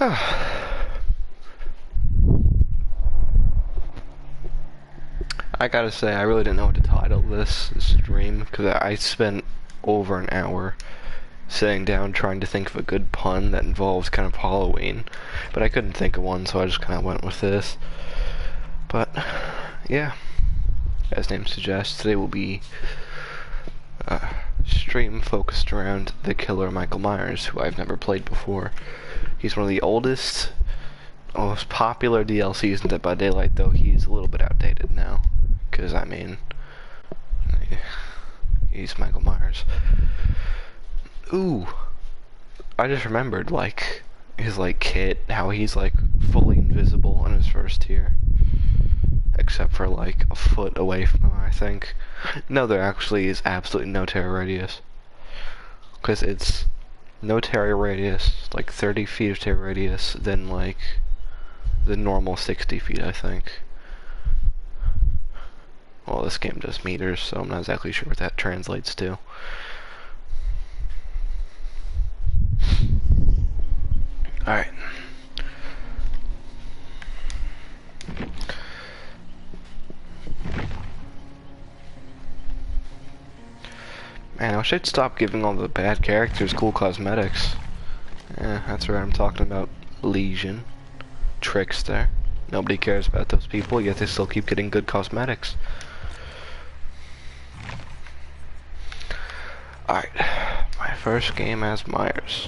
I gotta say, I really didn't know what to title this stream because I spent over an hour sitting down trying to think of a good pun that involves kind of Halloween, but I couldn't think of one, so I just kind of went with this. But yeah, as the name suggests, today will be a stream focused around the killer Michael Myers, who I've never played before. He's one of the oldest, most popular DLCs in Dead by Daylight, though he's a little bit outdated now. Because, I mean, he's Michael Myers. Ooh, I just remembered, like, his, like, kit, how he's, like, fully invisible in his first tier. Except for, like, a foot away from him, I think. No, there actually is absolutely no terror radius. Because it's no terror radius, like 30 feet of terror radius, then, like, the normal 60 feet, I think. Well, this game does meters, so I'm not exactly sure what that translates to. Alright. Man, I wish I'd stop giving all the bad characters cool cosmetics. Yeah, that's right, I'm talking about Legion, Trickster. Nobody cares about those people, yet they still keep getting good cosmetics. Alright, my first game as Myers.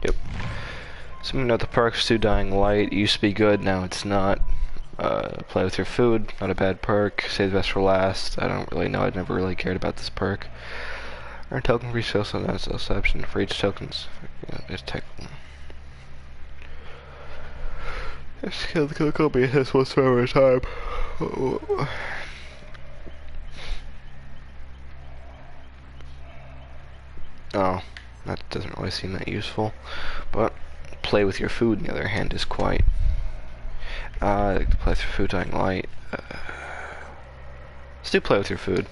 Yep. So you know the perks to Dying Light used to be good, now it's not. Play with your food, not a bad perk. Save the best for last. I don't really know, I've never really cared about this perk. Earn token for each social, that's an exception. For each tokens, there's tech. Just kill the Kobe this once for a time. Oh, that doesn't really seem that useful. But play with your food, on the other hand, is quite. I like to play with your food, Dying Light. Let's do play with your food.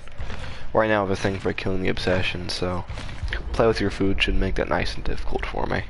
Right now I have a thing for killing the obsession, so play with your food should make that nice and difficult for me.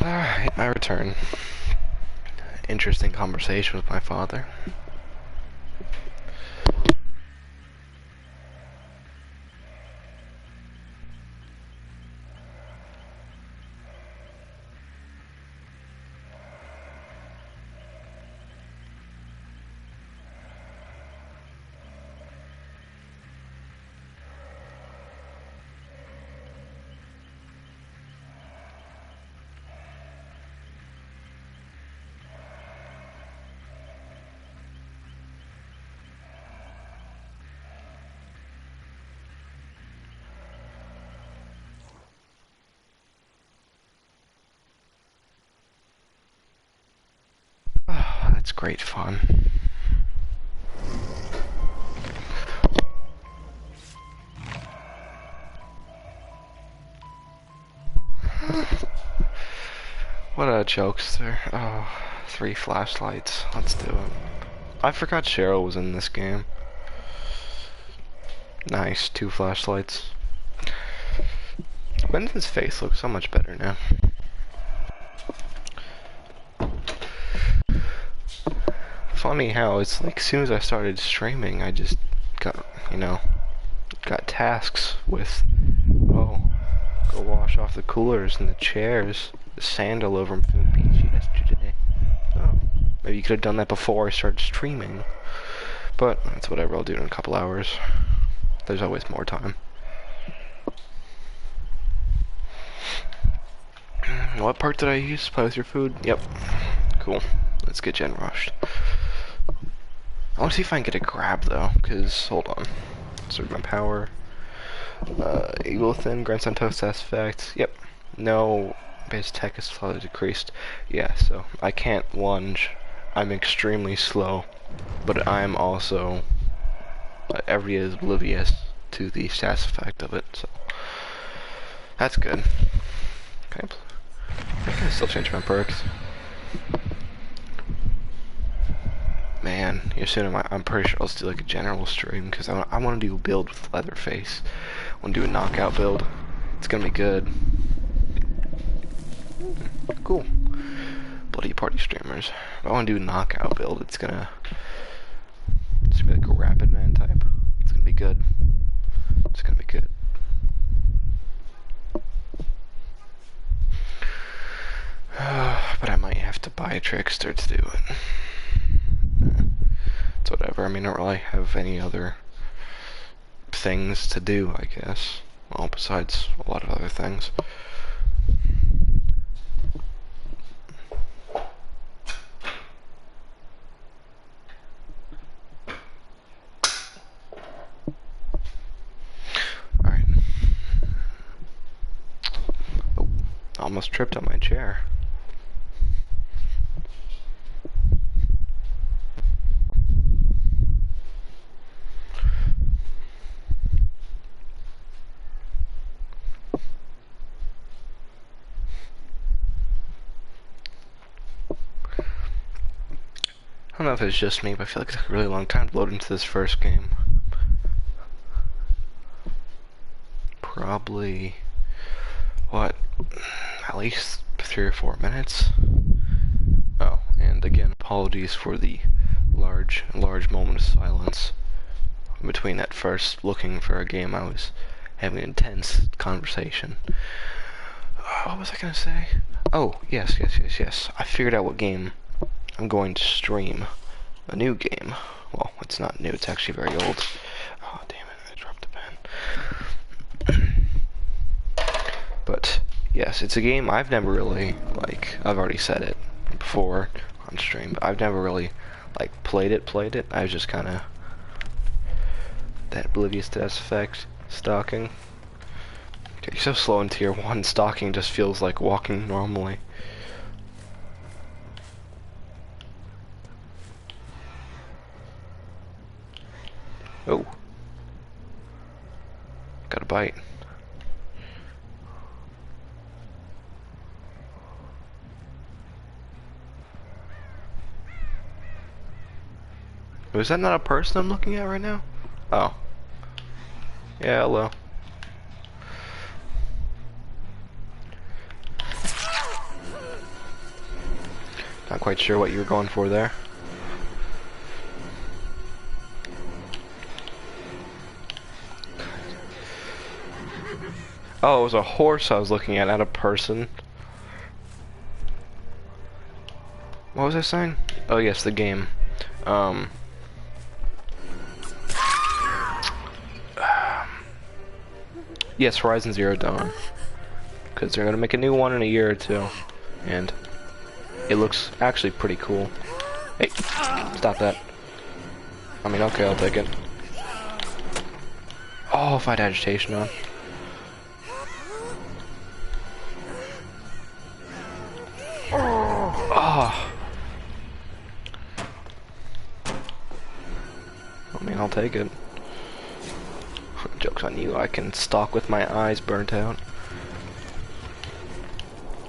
Alright, my return. Interesting conversation with my father. great fun. What a jokester. Oh, 3 flashlights. Let's do it. I forgot Cheryl was in this game. Nice, 2 flashlights. Quentin's face looks so much better now. Funny how it's like as soon as I started streaming, I just got, you know, got tasks with, oh, go wash off the coolers and the chairs, the sand all over the beach yesterday. Oh, maybe you could have done that before I started streaming. But that's whatever, I'll do it in a couple hours. There's always more time. What part did I use? Play with your food? Yep. Cool. Let's get gen rushed. I want to see if I can get a grab though, because, hold on. Serve my power. Eagle Thin, Grandson Toast effect. Yep. No, base tech is slightly decreased. Yeah, so I can't lunge. I'm extremely slow, but I'm also every is oblivious to the stats effect of it, so that's good. Can I still change my perks? Man, you're soon. I'm pretty sure I'll do like a general stream because I want to do a build with Leatherface. I want to do a knockout build. It's gonna be good. Cool. Bloody party streamers. If I want to do a knockout build, it's gonna be like a rapid man type. It's gonna be good. It's gonna be good. But I might have to buy a trickster to do it. It's whatever. I mean, I don't really have any other things to do, I guess. Well, besides a lot of other things. Alright. Oh, almost tripped on my chair. I don't know if it's just me, but I feel like it took a really long time to load into this first game. Probably, what, at least 3 or 4 minutes? Oh, and again, apologies for the large moment of silence between that first looking for a game. I was having an intense conversation. What was I gonna say? Oh, yes. I figured out what game I'm going to stream. A new game. Well, it's not new, it's actually very old. Oh, damn it, I dropped the pen. But, yes, it's a game I've never really, like, I've already said it before on stream, but I've never really, like, played it. I was just kinda that oblivious to this effect, stalking. You're so slow in tier 1, stalking just feels like walking normally. Oh. Got a bite. Was that not a person I'm looking at right now? Oh. Yeah, hello. Not quite sure what you were going for there. Oh, it was a horse I was looking at, not a person. What was I saying? Oh yes, the game. Yes, Horizon Zero Dawn. Because they're gonna make a new one in a year or two. And it looks actually pretty cool. Hey, stop that. I mean, okay, I'll take it. Oh, if I had agitation on. Oh. I mean, I'll take it. Joke's on you, I can stalk with my eyes burnt out.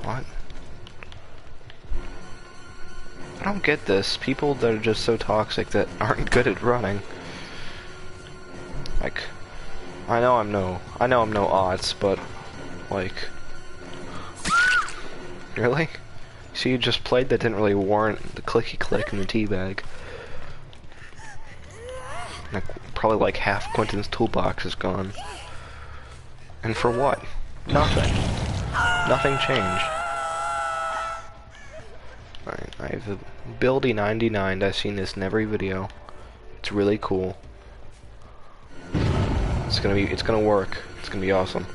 What? I don't get this. People that are just so toxic that aren't good at running. Like, I know I'm no Otts, but like, really? So you just played that didn't really warrant the clicky click and the teabag. Like, probably like half Quentin's toolbox is gone. And for what? Nothing. Nothing changed. Alright, I have a Buildy 99. I've seen this in every video. It's really cool. It's gonna work. It's gonna be awesome.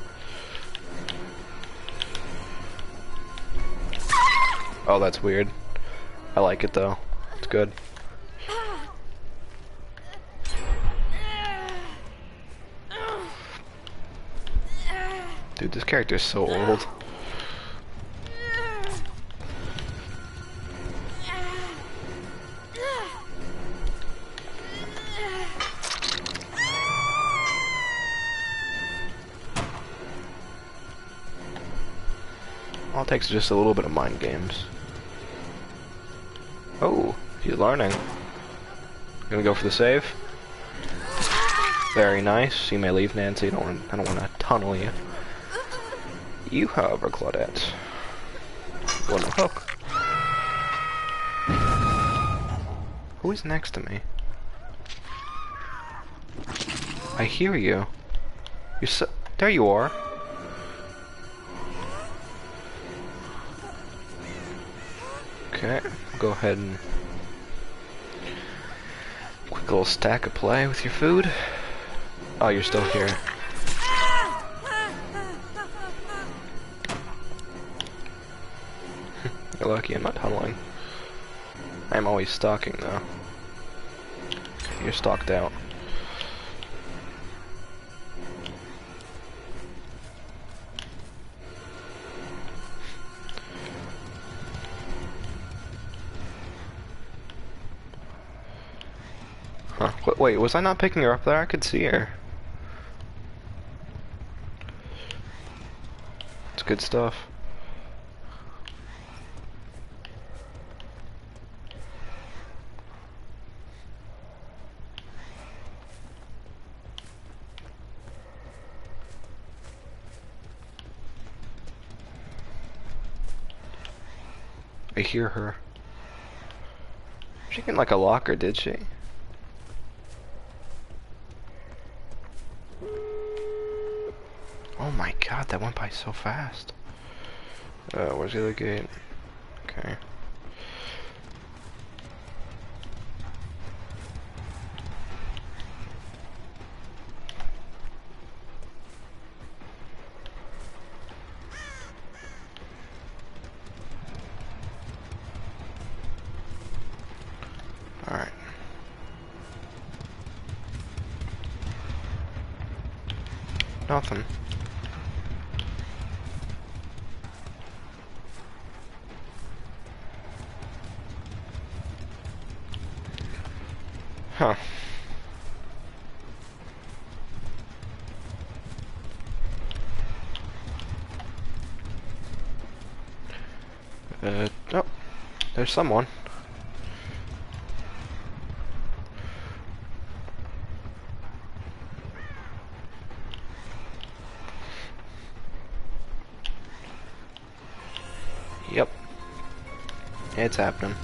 Oh, that's weird. I like it though. It's good. Dude, this character's so old. All it takes is just a little bit of mind games. Oh, he's learning. Gonna go for the save. Very nice. You may leave, Nancy. I don't want to tunnel you. You, however, Claudette, want a hook. Who is next to me? I hear you. You're so... There you are. Okay, go ahead and... Quick little stack of play with your food. Oh, you're still here. You're lucky I'm not tunneling. I'm always stalking though. You're stalked out. Huh. Wait, was I not picking her up there? I could see her. It's good stuff. I hear her. She get in like a locker, did she? Oh my god, that went by so fast. Where's the other gate? Okay. Alright. Nothing. Huh. Oh, there's someone. Yep. It's happening.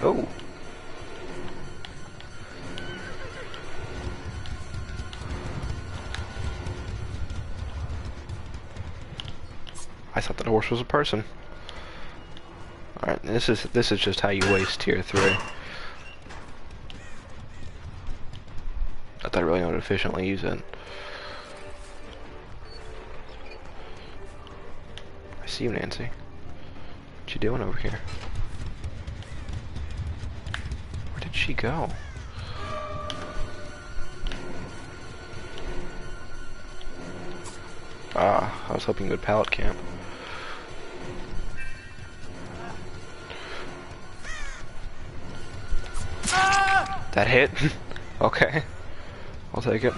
Oh. I thought that horse was a person. Alright, this is just how you waste tier 3. I thought I really know how to efficiently use it. I see you, Nancy. What you doing over here? Where did she go? Ah, I was hoping you would pallet camp. That hit? Okay. I'll take it.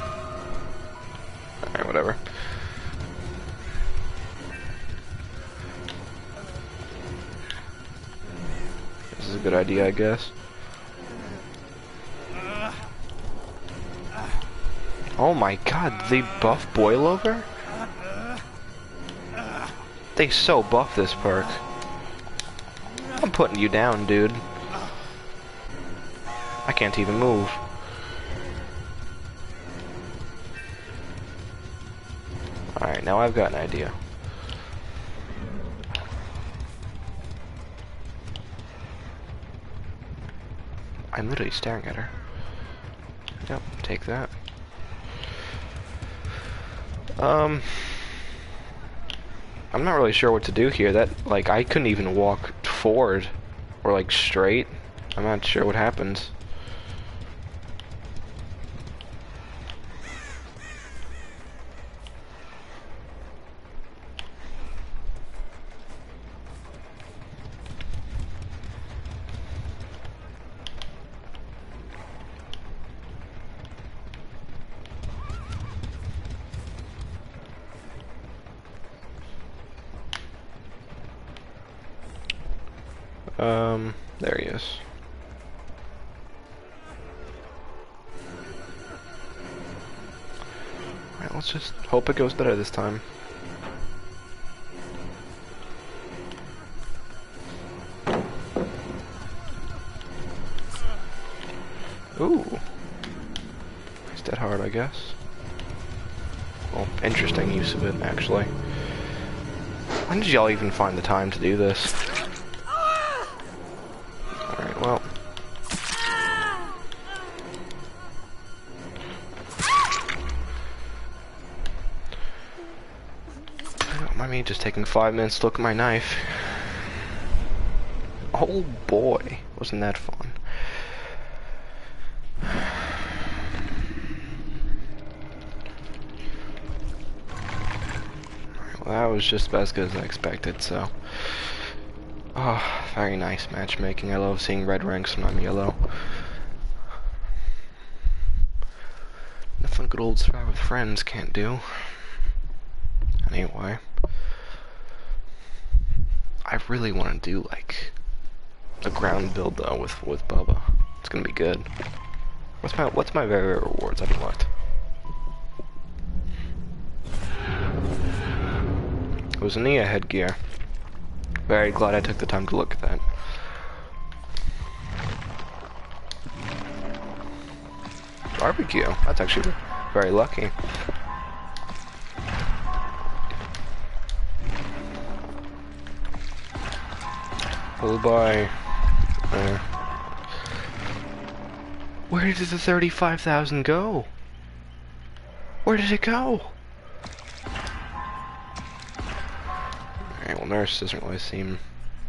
Alright, whatever. This is a good idea, I guess. Oh my god, they buff Boilover? They so buff this perk. I'm putting you down, dude. I can't even move. Alright, now I've got an idea. I'm literally staring at her. Yep, take that. I'm not really sure what to do here. That, like, I couldn't even walk forward or, like, straight. I'm not sure what happens. There he is. Alright, let's just hope it goes better this time. Ooh. It's dead hard, I guess. Well, interesting use of it, actually. When did y'all even find the time to do this? Alright, well. Don't mind me just taking 5 minutes to look at my knife. Oh boy, wasn't that fun. Well, that was just about as good as I expected, so. Oh, very nice matchmaking. I love seeing red ranks when I'm yellow. Nothing good old survive with friends can't do. Anyway. I really want to do, like, a ground build, though, with Bubba. It's gonna be good. What's my very rare rewards? I haven't looked. It was a Nia headgear. Very glad I took the time to look at that. Barbecue. That's actually very lucky. We'll buy. Where did the 35,000 go? Where did it go? Alright, well, Nurse doesn't really seem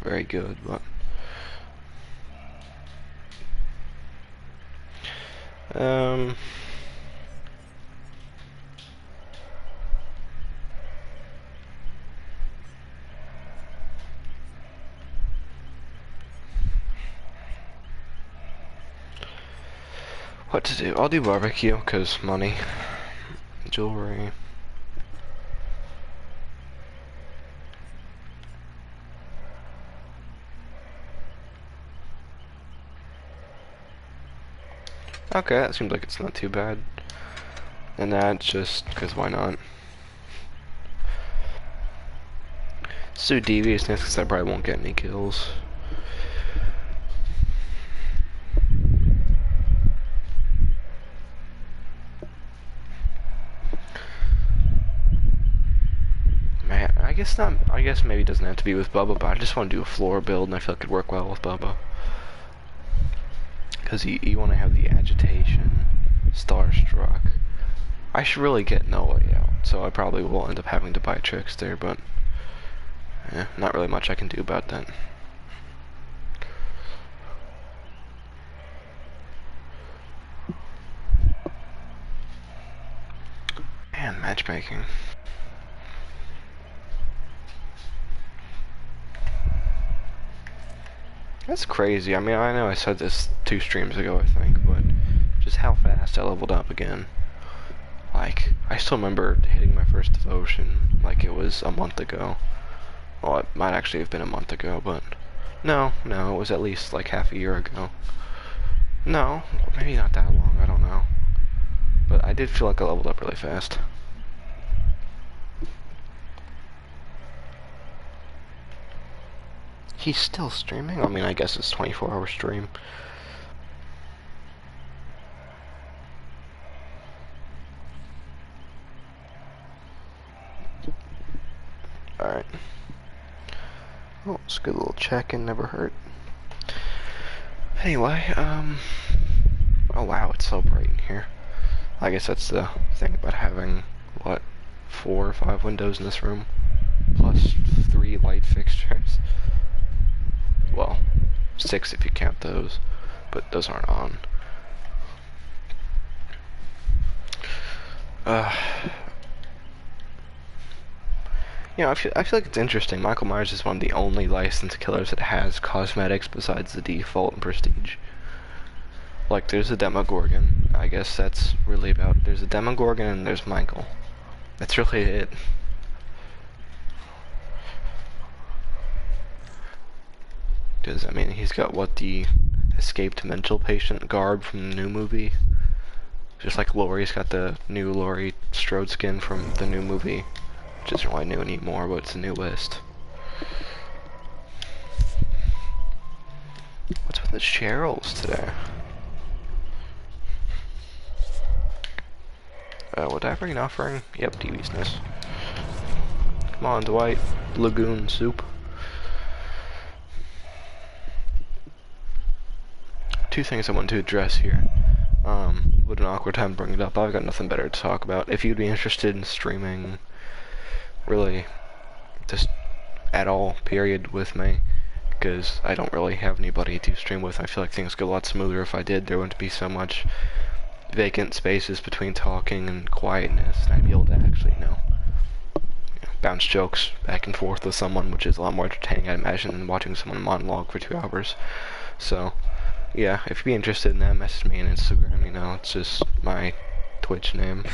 very good, but. What to do? I'll do barbecue, cause money. Jewelry. Okay, that seems like it's not too bad. And that's just because why not? Let's do deviousness because I probably won't get any kills. Man, I guess not. I guess maybe it doesn't have to be with Bubba, but I just want to do a floor build, and I feel like it'd work well with Bubba. Because you want to have the agitation, Starstruck. I should really get Noah out, so I probably will end up having to buy Trickster, but not really much I can do about that. Man, matchmaking. That's crazy. I mean, I know I said this 2 streams ago, I think, but just how fast I leveled up again. Like, I still remember hitting my first devotion like it was a month ago. Well, it might actually have been a month ago, but no, it was at least like half a year ago. No, maybe not that long, I don't know. But I did feel like I leveled up really fast. He's still streaming? I mean, I guess it's 24-hour stream. Alright. Oh, it's a good little check-in, never hurt. Anyway, oh wow, it's so bright in here. I guess that's the thing about having, what, 4 or 5 windows in this room? Plus 3 light fixtures. Well, 6 if you count those, but those aren't on. You know, I feel like it's interesting. Michael Myers is one of the only licensed killers that has cosmetics besides the default and prestige. Like, there's a Demogorgon. I guess that's really about... There's a Demogorgon and there's Michael. That's really it. Because, I mean, he's got, what, the escaped mental patient garb from the new movie? Just like Laurie's got the new Laurie Strode skin from the new movie. Which isn't really new anymore, but it's the newest. What's with the Cheryls today? Would I bring an offering? Yep, deviousness. Come on, Dwight. Lagoon soup. Two things I want to address here. What an awkward time to bring it up. I've got nothing better to talk about. If you'd be interested in streaming, really, just at all, period, with me, because I don't really have anybody to stream with. I feel like things go a lot smoother if I did. There wouldn't be so much vacant spaces between talking and quietness, and I'd be able to actually, bounce jokes back and forth with someone, which is a lot more entertaining, I'd imagine, than watching someone monologue for 2 hours. So, yeah, if you'd be interested in that, message me on Instagram, it's just my Twitch name.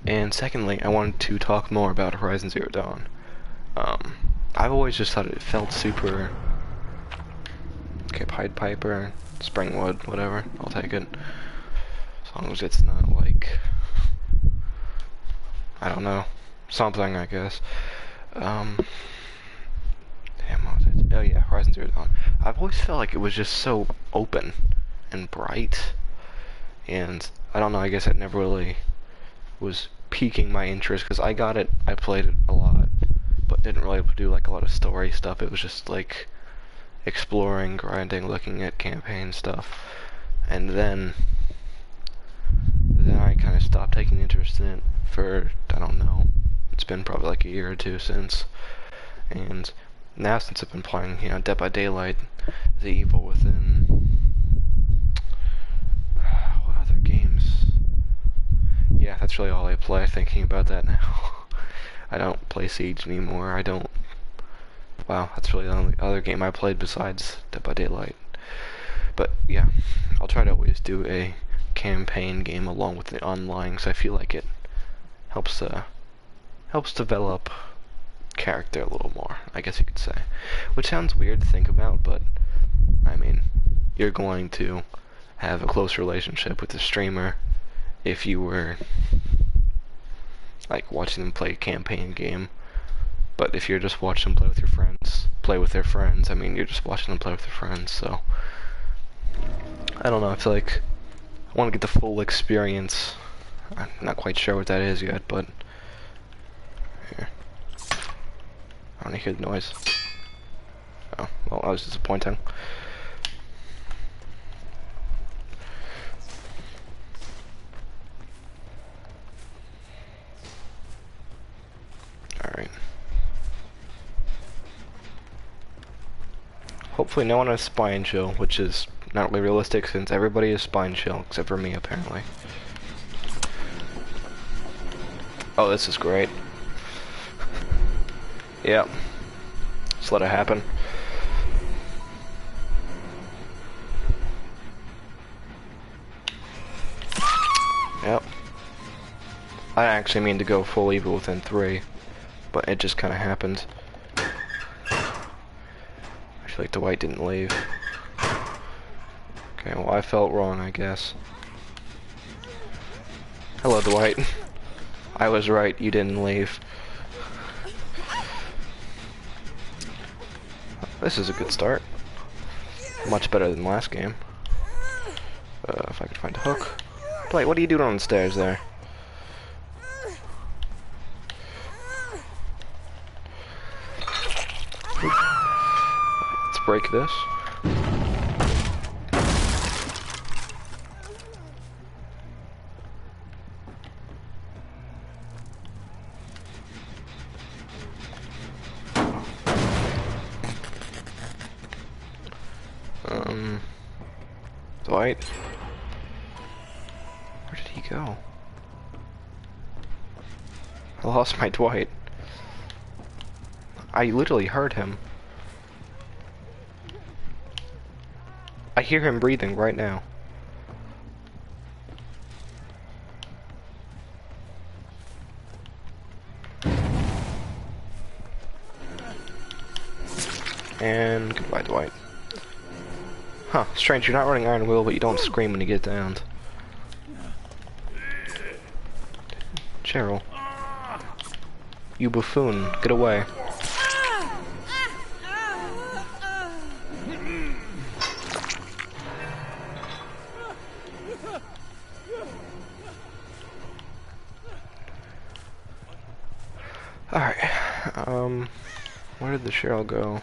And secondly, I wanted to talk more about Horizon Zero Dawn. I've always just thought it felt super... Okay, Pied Piper, Springwood, whatever, I'll take it. As long as it's not like... I don't know, something, I guess. Damn, what was it? Oh yeah, Horizon Zero Dawn. I've always felt like it was just so open and bright. And, I don't know, I guess it never really was piquing my interest, because I got it, I played it a lot, but didn't really do like a lot of story stuff. It was just like exploring, grinding, looking at campaign stuff, and then I kind of stopped taking interest in it for, I don't know, it's been probably like a year or two since, and now since I've been playing, Dead by Daylight, The Evil Within, what other games? Yeah, that's really all I play, thinking about that now. I don't play Siege anymore, wow, that's really the only other game I played besides Dead by Daylight. But, yeah, I'll try to always do a campaign game along with the online, because I feel like it helps develop character a little more, I guess you could say. Which sounds weird to think about, but, I mean, you're going to have a close relationship with the streamer if you were like watching them play a campaign game. But if you're just watching them play with their friends, I mean, you're just watching them play with their friends, so I don't know, I feel like I want to get the full experience. I'm not quite sure what that is yet, but here, I don't hear the noise. Oh, well, that was disappointing. Alright. Hopefully no one has spine chill, which is not really realistic since everybody is spine chill, except for me apparently. Oh, this is great. Yep. Just let it happen. Yep. I actually mean to go full evil within 3, but it just kind of happened. I feel like Dwight didn't leave. Okay, well I felt wrong, I guess. Hello, Dwight. I was right, you didn't leave. This is a good start. Much better than last game. If I could find a hook. Dwight, what are you doing on the stairs there? Let's break this. Dwight? Where did he go? I lost my Dwight. I literally heard him. I hear him breathing right now. And goodbye, Dwight. Huh, strange, you're not running Iron Will, but you don't scream when you get downed. Cheryl. You buffoon, get away. Alright, where did the Cheryl go?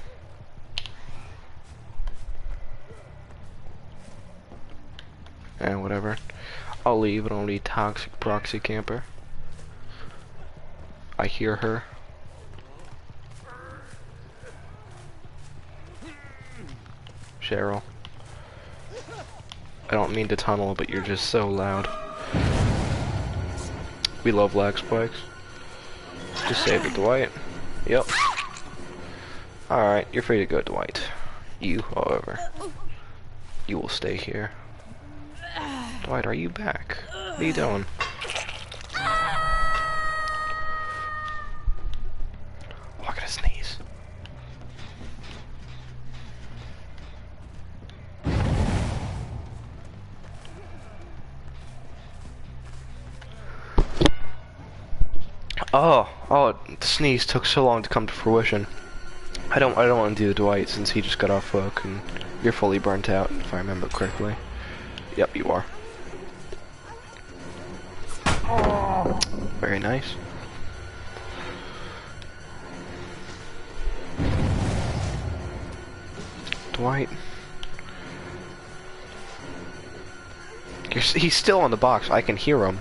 Whatever. I'll leave and I'll be toxic proxy camper. I hear her. Cheryl. I don't mean to tunnel, but you're just so loud. We love lag spikes. Just save it, Dwight. Yep. Alright, you're free to go, Dwight. You, however, you will stay here. Dwight, are you back? What are you doing? Oh, I gotta sneeze. Oh, the sneeze took so long to come to fruition. I don't want to do Dwight since he just got off hook and you're fully burnt out, if I remember correctly. Yep, you are. Very nice. Dwight. He's still on the box. I can hear him.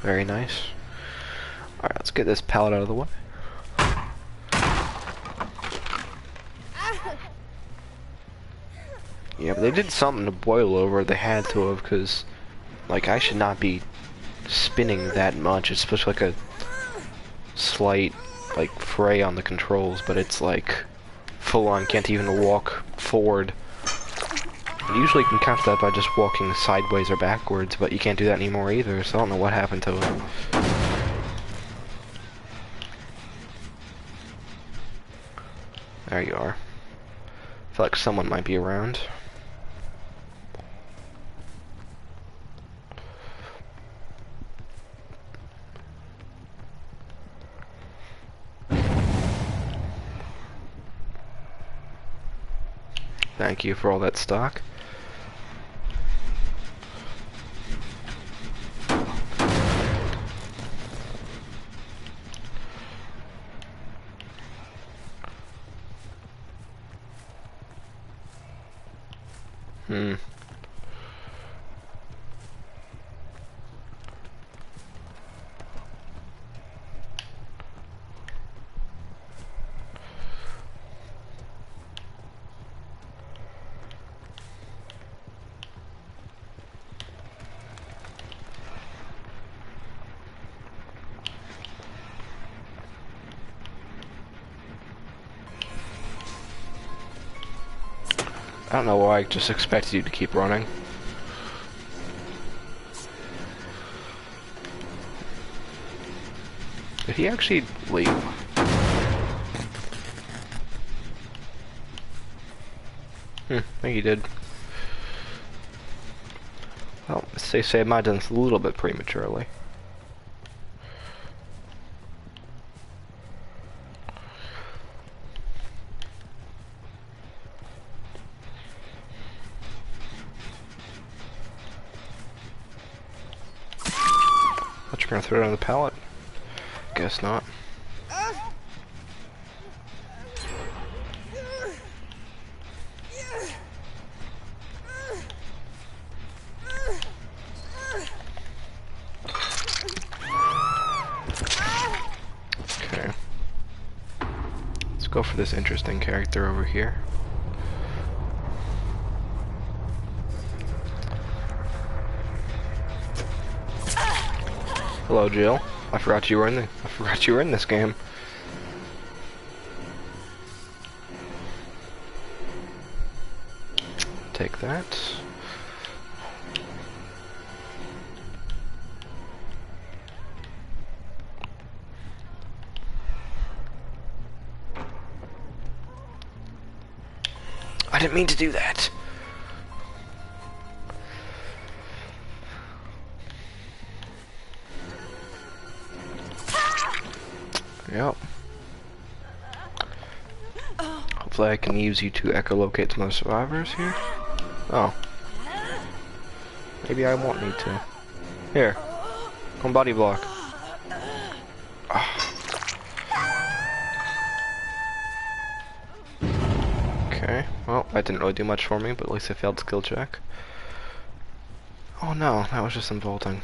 Very nice. Alright, let's get this pallet out of the way. Yeah, but they did something to boil over. They had to have, because, like, I should not be spinning that much. It's supposed to be like a slight, like, fray on the controls, but it's like full on, can't even walk forward. You usually can counter that by just walking sideways or backwards, but you can't do that anymore either, so I don't know what happened to it. There you are. I feel like someone might be around. Thank you for all that stock. I don't know why I just expected you to keep running. Did he actually leave? I think he did. Well, they say I might have done this a little bit prematurely. Thought you were gonna throw it on the pallet. Guess not. Okay. Let's go for this interesting character over here. Hello, Jill. I forgot you were in this game. Take that. I didn't mean to do that. Yep. Hopefully I can use you to echolocate some other survivors here. Oh. Maybe I won't need to. Here. Come body block. Oh. Okay. Well, that didn't really do much for me, but at least I failed skill check. Oh no, that was just some vaulting.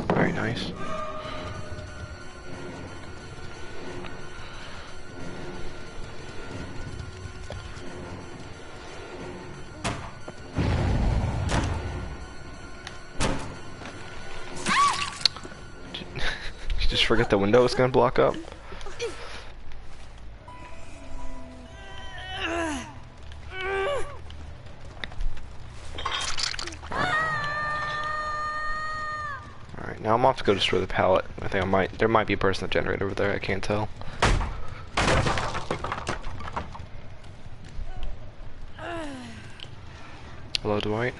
Very nice. Just forget the window was gonna block up. Alright, now I'm off to go destroy the pallet. I think there might be a person that generated over there, I can't tell. Hello, Dwight.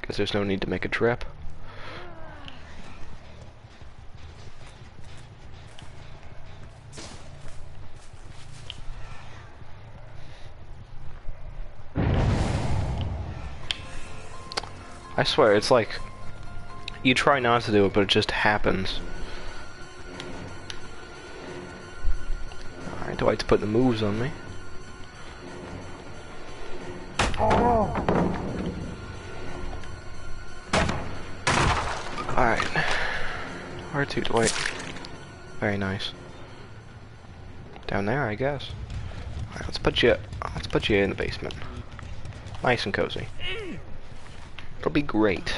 Guess there's no need to make a trip. I swear, it's like, you try not to do it, but it just happens. Alright, Dwight's putting the moves on me. Alright. Where to, Dwight? Very nice. Down there, I guess. Alright, let's put you in the basement. Nice and cozy. It'll be great.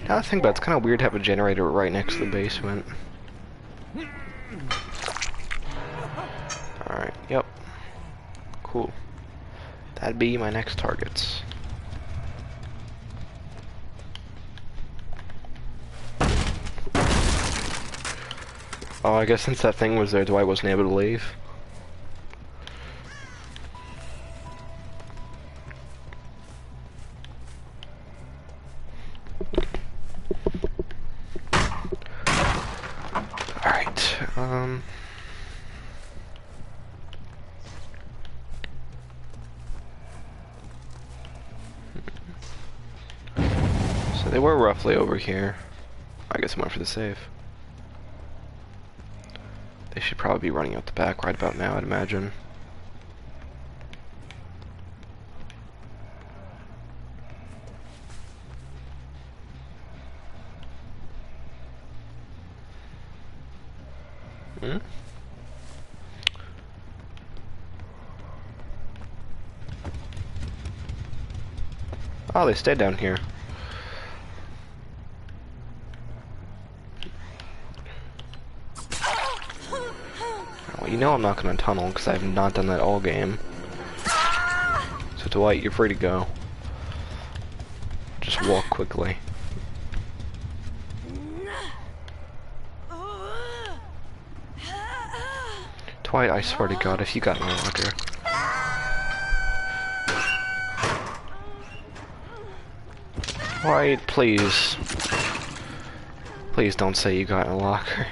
Now I think about it, it's kind of weird to have a generator right next to the basement. Alright, yep. Cool. That'd be my next targets. Oh, I guess since that thing was there, Dwight wasn't able to leave. So they were roughly over here. I guess I went for the save. They should probably be running out the back right about now, I'd imagine. Hmm? Oh, they stayed down here. Well, you know I'm not gonna tunnel, because I have not done that all game. So Dwight, you're free to go. Just walk quickly. Dwight, I swear to God, if you got in a locker. Dwight, please. Please don't say you got in a locker.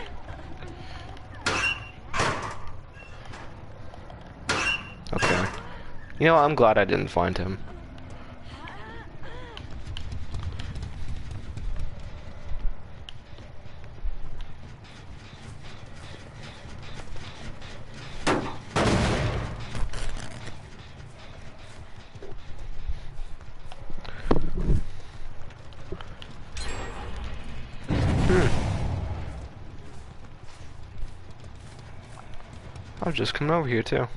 Okay. You know, I'm glad I didn't find him. I'll just come over here too.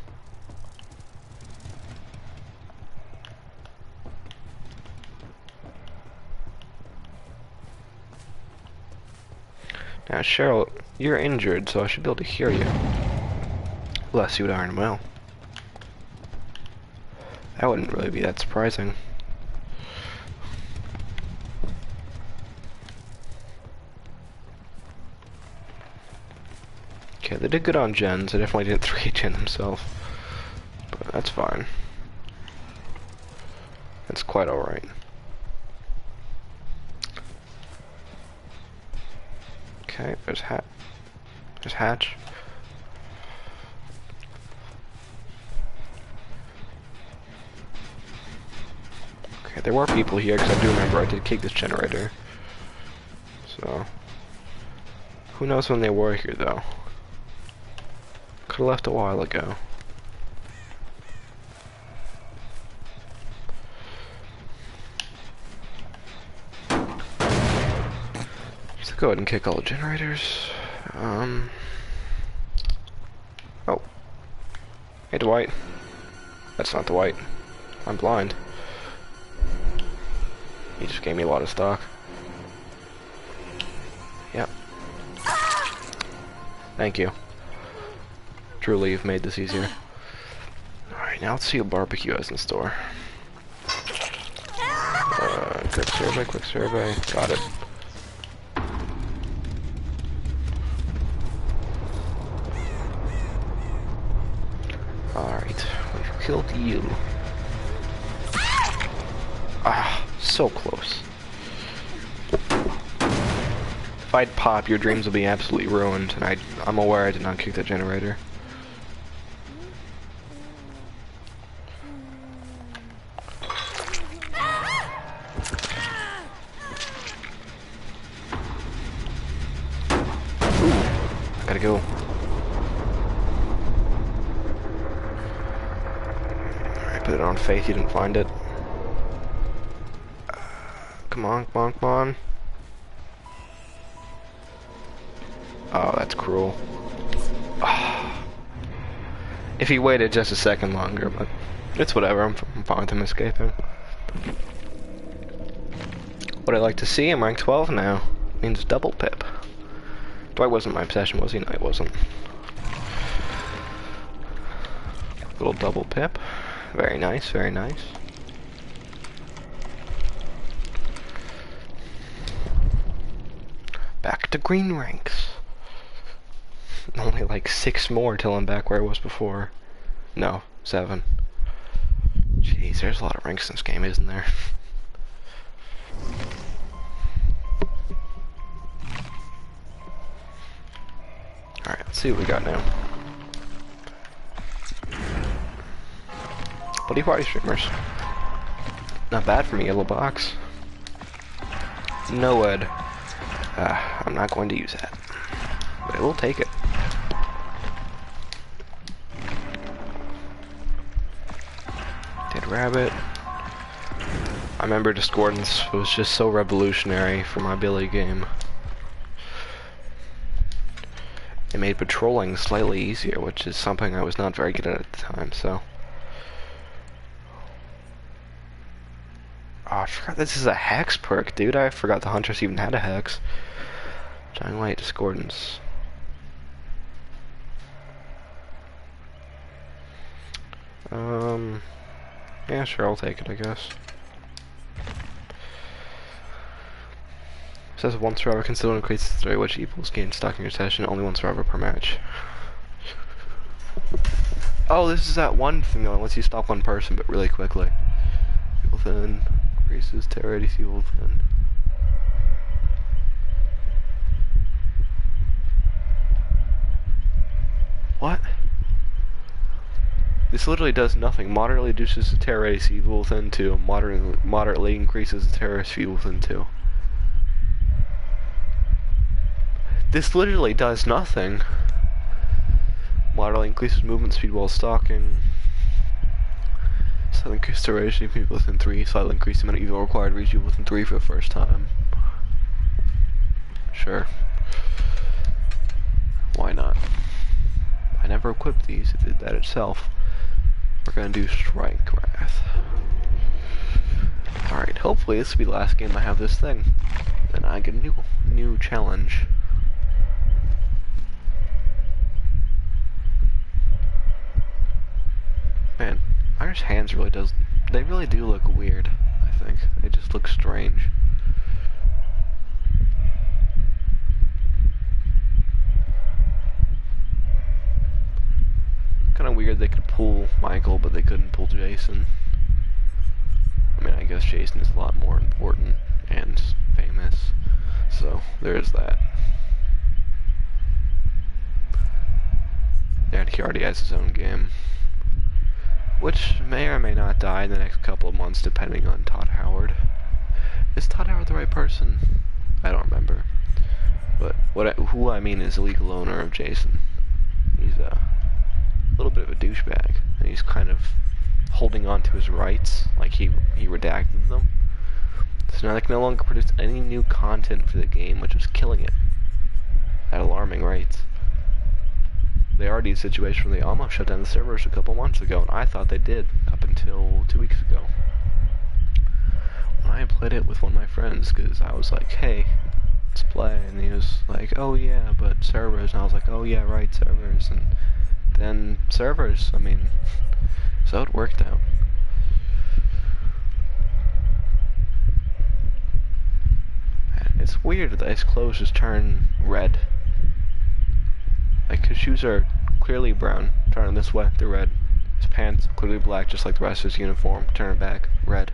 Now, Cheryl, you're injured, so I should be able to hear you. Bless you, darn well. That wouldn't really be that surprising. Okay, they did good on gens. They definitely didn't 3 gen themselves. But that's fine. That's quite alright. Okay, there's Hatch. Okay, there were people here, because I do remember I did kick this generator. So... who knows when they were here, though. Could've left a while ago. So go ahead and kick all the generators. Oh. Hey, Dwight. That's not Dwight. I'm blind. He just gave me a lot of stock. Yep. Thank you. Truly, you've made this easier. Alright, now let's see what barbecue has in store. Quick survey. Got it. Alright, we've killed you. Ah, so close. If I'd pop, your dreams would be absolutely ruined, and I'm aware I did not kick that generator. Gotta go. Alright, put it on faith you didn't find it. Come on. Oh, that's cruel. If he waited just a second longer, but it's whatever, I'm fine with him escaping. What I'd like to see, I'm rank 12 now. Means double pip. Dwight wasn't my obsession, was he? No, he wasn't. Little double pip. Very nice, very nice. Back to green ranks. Only like 6 more till I'm back where I was before. No, 7. Jeez, there's a lot of ranks in this game, isn't there? Alright, let's see what we got now. Bloody party streamers. Not bad for me, yellow box. No Ed. I'm not going to use that. But I will take it. Dead rabbit. I remember Discordance was just so revolutionary for my Billy game. It made patrolling slightly easier, which is something I was not very good at the time, so. Oh, I forgot this is a hex perk, dude. I forgot the Huntress even had a hex. Dying Light, Discordance. Yeah, sure, I'll take it, I guess. It says one survivor can still increase the story which equals gain stock in your session, only one survivor per match. Oh, this is that one thing that lets you stop one person, but really quickly. Within increases terror ADC within. What? This literally does nothing. Moderately reduces the terror ADC within 2. Moderately increases the terror speed within 2. This literally does nothing. Moderately increases movement speed while stalking. Slightly increases duration of people within 3. Slightly increase the amount of evil required to reach you within 3 for the first time. Sure. Why not? I never equipped these, it did that itself. We're gonna do Strike Wrath. Alright, hopefully this will be the last game I have this thing. Then I get a new challenge. Man, Iron's hands they really do look weird, I think. They just look strange. Kinda weird they could pull Michael, but they couldn't pull Jason. I mean, I guess Jason is a lot more important and famous, so there's that. And he already has his own game, which may or may not die in the next couple of months, depending on Todd Howard. Is Todd Howard the right person? I don't remember. But who I mean is the legal owner of Jason. He's a little bit of a douchebag, and he's kind of holding on to his rights, like he redacted them. So now they can no longer produce any new content for the game, which is killing it at alarming rates. They are in a situation where they almost shut down the servers a couple months ago, and I thought they did up until 2 weeks ago. When I played it with one of my friends, because I was like, hey, let's play, and he was like, oh yeah, but servers, and I was like, oh yeah, right, servers, and then servers, I mean, so it worked out. And it's weird that his clothes just turn red. Like, his shoes are clearly brown, turn this way, they're red. His pants, clearly black, just like the rest of his uniform, turn it back, red.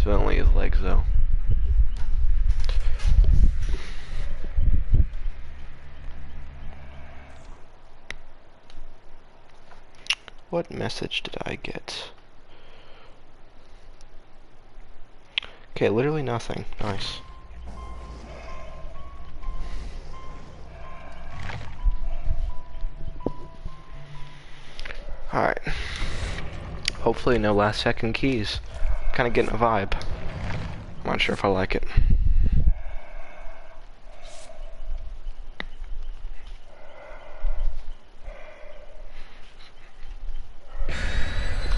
So only his legs, though. What message did I get? Okay, literally nothing. Nice. Alright. Hopefully no last second keys. Kinda getting a vibe. I'm not sure if I like it.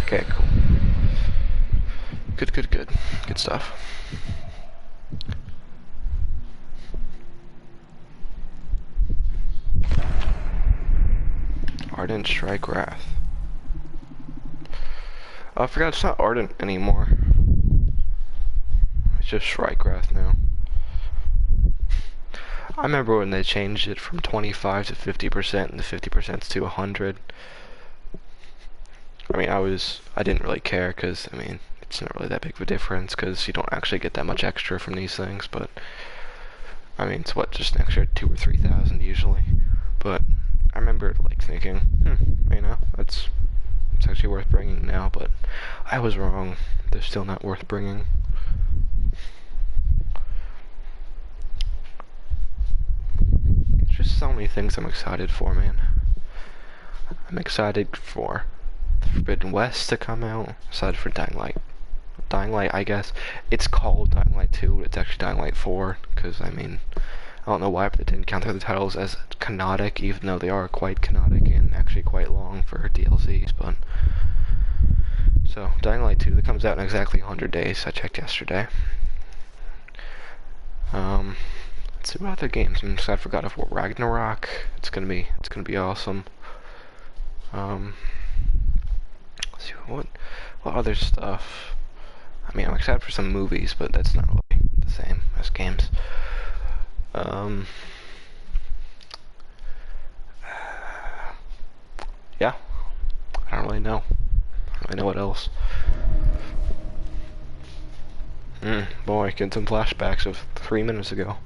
Okay, cool. Good. Good stuff. Ardent Strike Wrath. Oh, I forgot it's not Ardent anymore. It's just Strike Wrath now. I remember when they changed it from 25 to 50% and the 50% to 100. I mean, I didn't really care because, I mean, it's not really that big of a difference because you don't actually get that much extra from these things, but, I mean, it's what, just an extra 2,000 or 3,000 usually. But I remember, like, thinking, you know, it's actually worth bringing now, but I was wrong. They're still not worth bringing. There's just so many things I'm excited for, man. I'm excited for Forbidden West to come out. Excited for Dying Light. Dying Light, I guess. It's called Dying Light 2, but it's actually Dying Light 4, because, I mean, I don't know why, but they didn't count the other titles as canonic, even though they are quite canonic and actually quite long for DLCs, but... So, Dying Light 2, that comes out in exactly 100 days, I checked yesterday. Let's see what other games. I forgot of what Ragnarok. It's gonna be awesome. Let's see what other stuff. I mean, I'm excited for some movies, but that's not really the same as games. Yeah, I don't really know. I don't really know what else. Boy, getting some flashbacks of 3 minutes ago.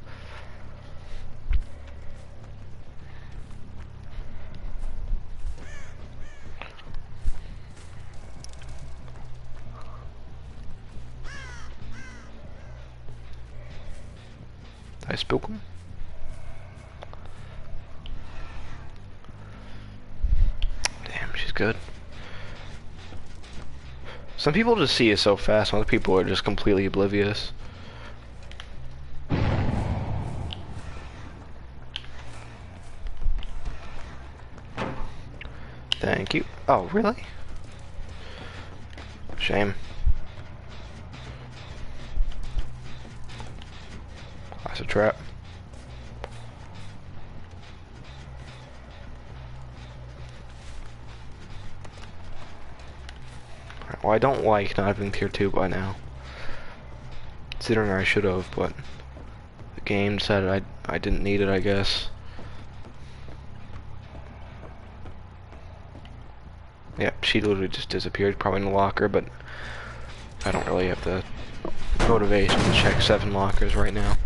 Did I spook him? Damn, she's good. Some people just see it so fast, and other people are just completely oblivious. Thank you. Oh, really? Shame. That's a trap. Well, I don't like not having tier 2 by now. Considering I should have, but the game said I didn't need it, I guess. Yep, she literally just disappeared, probably in the locker, but I don't really have the motivation to check 7 lockers right now.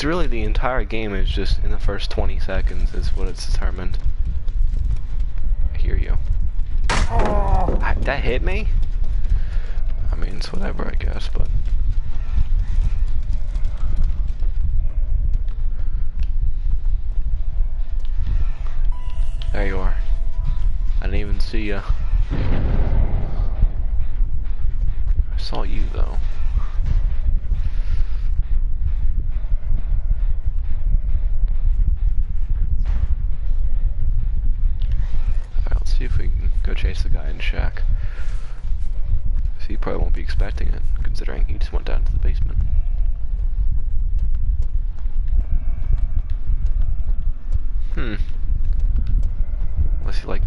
Really, the entire game is just in the first 20 seconds is what it's determined. I hear you. Oh, that hit me? I mean, it's whatever, I guess, but... There you are. I didn't even see ya. I saw you, though. See if we can go chase the guy in shack. So he probably won't be expecting it, considering he just went down to the basement. Unless he, like...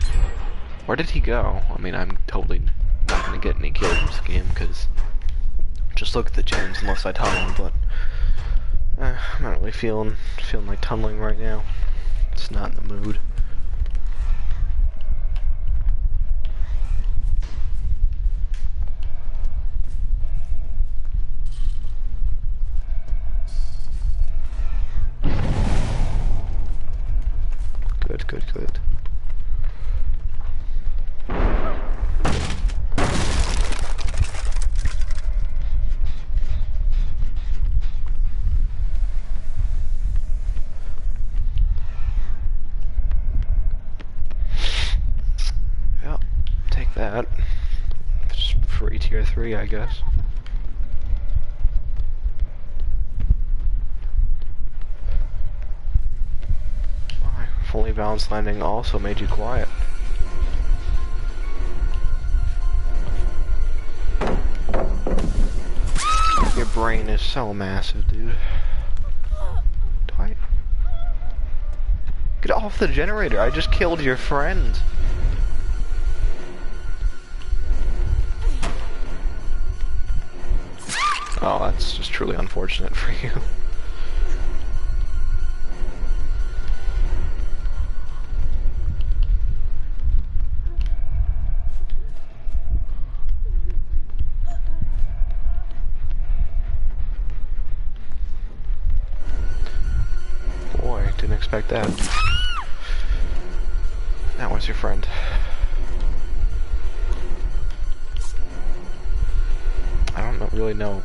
Where did he go? I mean, I'm totally not gonna get any kills in this game, because... Just look at the gens unless I tunnel, but... I'm not really feeling like tunneling right now. It's not in the mood. Good. Yep, take that. It's free tier 3, I guess. Fully balanced landing also made you quiet. Your brain is so massive, dude. Get off the generator, I just killed your friend. Oh, that's just truly unfortunate for you. Didn't expect that. Now, where's your friend? I don't really know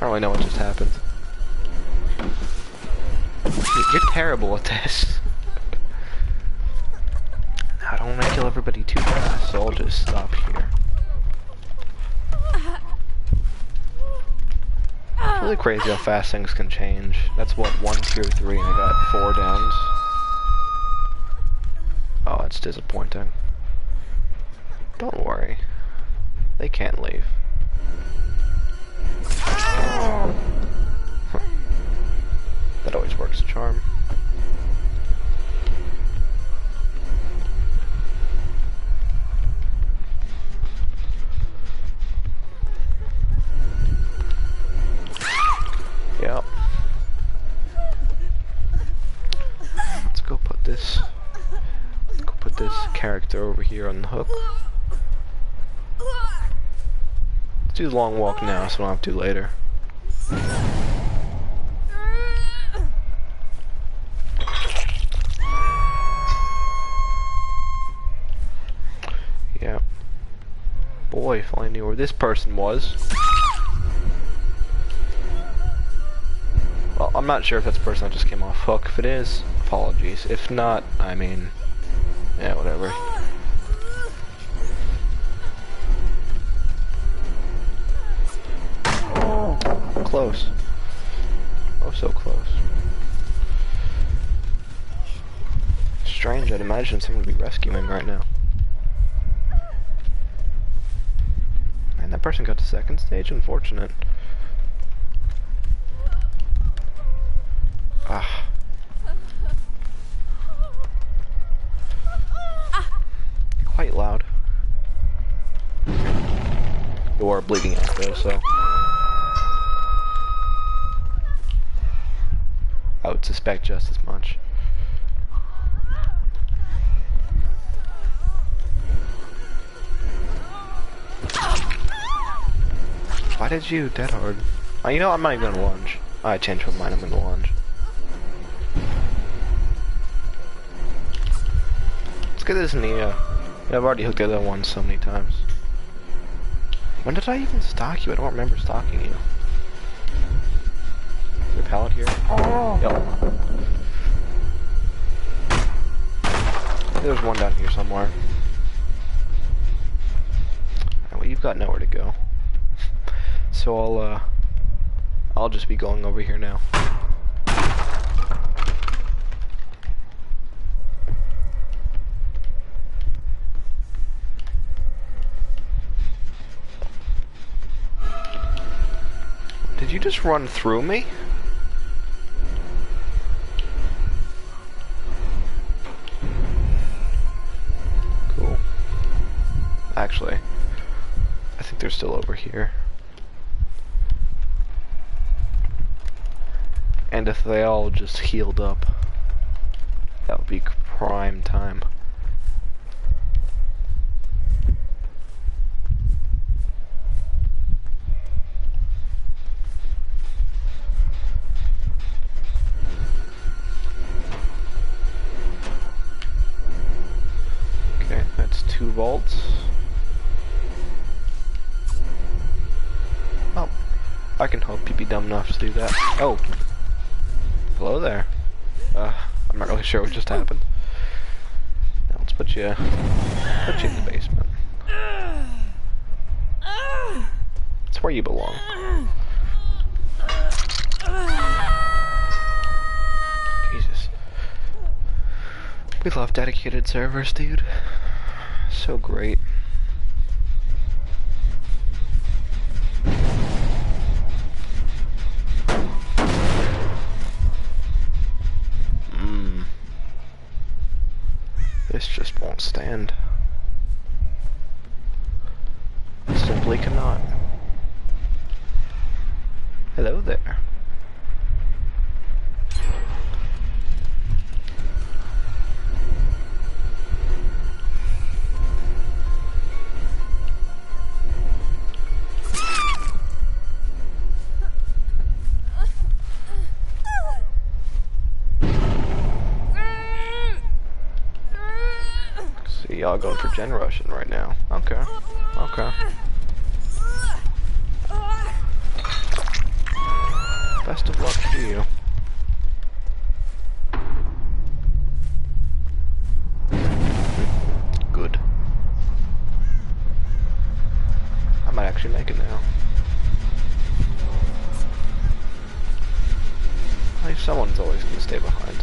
what just happened. You're terrible at this. I don't want to kill everybody too fast, so I'll just stop here. It's really crazy how fast things can change. That's what, 1 tier 3 and I got 4 downs. Oh, that's disappointing. Don't worry. They can't leave. That always works a charm. Yep. Let's go put this character over here on the hook. Let's do the long walk now so I don't have to later. Yep. Boy, if I knew where this person was. Well, I'm not sure if that's the person that just came off hook. If it is, apologies. If not, I mean, yeah, whatever. Oh, close. Oh, so close. Strange, I'd imagine someone would be rescuing right now. Man, that person got to second stage? Unfortunate. Ah. Quite loud. You are bleeding out though, so I would suspect just as much. Why did you dead hard? Oh, you know, I'm not even gonna lunge. Oh, I changed my mind, I'm gonna lunge. Let's get this in the, I've already hooked the other one so many times. When did I even stalk you? I don't remember stalking you. Is there a pallet here? Oh. Yep. There's one down here somewhere. Alright, well, you've got nowhere to go. So I'll just be going over here now. Did you just run through me? Cool. Actually, I think they're still over here. And if they all just healed up, that would be prime time. Okay, that's 2 vaults. Oh, I can hope you'd be dumb enough to do that. Oh. Hello there. I'm not really sure what just happened. Now let's put you in the basement. It's where you belong. Jesus. We love dedicated servers, dude. So great. This just won't stand. Simply cannot. Hello there. Y'all going for gen rushing right now. Okay. Okay. Best of luck to you. Good. I might actually make it now. Like someone's always gonna stay behind.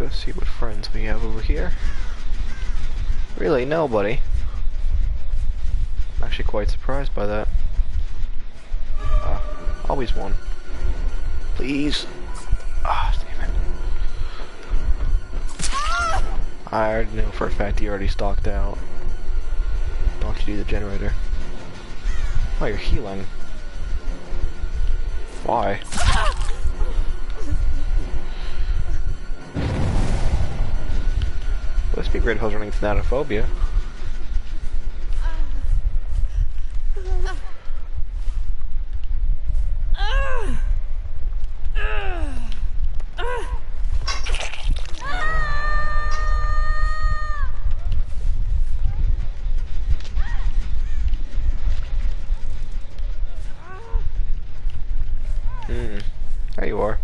Let's see what friends we have over here. Really, nobody. I'm actually quite surprised by that. Always one. Please. Ah, damn it. I already know for a fact you already stocked out. Why don't you do the generator? Oh, you're healing. Why? Let's be great if I was running Thanatophobia. There you are.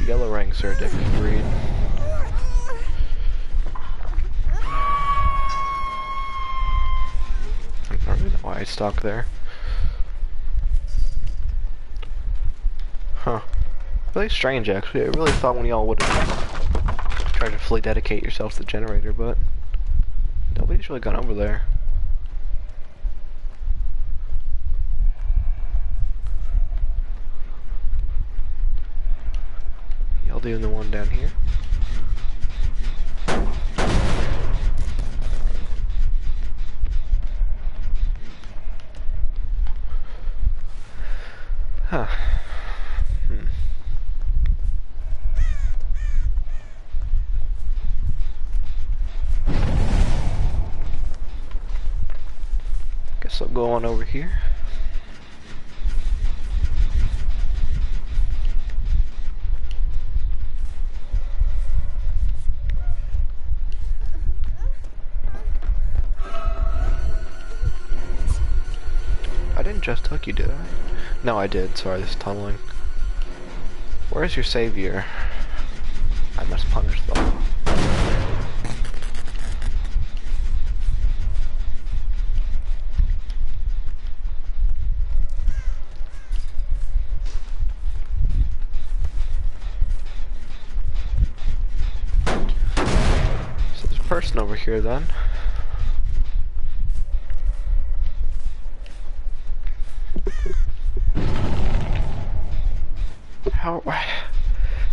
Yellow ranks are a different breed. I don't really know why I stopped there. Huh. Really strange, actually. I really thought one of y'all would have tried to fully dedicate yourself to the generator, but nobody's really gone over there. Y'all doing the one down here? Huh. Guess I'll go on over here. I didn't just hook you, did I? No, I did. Sorry, this is tunneling. Where's your savior? I must punish them. So there's a person over here then.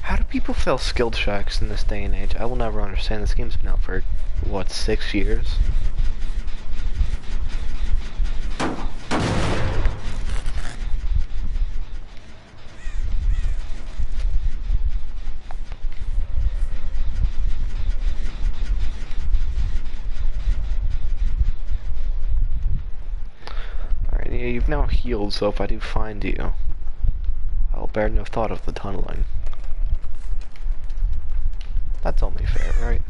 How do people fail skilled checks in this day and age? I will never understand. This game's been out for, what, 6 years? Alright, yeah, you've now healed, so if I do find you, I'll bear no thought of the tunneling. That's only fair, right?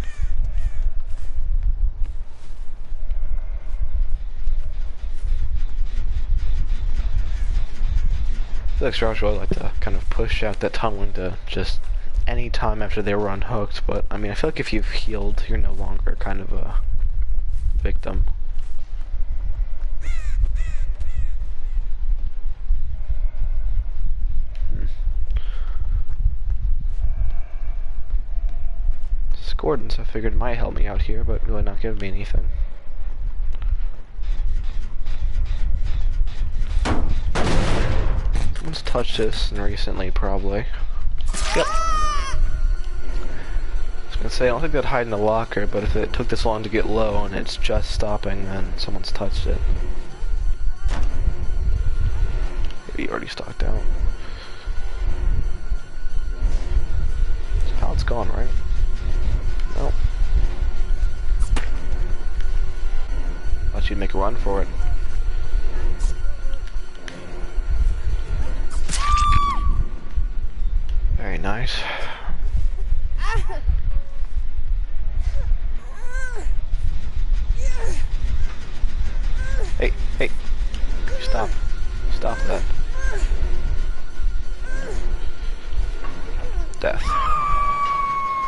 I feel like Star Wars would like to kind of push out that tunneling to just any time after they were unhooked, but I mean, I feel like if you've healed, you're no longer kind of a victim. Gordon, so I figured it might help me out here, but really not giving me anything. Someone's touched this recently, probably. Yep. I was gonna say, I don't think they'd hide in the locker, but if it took this long to get low and it's just stopping, then someone's touched it. Maybe you already stocked out. So pallet's gone, right? Nope. Thought you'd make a run for it. Very nice. Hey, hey. Stop. Stop that. Death.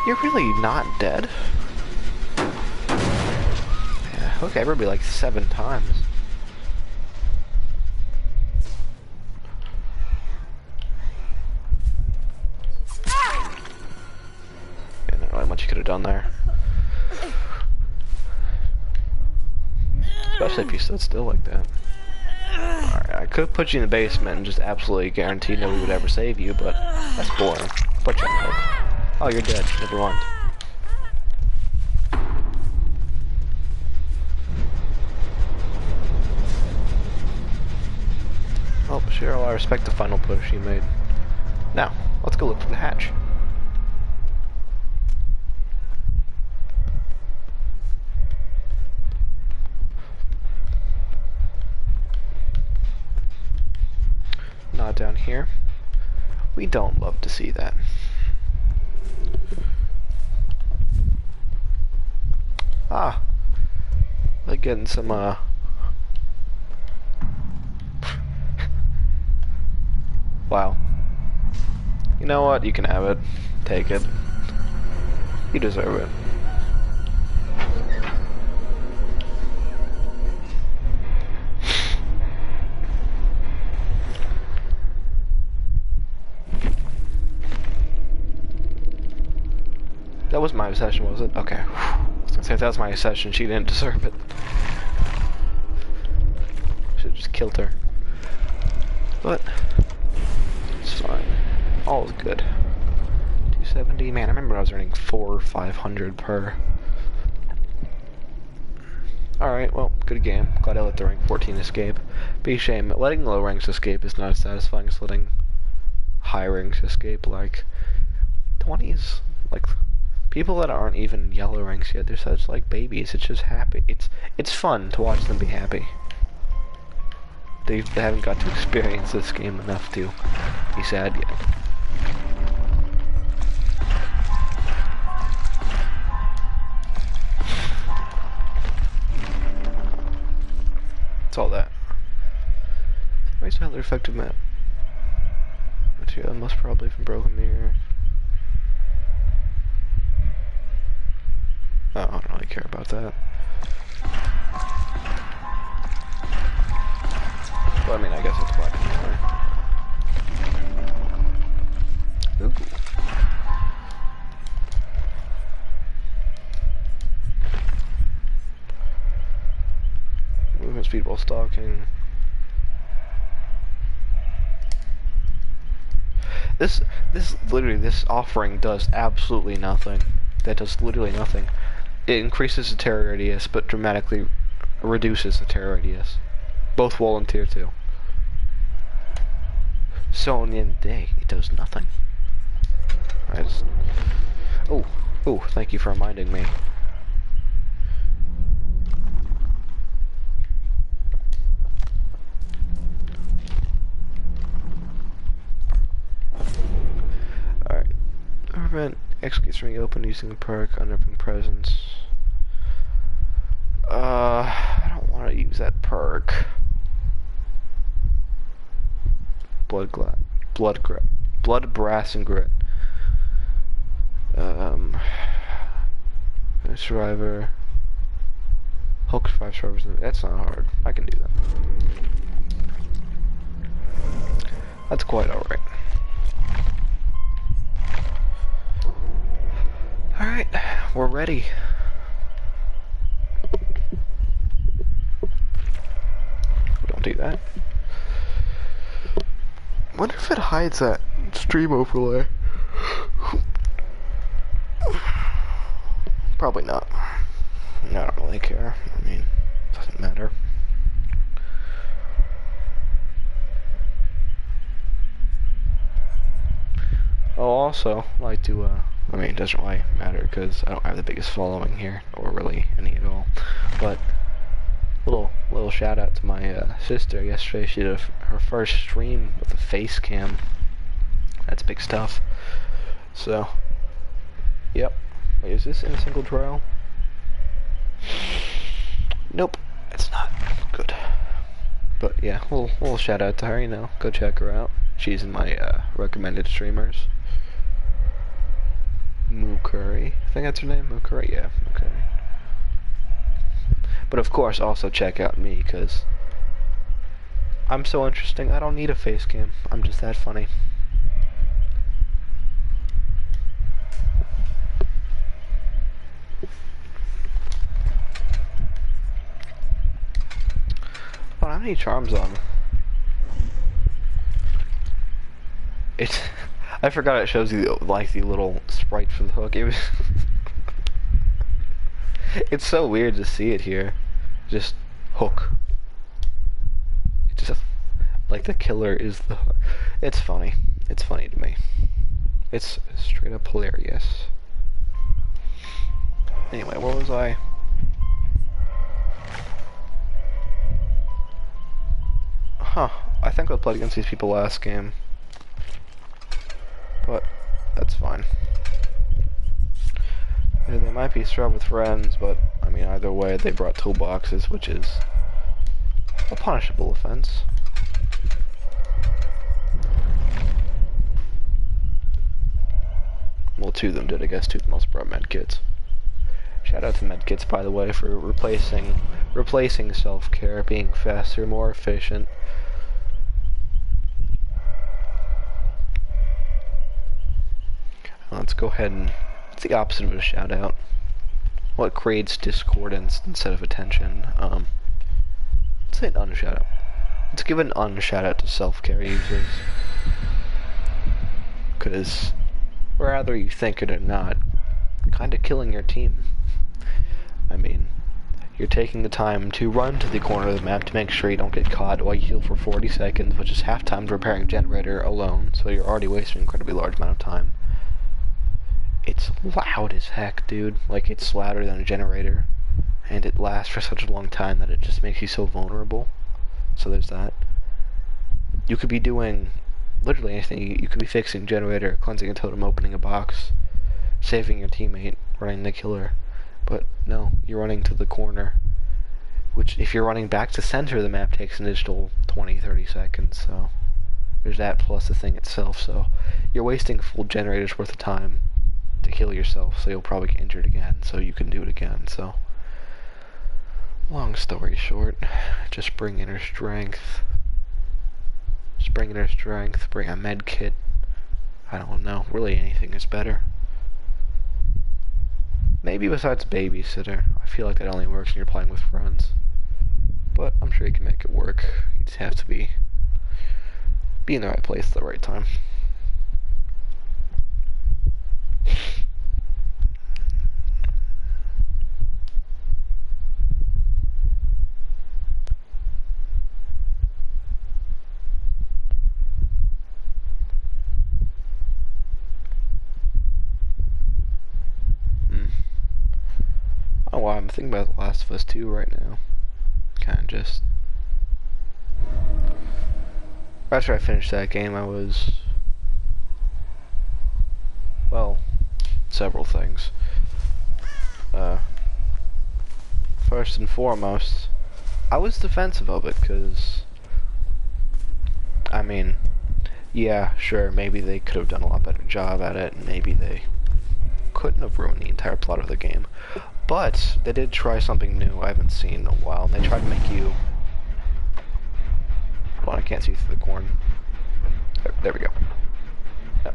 You're really not dead? Okay, everybody like 7 times. Yeah, not really much you could have done there. Especially if you stood still like that. Alright, I could put you in the basement and just absolutely guarantee nobody would ever save you, but that's boring. Put you on the hook. Oh, you're dead. Never mind. Oh, Cheryl, I respect the final push you made. Now, let's go look for the hatch. Not down here. We don't love to see that. Ah. Like getting some, Wow. You know what? You can have it. Take it. You deserve it. That was my obsession, was it? Okay. I was gonna say if that was my obsession, she didn't deserve it. Should've just killed her. But it's fine. All is good. 270, man, I remember I was earning 400 or 500 per. Alright, well, good game. Glad I let the rank 14 escape. Be a shame. Letting low ranks escape is not as satisfying as letting high ranks escape. Like, 20s, like, people that aren't even yellow ranks yet, they're such, like, babies. It's just happy. It's fun to watch them be happy. They haven't got to experience this game enough to be sad yet. It's all that. Nice another effective map. Material most probably from Broken Mirror. Oh, I don't really care about that. Well, I mean, I guess it's black and white. Ooh. Movement speed while stalking. This offering does absolutely nothing. That does literally nothing. It increases the terror radius, but dramatically reduces the terror radius. Both wall and tier 2. So in the end of the day, it does nothing. Oh, thank you for reminding me. Alright. Prevent executes ring open using the perk unearthing presence. I don't want to use that perk. Blood, brass, and grit. Survivor. Hulk 5 survivors. That's not hard. I can do that. That's quite alright. Alright, we're ready. Don't do that. Wonder if it hides that stream overlay. Probably not. I don't really care. I mean, it doesn't matter. Oh, also, I like to, I mean, it doesn't really matter because I don't have the biggest following here, or really any at all. But little shout out to my sister. Yesterday she did her first stream with a face cam. That's big stuff. So, yep. Wait, is this in a single trial? Nope, it's not. Good. But yeah, little shout out to her. You know, go check her out. She's in my recommended streamers. Moo Curry. I think that's her name. Moo Curry. Yeah, Moo Curry. But of course, also check out me, because I'm so interesting, I don't need a face cam. I'm just that funny. Oh, how many charms on? It's... I forgot it shows you, like, the little sprite for the hook. It was... It's so weird to see it here. Just hook. It's just like the killer is the hook. It's funny. It's funny to me. It's straight up hilarious. Anyway, where was I? Huh. I think I played against these people last game. But that's fine. Yeah, they might be strapped with friends, but I mean, either way, they brought toolboxes, which is a punishable offense. Well, two of them did, I guess. Two of them also brought medkits. Shout out to medkits, by the way, for replacing self-care, being faster, more efficient. Let's go ahead and... It's the opposite of a shout out. What creates discordance instead of attention? Let's say an unshout out. Let's give an unshout out to self-care users. Because, whether you think it or not, kinda killing your team. I mean, you're taking the time to run to the corner of the map to make sure you don't get caught while you heal for 40 seconds, which is half time to repairing a generator alone, so you're already wasting an incredibly large amount of time. It's loud as heck, dude. Like, it's louder than a generator. And it lasts for such a long time that it just makes you so vulnerable. So there's that. You could be doing literally anything. You could be fixing a generator, cleansing a totem, opening a box, saving your teammate, running the killer. But no, you're running to the corner. Which, if you're running back to center of the map, takes an additional 20-30 seconds. So there's that plus the thing itself. So you're wasting a full generator's worth of time to kill yourself, so you'll probably get injured again, so you can do it again. So long story short, just bring inner strength. Just bring inner strength, bring a med kit. I don't know, really anything is better. Maybe besides babysitter. I feel like that only works when you're playing with friends. But I'm sure you can make it work. You just have to be in the right place at the right time. Oh wow, I'm thinking about The Last of Us 2 right now. Kinda just... After I finished that game, I was... Well, several things. First and foremost, I was defensive of it, because... I mean, yeah, sure, maybe they could have done a lot better job at it, and maybe they couldn't have ruined the entire plot of the game. But they did try something new I haven't seen in a while, and they tried to make you... Hold on, I can't see through the corn. There we go. Yep.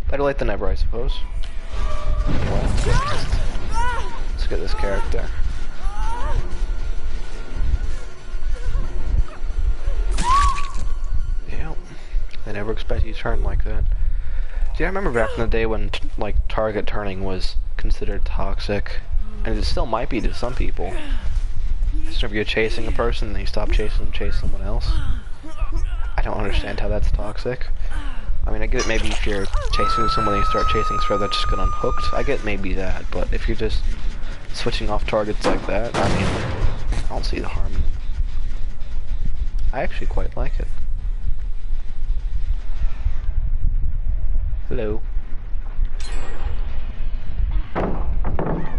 Better late than ever, I suppose. Anyway, let's get this character. Yep. They never expect you to turn like that. See, I remember back in the day when, like, target turning was considered toxic. And it still might be to some people. So if you're chasing a person and you stop chasing them, chase someone else. I don't understand how that's toxic. I mean, I get it maybe if you're chasing someone and you start chasing further, that's just get unhooked. I get maybe that, but if you're just switching off targets like that, I mean, I don't see the harm in it. I actually quite like it. Hello.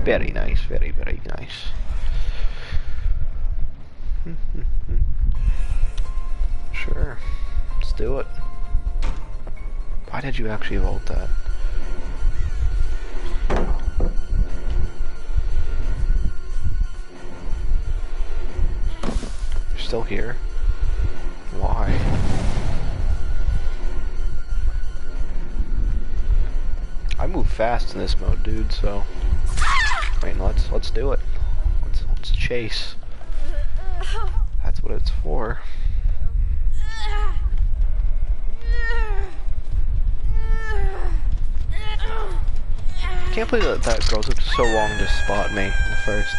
Very nice, very, very nice. Sure, let's do it. Why did you actually vote that? still here? Why? I move fast in this mode, dude, so I mean let's do it. Let's chase. That's what it's for. I can't believe that girl took so long to spot me in the first.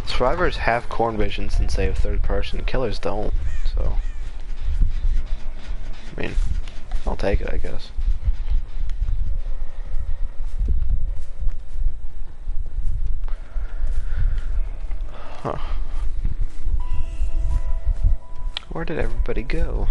Survivors have corn vision since they have third person. Killers don't, so I mean, I'll take it, I guess. Huh. Where did everybody go?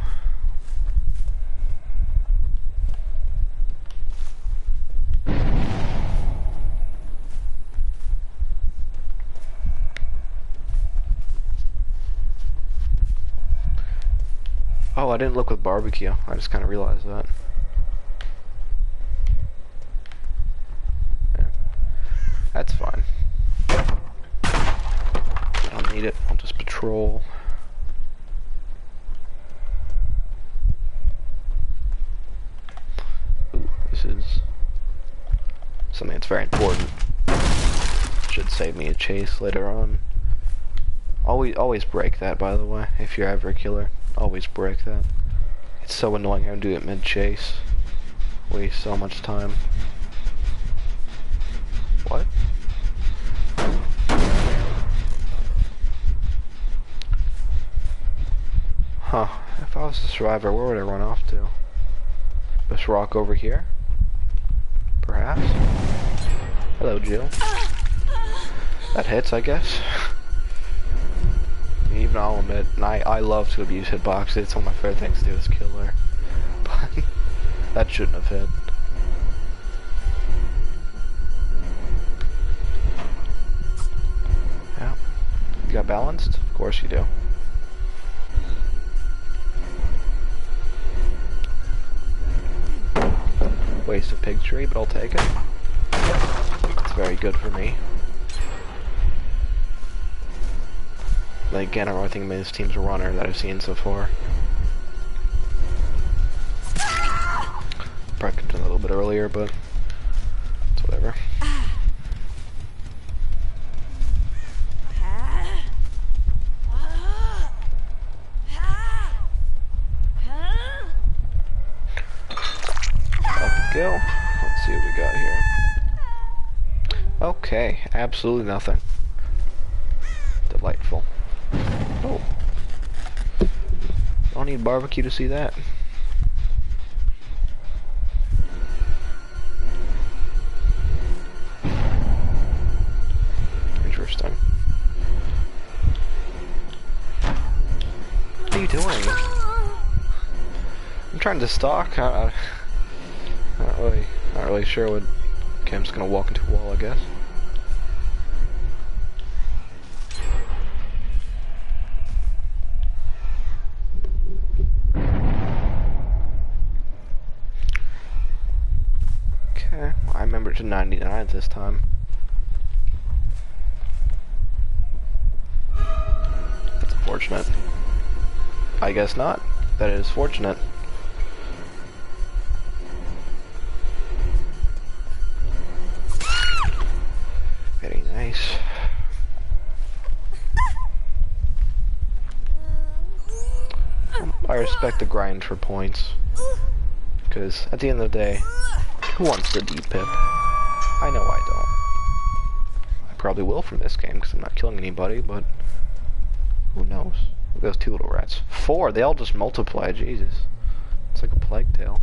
Oh, I didn't look with barbecue. I just kind of realized that. Yeah. That's fine. I don't need it. I'll just patrol. Ooh, this is something that's very important. Should save me a chase later on. Always break that, by the way, if you're ever a killer. Always break that. It's so annoying having to do it mid-chase. Waste so much time. What? Huh. If I was a survivor, where would I run off to? This rock over here? Perhaps? Hello, Jill. That hits, I guess. Even I'll admit, and I love to abuse hitboxes. It's one of my favorite things to do as killer. But that shouldn't have hit. Yeah. You got balanced? Of course you do. Waste of pig tree, but I'll take it. It's very good for me. Then again, I don't think this team's a runner that I've seen so far. Probably could have done a little bit earlier, but it's whatever. Up we go. Let's see what we got here. Okay, absolutely nothing. Delightful. Oh. Don't need barbecue to see that. Interesting. What are you doing? I'm trying to stalk. Not really sure what. Okay, I'm just gonna walk into a wall, I guess. I remember it to 99 this time. That's unfortunate. I guess not. That is fortunate. Very nice. I respect the grind for points. Because at the end of the day, who wants the deep pip? I know I don't. I probably will from this game because I'm not killing anybody, but who knows? Look at those two little rats. 4, they all just multiply, Jesus. It's like a plague tale.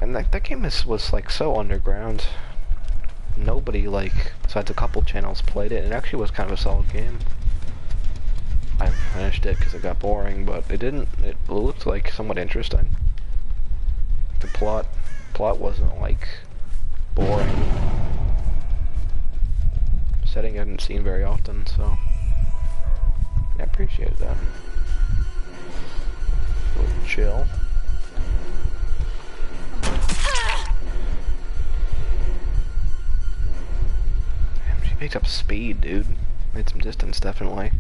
And that game was like so underground. Nobody, like, besides a couple channels played it, and it actually was kind of a solid game. I finished it because it got boring, but it didn't. It looked like somewhat interesting. The plot wasn't like boring. Setting I hadn't seen very often, so I appreciated that. A little chill. Damn, she picked up speed, dude. Made some distance, definitely.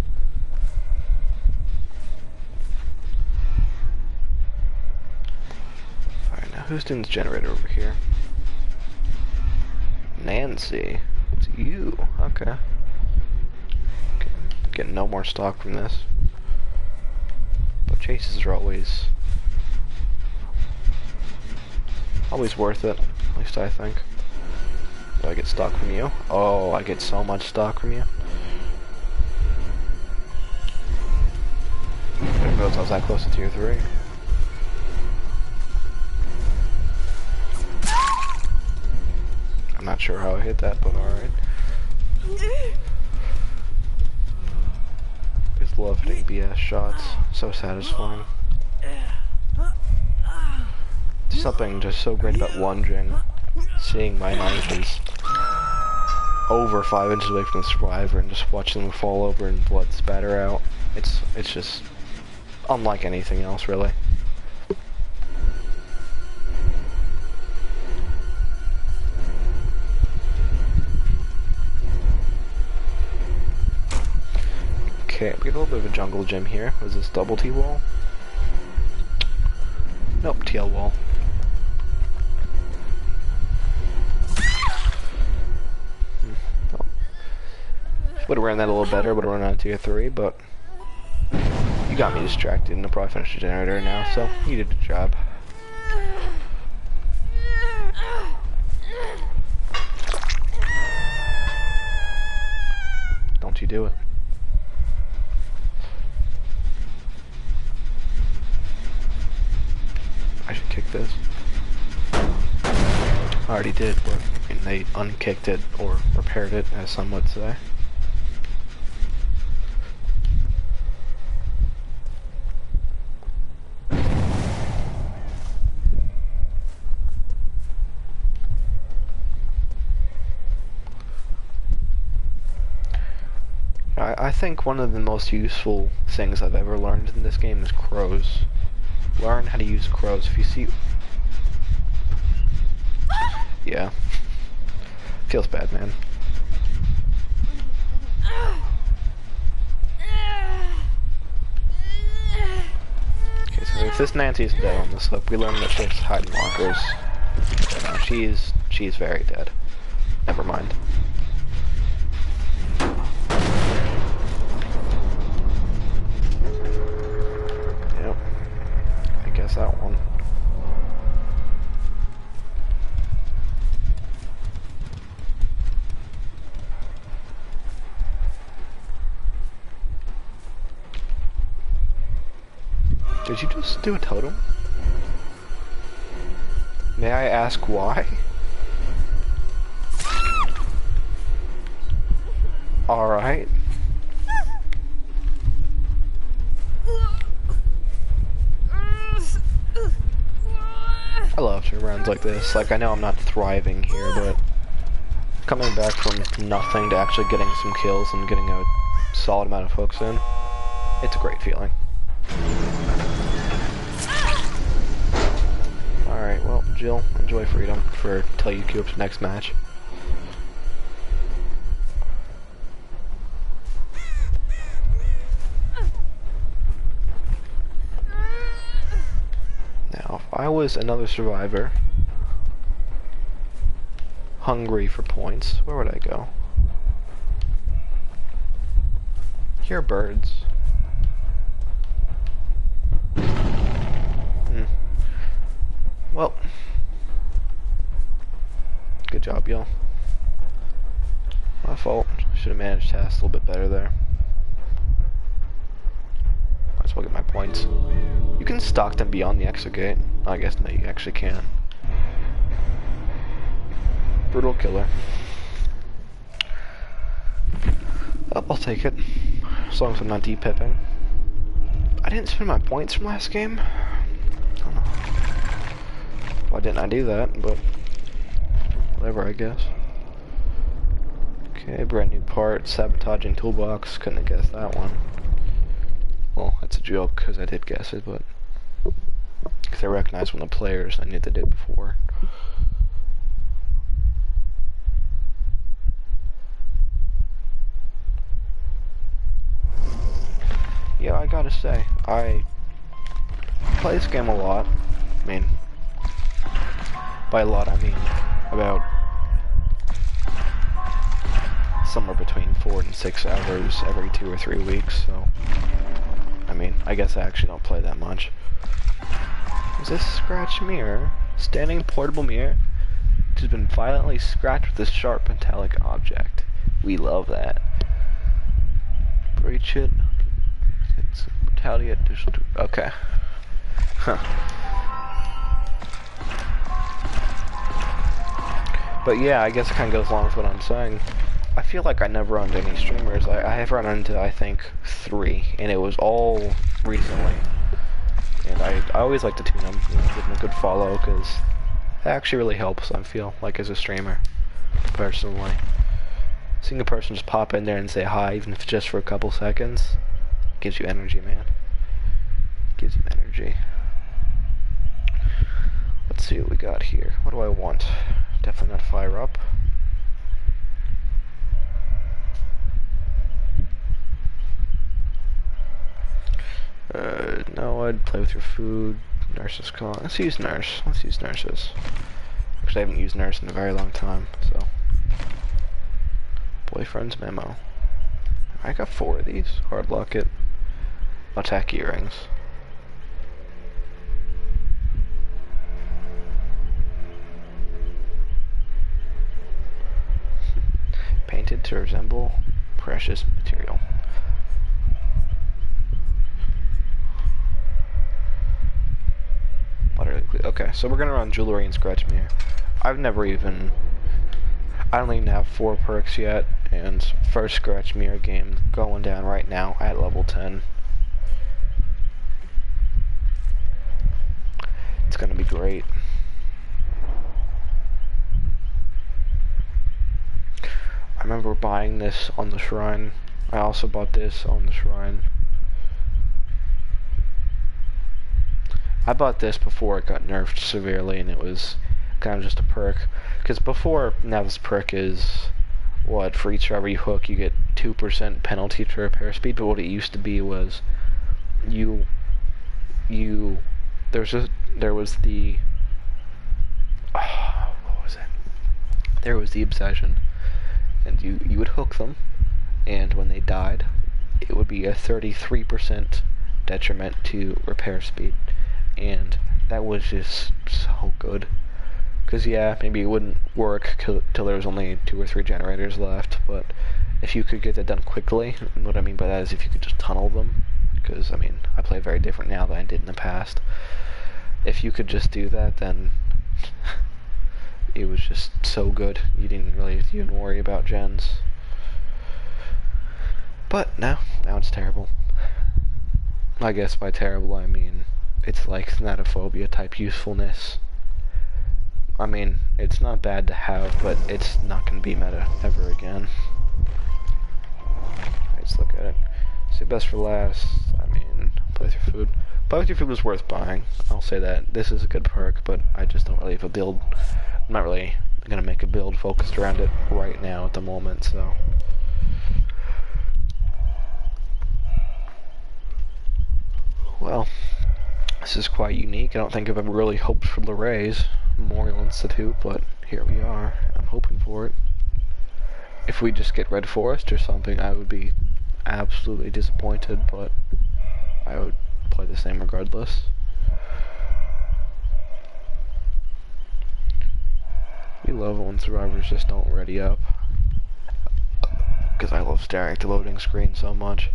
Alright, now who's doing this generator over here? Nancy. It's you. Okay. Getting no more stock from this. But chases are always worth it. At least I think. Do I get stock from you? Oh, I get so much stock from you. I didn't realize I was that close to tier 3. I'm not sure how I hit that, but alright. Just love hitting BS shots. So satisfying. There's something just so great about lunging. Seeing my knife is over 5 inches away from the survivor and just watching them fall over and blood spatter out. It's just unlike anything else, really. Okay, we get a little bit of a jungle gym here. What is this, double T-wall? Nope, TL wall. Would have ran that a little better, would have run on tier 3, but you got me distracted and I'll probably finish the generator now, so you did the job. Don't you do it. I should kick this. I already did, but I mean, they unkicked it, or repaired it, as some would say. I think one of the most useful things I've ever learned in this game is crows. Learn how to use crows. If you see... Yeah. Feels bad, man. Okay, so if this Nancy's dead on this slip, we learn that she has hiding lockers. No, she's very dead. Never mind. That one. Did you just do a totem? May I ask why? Alright. I love turnarounds like this. Like, I know I'm not thriving here, but coming back from nothing to actually getting some kills and getting a solid amount of hooks in, it's a great feeling. Alright, well, Jill, enjoy freedom for till you queue up to next match. Now, if I was another survivor, hungry for points, where would I go? Hear birds. Well, good job, y'all. My fault. Should have managed tasks a little bit better there. Might as well get my points. You can stock them beyond the exit gate. I guess no, you actually can. Brutal killer. I'll take it. As long as I'm not depipping. I didn't spend my points from last game. I don't know. Why didn't I do that? But whatever, I guess. Okay, brand new part. Sabotaging toolbox. Couldn't have guessed that one. Well, that's a joke because I did guess it, but because I recognized one of the players, I knew they did before. Yeah, I gotta say, I play this game a lot. I mean, by a lot I mean about somewhere between 4 and 6 hours every 2 or 3 weeks, so I mean, I guess I actually don't play that much. Is this scratch mirror? Standing portable mirror, which has been violently scratched with a sharp metallic object. We love that. Breach it. It's retaliate. Okay. Huh. But yeah, I guess it kind of goes along with what I'm saying. I feel like I never run into any streamers. I have run into, I think, 3, and it was all recently. And I always like to tune them, you know, give them a good follow, because it actually really helps, I feel, like as a streamer, personally. Seeing a person just pop in there and say hi, even if it's just for a couple seconds, gives you energy, man. Gives you energy. Let's see what we got here. What do I want? Definitely not fire up. No, I'd play with your food. Nurses call. Let's use nurse. Let's use nurses. Actually, I haven't used nurse in a very long time, so. Boyfriend's memo. I got 4 of these. Hard lock it. Attack earrings. Painted to resemble precious material. Okay, so we're gonna run jewelry and scratch mirror. I don't even have 4 perks yet, and first scratch mirror game going down right now at level 10. It's gonna be great. I remember buying this on the shrine. I also bought this on the shrine. I bought this before it got nerfed severely, and it was kind of just a perk. Because before, now this perk is, what, for each driver you hook, you get 2% penalty to repair speed, but what it used to be was, there was the, what was it? There was the obsession, and you would hook them, and when they died, it would be a 33% detriment to repair speed. And that was just so good. Because yeah, maybe it wouldn't work till there was only 2 or 3 generators left, but if you could get that done quickly, and what I mean by that is if you could just tunnel them, because I mean, I play very different now than I did in the past. If you could just do that, then it was just so good. You didn't really even worry about gens. But now it's terrible. I guess by terrible I mean it's like thanatophobia type usefulness. I mean, it's not bad to have, but it's not going to be meta ever again. Let's look at it. Say best for last. I mean, play with your food. Play with your food was worth buying. I'll say that. This is a good perk, but I just don't really have a build. I'm not really going to make a build focused around it right now at the moment, so. Well, this is quite unique. I don't think I've ever really hoped for the Rays Memorial Institute, but here we are. I'm hoping for it. If we just get Red Forest or something, I would be absolutely disappointed, but I would play the same regardless. We love when survivors just don't ready up, because I love staring at the loading screen so much.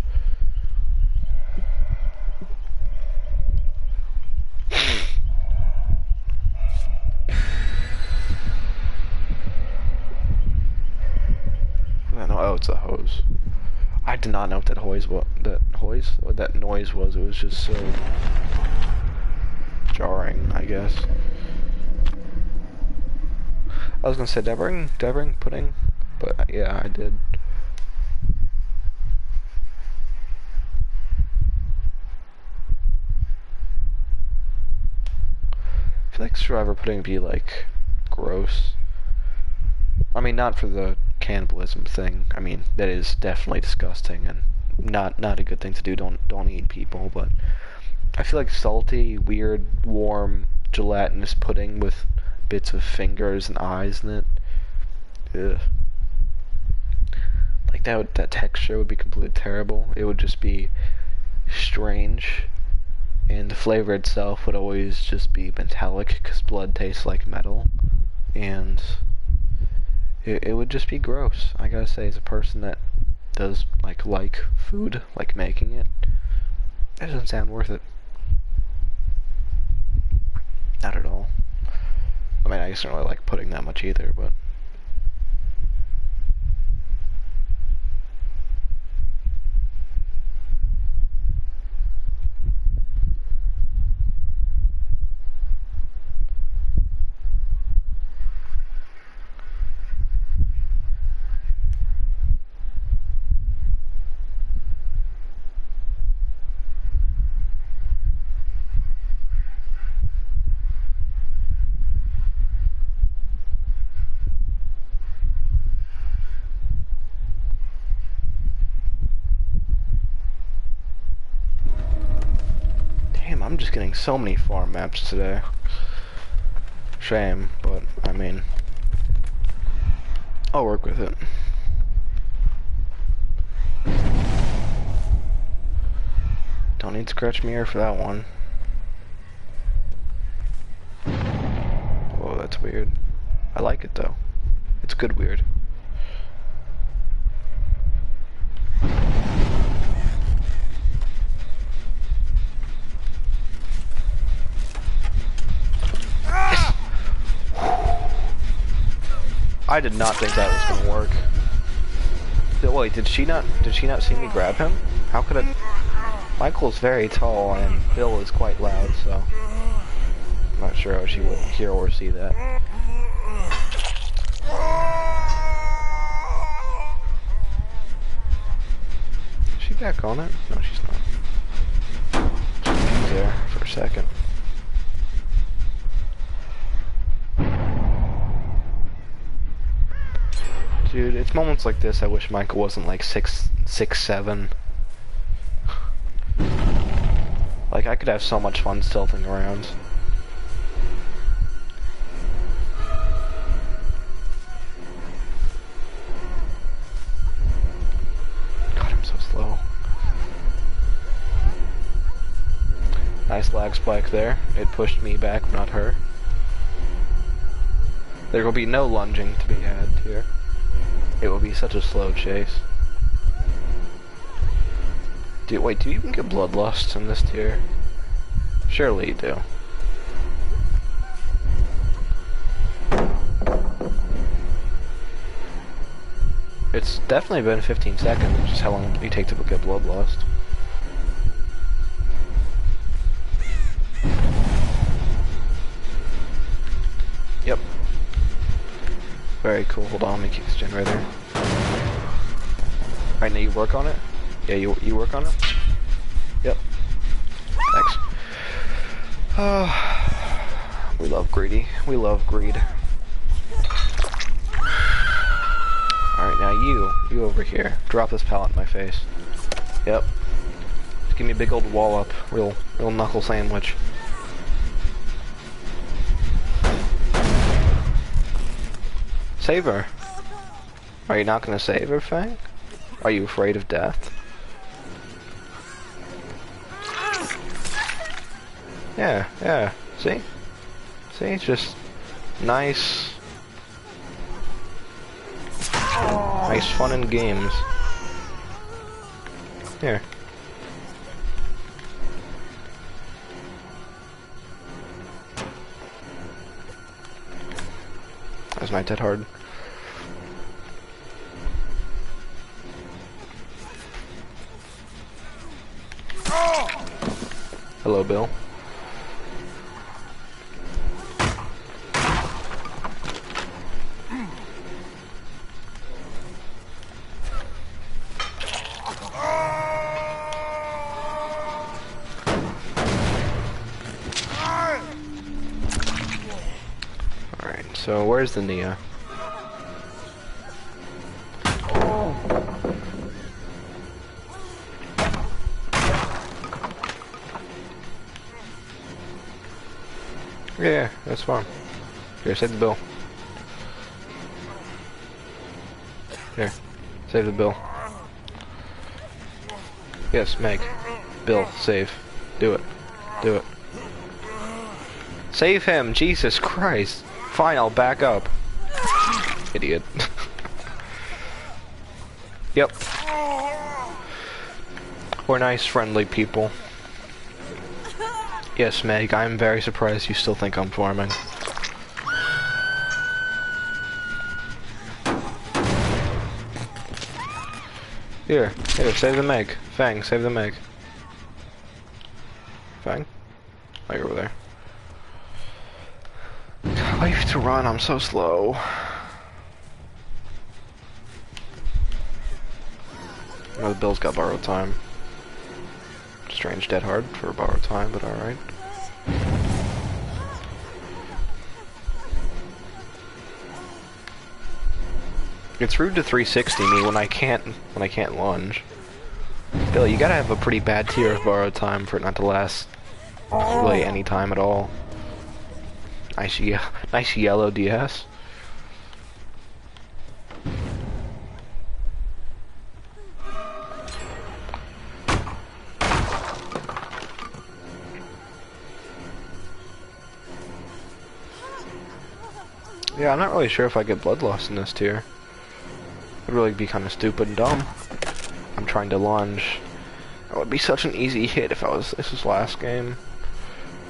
Oh, it's a hose. I did not know what that that noise was. It was just so jarring, I guess. I was gonna say, did I bring pudding? But yeah, I did. I feel like Survivor pudding would be like gross. I mean, not for the cannibalism thing. I mean, that is definitely disgusting, and not a good thing to do. Don't eat people, but I feel like salty, weird, warm, gelatinous pudding with bits of fingers and eyes in it. Ugh. Like that texture would be completely terrible. It would just be strange, and the flavor itself would always just be metallic because blood tastes like metal, and it would just be gross. I gotta say, as a person that does like food, like making it, that doesn't sound worth it. Not at all. I mean, I just don't really like pudding that much either, but damn, I'm just getting so many farm maps today. Shame, but I mean, I'll work with it. Don't need scratch mirror for that one. Whoa, that's weird. I like it though. It's good weird. I did not think that was gonna work. Wait, did she not see me grab him? How could it? Michael's very tall and Bill is quite loud, so I'm not sure how she would hear or see that. Is she back on it? No, she's not. She's there for a second. Dude, it's moments like this I wish Michael wasn't like 6'7". Like, I could have so much fun stealthing around. God, I'm so slow. Nice lag spike there. It pushed me back, not her. There will be no lunging to be had here. It will be such a slow chase. Wait, do you even get bloodlust in this tier? Surely you do. It's definitely been 15 seconds, which is how long you take to get bloodlust. Yep. Very cool. Hold on, let me keep this generator. Alright, now you work on it? Yeah, you work on it? Yep. Thanks. We love greedy. We love greed. Alright, now you over here. Drop this pallet in my face. Yep. Just give me a big old wallop. Real knuckle sandwich. Save her. Are you not gonna save her, Fang? Are you afraid of death? Yeah. See? See, it's just nice fun and games. Here. That's my dead hard. Hello, Bill. Alright, so where's the Nia? Yeah, that's fine. Here, save the bill. Here, save the bill. Yes, Meg. Bill, save. Do it. Do it. Save him! Jesus Christ! Fine, I'll back up. Idiot. Yep. We're nice, friendly people. Yes, Meg, I'm very surprised you still think I'm farming. Here, save the Meg. Fang, save the Meg. Fang? Oh, you're over there. I have to run, I'm so slow. Oh, the Bill's got borrowed time. Strange dead hard for borrowed time, but alright. It's rude to 360 me when I can't lunge. Bill, you gotta have a pretty bad tier of borrowed time for it not to last really any time at all. Nice yellow DS. Yeah, I'm not really sure if I get blood loss in this tier. It'd really be kind of stupid and dumb. I'm trying to lunge. That would be such an easy hit if this was last game.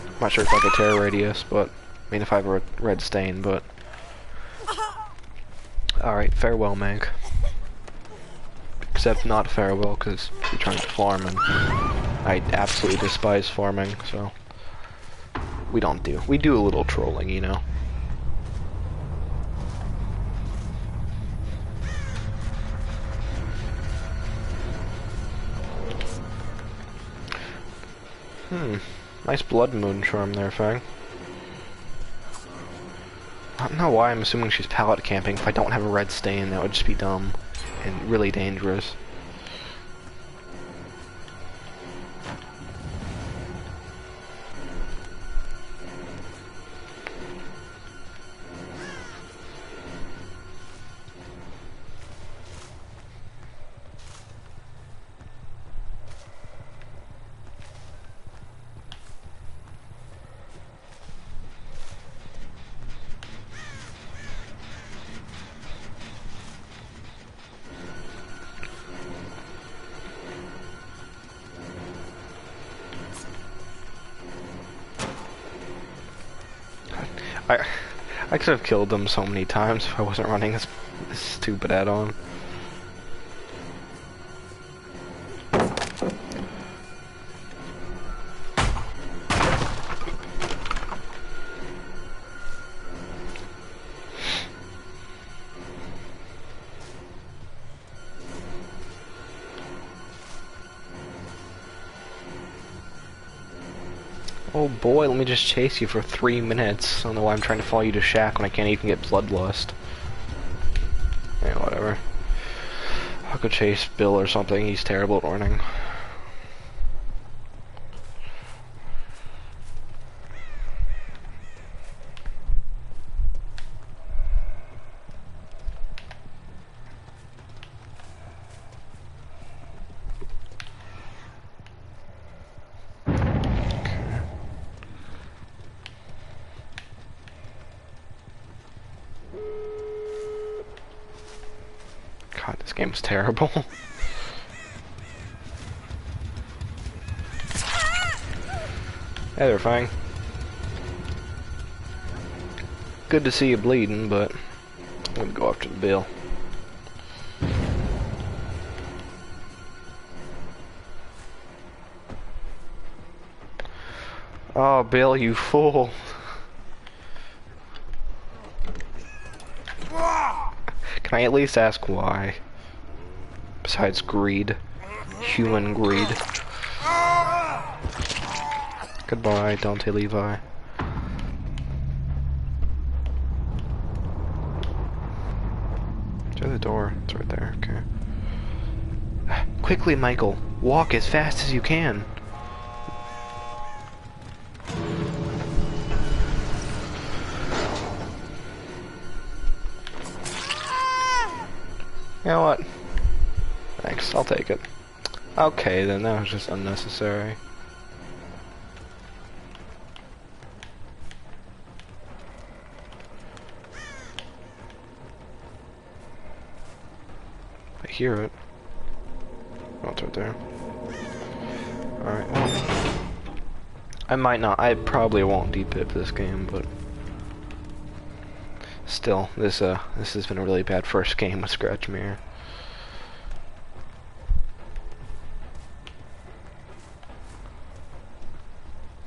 I'm not sure if I get Terror Radius, but I mean if I have a red stain, but alright, farewell, Meg. Except not farewell, because you're trying to farm, and I absolutely despise farming, so we do a little trolling, you know. Nice blood moon charm there, Fang. I don't know why I'm assuming she's pallet camping. If I don't have a red stain, that would just be dumb and really dangerous. I could have killed them so many times if I wasn't running this stupid add-on. Oh boy, let me just chase you for 3 minutes. I don't know why I'm trying to follow you to Shack when I can't even get Bloodlust. Yeah, whatever. I'll go chase Bill or something, he's terrible at running. God, this game's terrible. Hey there, Fang. Good to see you bleeding, but I'm gonna go after the Bill. Oh, Bill, you fool. Can I at least ask why? Besides greed. Human greed. Goodbye, Dante Levi. To the door. It's right there, okay. Quickly, Michael. Walk as fast as you can. know what? Thanks, I'll take it. Okay, then that was just unnecessary. I hear it. Oh, it's right there. Alright, well. I might not. I probably won't depip this game, but still, this has been a really bad first game with Scratch Mirror.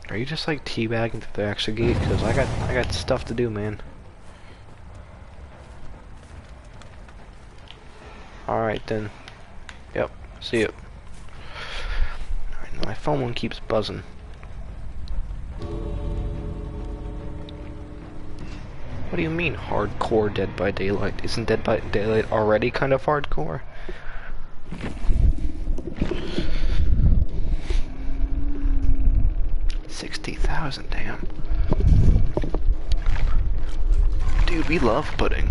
Are you just like teabagging through the exit gate? Cause I got stuff to do, man. Alright then. Yep. See you. Alright, my phone one keeps buzzing. What do you mean hardcore Dead by Daylight? Isn't Dead by Daylight already kind of hardcore? 60,000, damn. Dude, we love pudding.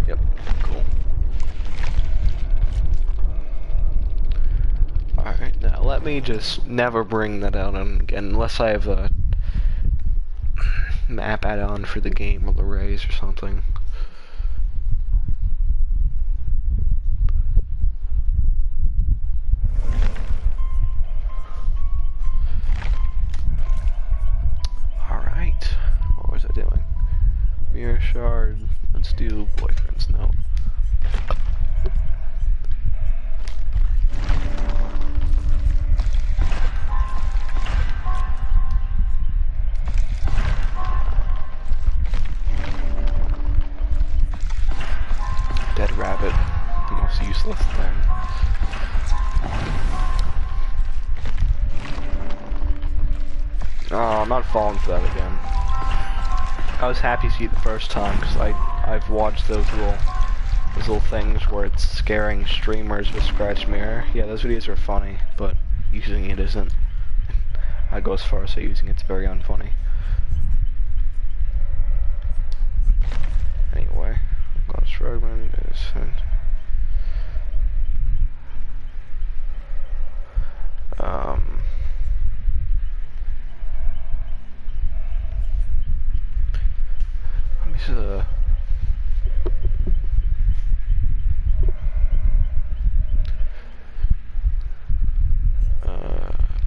Yep, cool. Alright, now let me just never bring that out on again, unless I have a map add-on for the game or the raise or something. Alright, what was I doing? Mirror shard, let's do boyfriend's note. Dead rabbit, the most useless thing. Oh, I'm not falling for that again. I was happy to see it the first time because I've watched those little things where it's scaring streamers with Scratch Mirror. Yeah, those videos are funny, but using it isn't. I go as far as say using it's very unfunny. Anyway, Ghost Fragment is let me see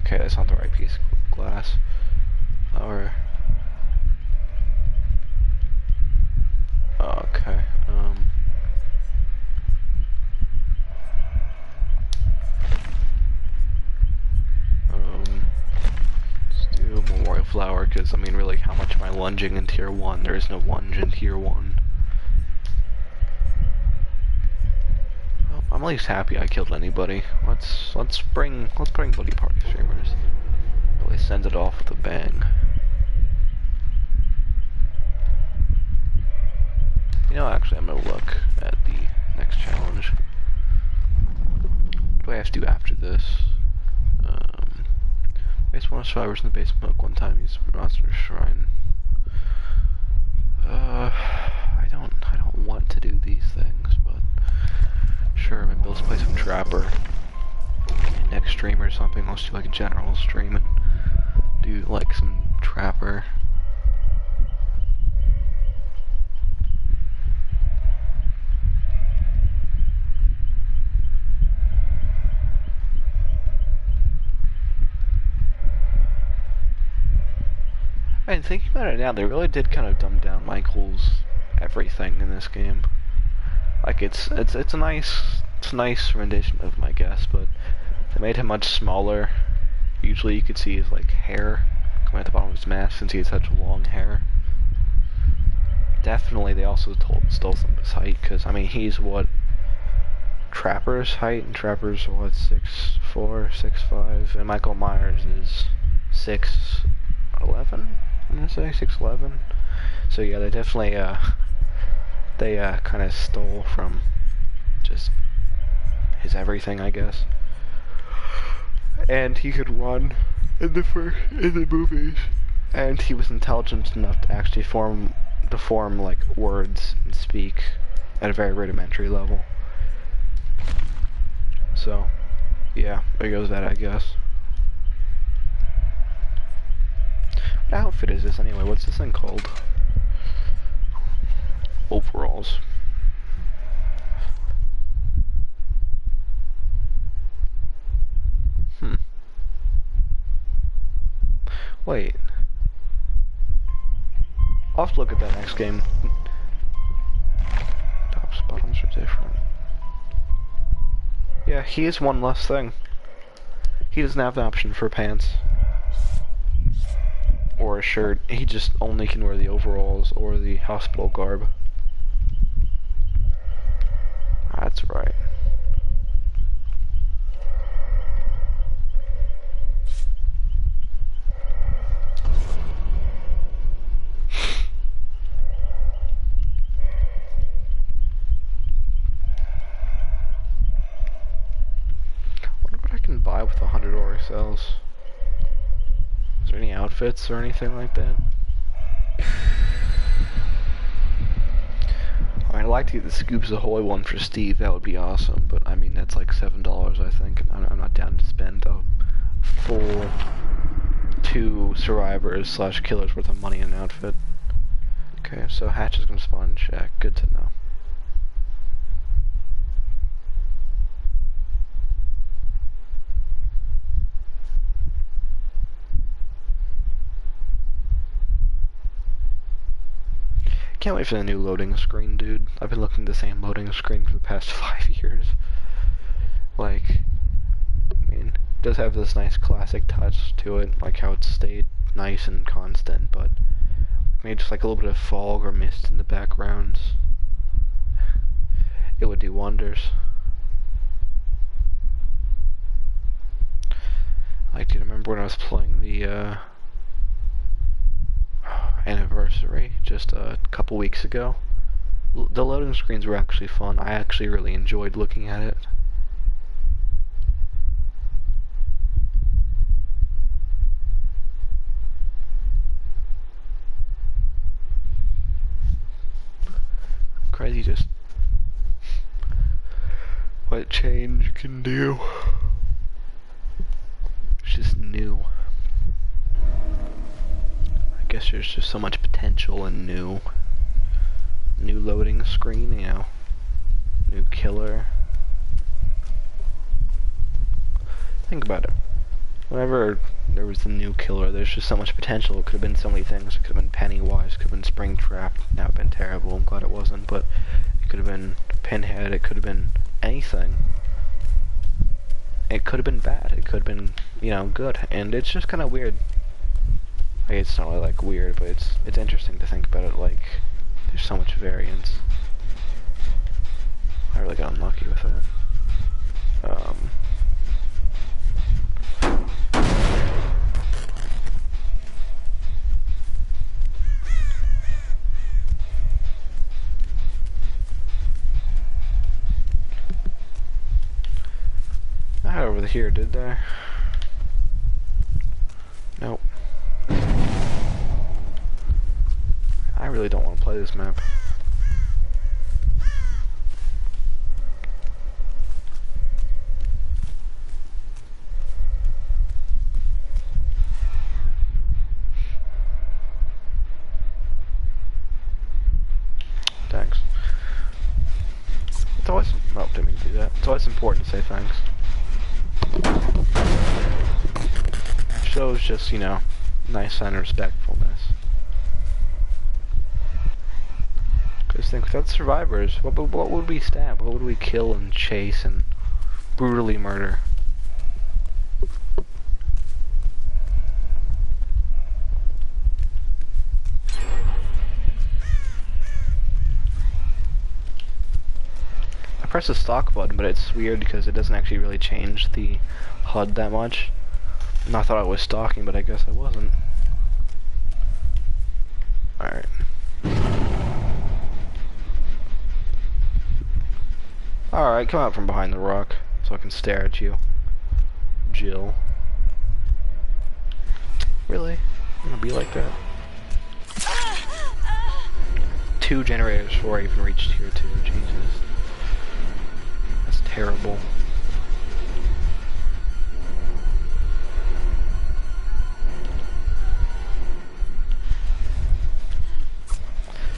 okay, that's not the right piece of glass. Or okay, let's do Memorial Flower, because I mean, really, how much am I lunging in Tier 1? There is no lunge in Tier 1. Well, I'm at least happy I killed anybody. Let's bring Buddy Party streamers. Really send it off with a bang. You know, actually, I'm gonna look at the next challenge. What do I have to do after this? Base one of survivors in the basement milk one time. Use monster shrine. I don't want to do these things, but sure. Maybe let's play some Trapper. Next stream or something. Let's do like a general stream and do like some Trapper. And thinking about it now, they really did kind of dumb down Michael's everything in this game. Like it's a nice rendition of my guess, but they made him much smaller. Usually you could see his like hair coming at the bottom of his mask since he had such long hair. Definitely they also stole some of his height, because I mean he's what Trapper's height, and Trapper's what 6'4", 6'5", and Michael Myers is 6'11". I'm gonna say 6'11". So yeah, they definitely kind of stole from just his everything, I guess. And he could run in the movies, and he was intelligent enough to actually form like words and speak at a very rudimentary level. So, yeah, there goes that, I guess. What outfit is this anyway? What's this thing called? Overalls. Wait. I'll have to look at that next game. Tops, bottoms are different. Yeah, he is one less thing. He doesn't have the option for pants. Or a shirt. He just only can wear the overalls or the hospital garb. That's right. Buy with 100 aura cells. Is there any outfits or anything like that? I mean, I'd like to get the Scoops Ahoy one for Steve, that would be awesome, but I mean, that's like $7 I think, and I'm not down to spend a full 2 survivors slash killers worth of money in an outfit. Okay, so Hatch is gonna spawn in Shack, good to know. Can't wait for the new loading screen, dude. I've been looking at the same loading screen for the past 5 years. Like, I mean, it does have this nice classic touch to it, like how it's stayed nice and constant, but maybe just like a little bit of fog or mist in the background. It would do wonders. I do remember when I was playing the Anniversary just a couple weeks ago. The loading screens were actually fun. I actually really enjoyed looking at it. Crazy just what change can do. It's just new. I guess there's just so much potential in new loading screen, you know, new killer. Think about it. Whenever there was a new killer, there's just so much potential. It could have been so many things. It could have been Pennywise, it could have been Springtrap. That would have been terrible. I'm glad it wasn't, but it could have been Pinhead. It could have been anything. It could have been bad. It could have been, you know, good. And it's just kind of weird. It's not really like weird, but it's interesting to think about it. Like, there's so much variance. I really got unlucky with it. I had over here, did I? Nope. I really don't want to play this map. Thanks. It's always, oh, didn't mean to do that. It's always important to say thanks. Shows just, you know, nice and respectfulness. Because think, without survivors, what would we stab? What would we kill and chase and brutally murder? I press the stock button, but it's weird because it doesn't actually really change the HUD that much. And I thought I was stalking, but I guess I wasn't. Alright. Alright, come out from behind the rock so I can stare at you. Jill. Really? You gonna be like that? 2 generators before I even reached tier 2, Jesus. That's terrible.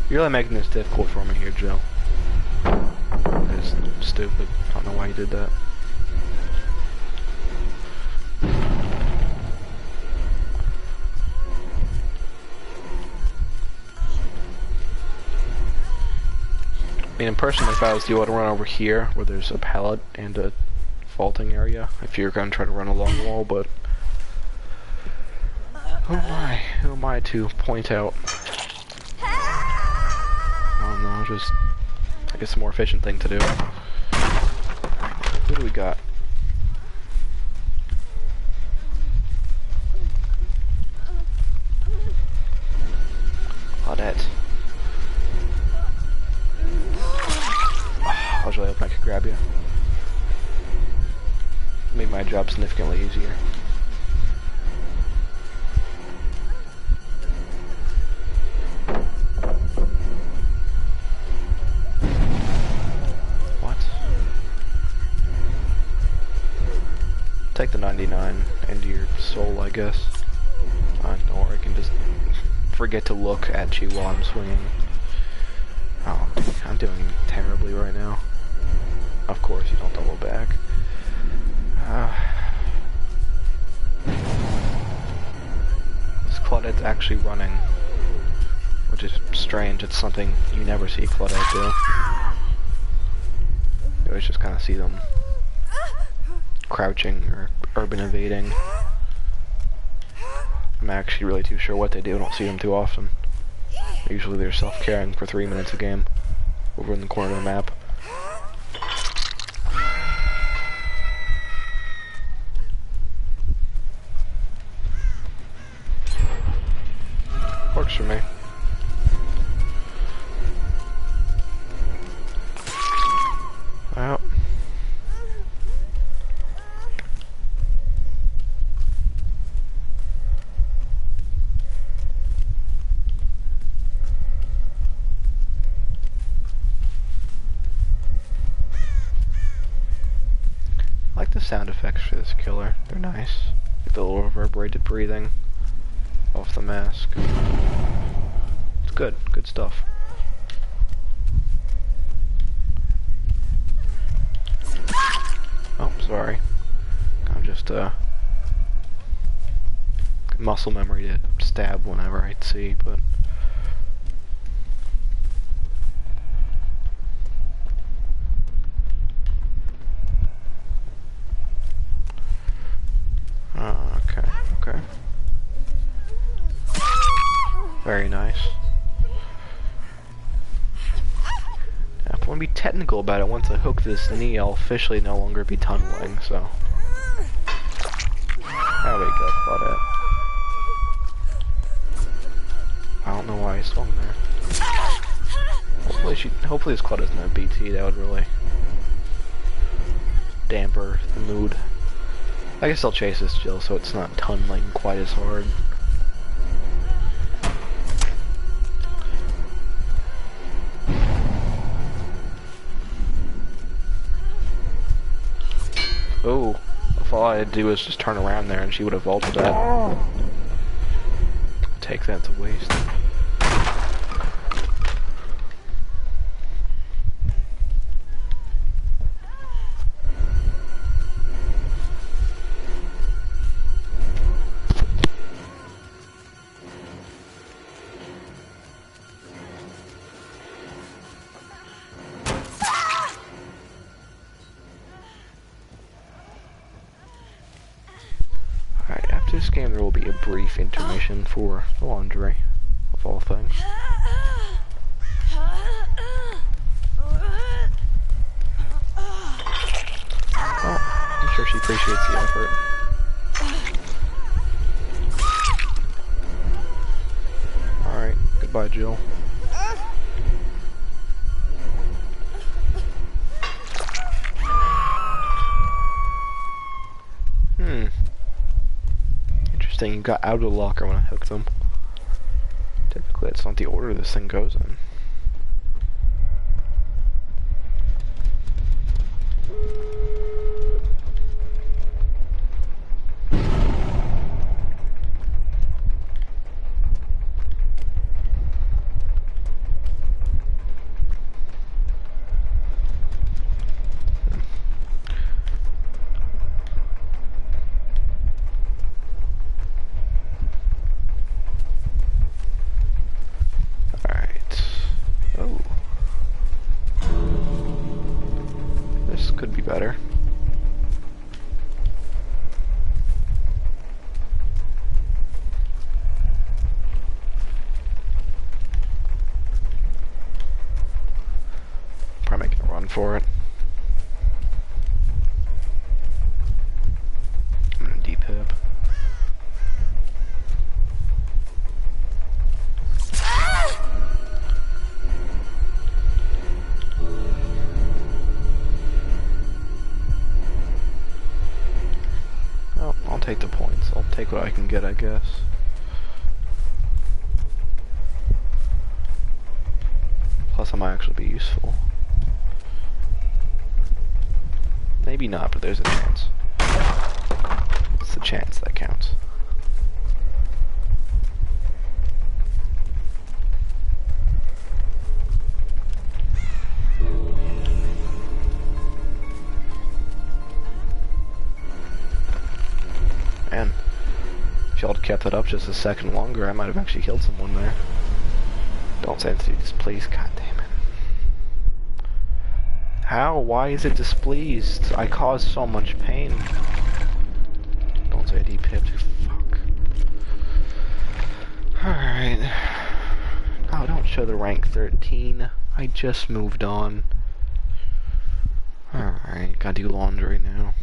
You're really making this difficult for me here, Joe. That's stupid. I don't know why you did that. I mean, in personally, if I was you, I'd run over here where there's a pallet and a vaulting area if you're going to try to run along the wall, but who am I to point out? I don't know, just I guess a more efficient thing to do. What do we got? Claudette. I was really hoping I could grab you. Made my job significantly easier. What? Take the 99 into your soul, I guess. Or I can just forget to look at you while I'm swinging. Oh, I'm doing terribly right now. Of course, you don't double back. This Claudette's actually running, which is strange. It's something you never see Claudette do. You always just kind of see them crouching or urban evading. I'm actually really too sure what they do. I don't see them too often. Usually they're self-carrying for 3 minutes a game over in the corner of the map. Works for me. Well. I like the sound effects for this killer. They're nice. Get the little reverberated breathing off the mask. It's good. Good stuff. Oh, sorry. I'm just, muscle memory to stab whenever I see, but... Okay. Very nice. Now, if I want to be technical about it, once I hook this knee, I'll officially no longer be tunneling, so... There we go, Claudette. I don't know why I swung there. Hopefully this Claudette doesn't have BT, that would really damper the mood. I guess I'll chase this Jill so it's not tunneling quite as hard. Oh, if all I had to do was just turn around there and she would have vaulted that. Take that to waste. This game there will be a brief intermission for the laundry, of all things. Well, I'm sure she appreciates the effort. Alright, goodbye Jill. You got out of the locker when I hooked them. Typically, that's not the order this thing goes in. Alright. Oh. This could be better. Probably making a run for it. I'm gonna depip. Oh, I'll take the points. I'll take what I can get, I guess. Plus, I might actually be useful. Maybe not, but there's a chance. It's the chance that counts. Man, if y'all had kept it up just a second longer, I might have actually killed someone there. Don't say entity displeased, god damn it. How? Why is it displeased? I caused so much pain. Don't say depipped, fuck. Alright. Oh, don't show the rank 13. I just moved on. Alright, gotta do laundry now.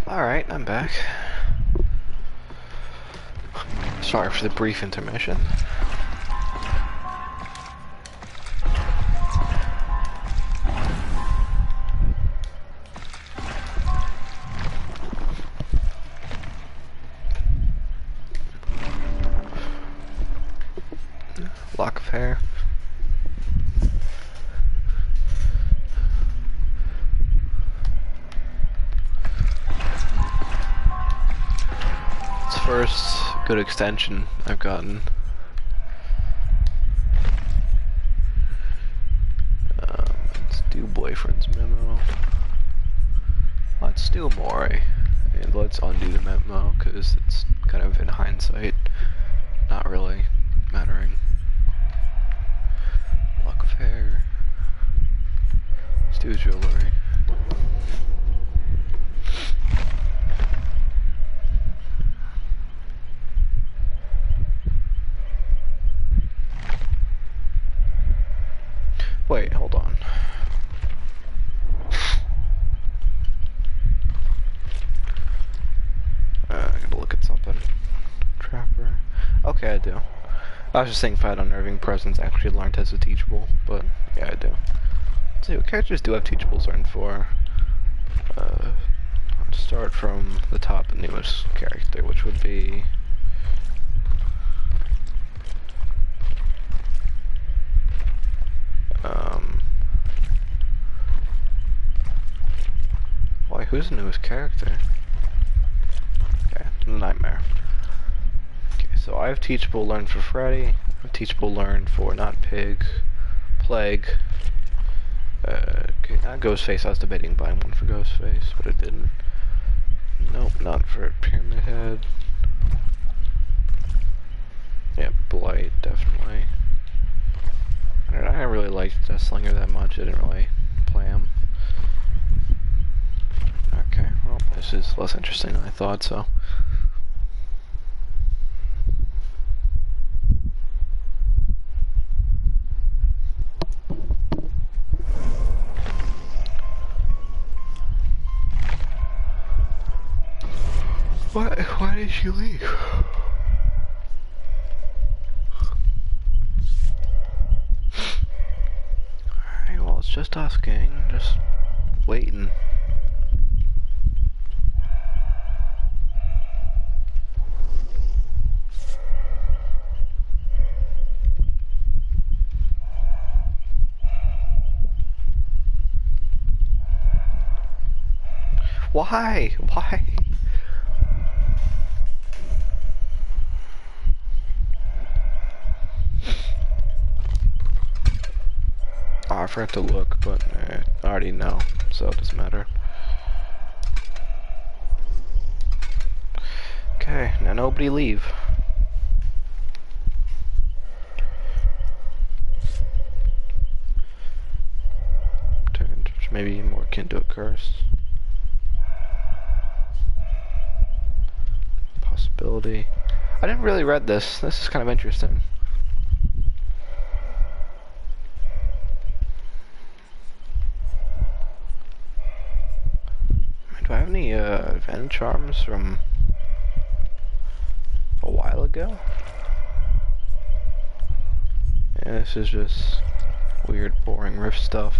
Alright, I'm back. Sorry for the brief intermission. Lock of hair. It's the first good extension I've gotten. Let's do boyfriend's memo. Let's do Mori. And let's undo the memo, because it's kind of in hindsight not really mattering. Lock of hair. Let's do jewelry. Wait, hold on. I gotta look at something. Trapper. Okay, I do. I was just saying if I had Unnerving Presence actually learned as a teachable, but yeah, I do. Let's see what characters do have teachables learned for. Let's start from the top, the newest character, which would be... Why, who's the newest character? Okay, Nightmare. Okay, so I have Teachable learned for Freddy, I have Teachable learned for Not Pig, Plague, okay, not Ghostface. I was debating buying one for Ghostface, but it didn't. Nope, not for Pyramid Head. Yeah, Blight, definitely. I didn't really like Deathslinger that much, I didn't really play him. Okay, well, this is less interesting than I thought, so. Why did she leave? Alright, well, it's just us, gang. Just waiting. Why? Why? Oh, I forgot to look, but I already know, so it doesn't matter. Okay, now nobody leave. Turned maybe more akin to a curse. Possibility. I didn't really read this. This is kind of interesting. Do I have any Venom charms from a while ago? Yeah, this is just weird, boring riff stuff.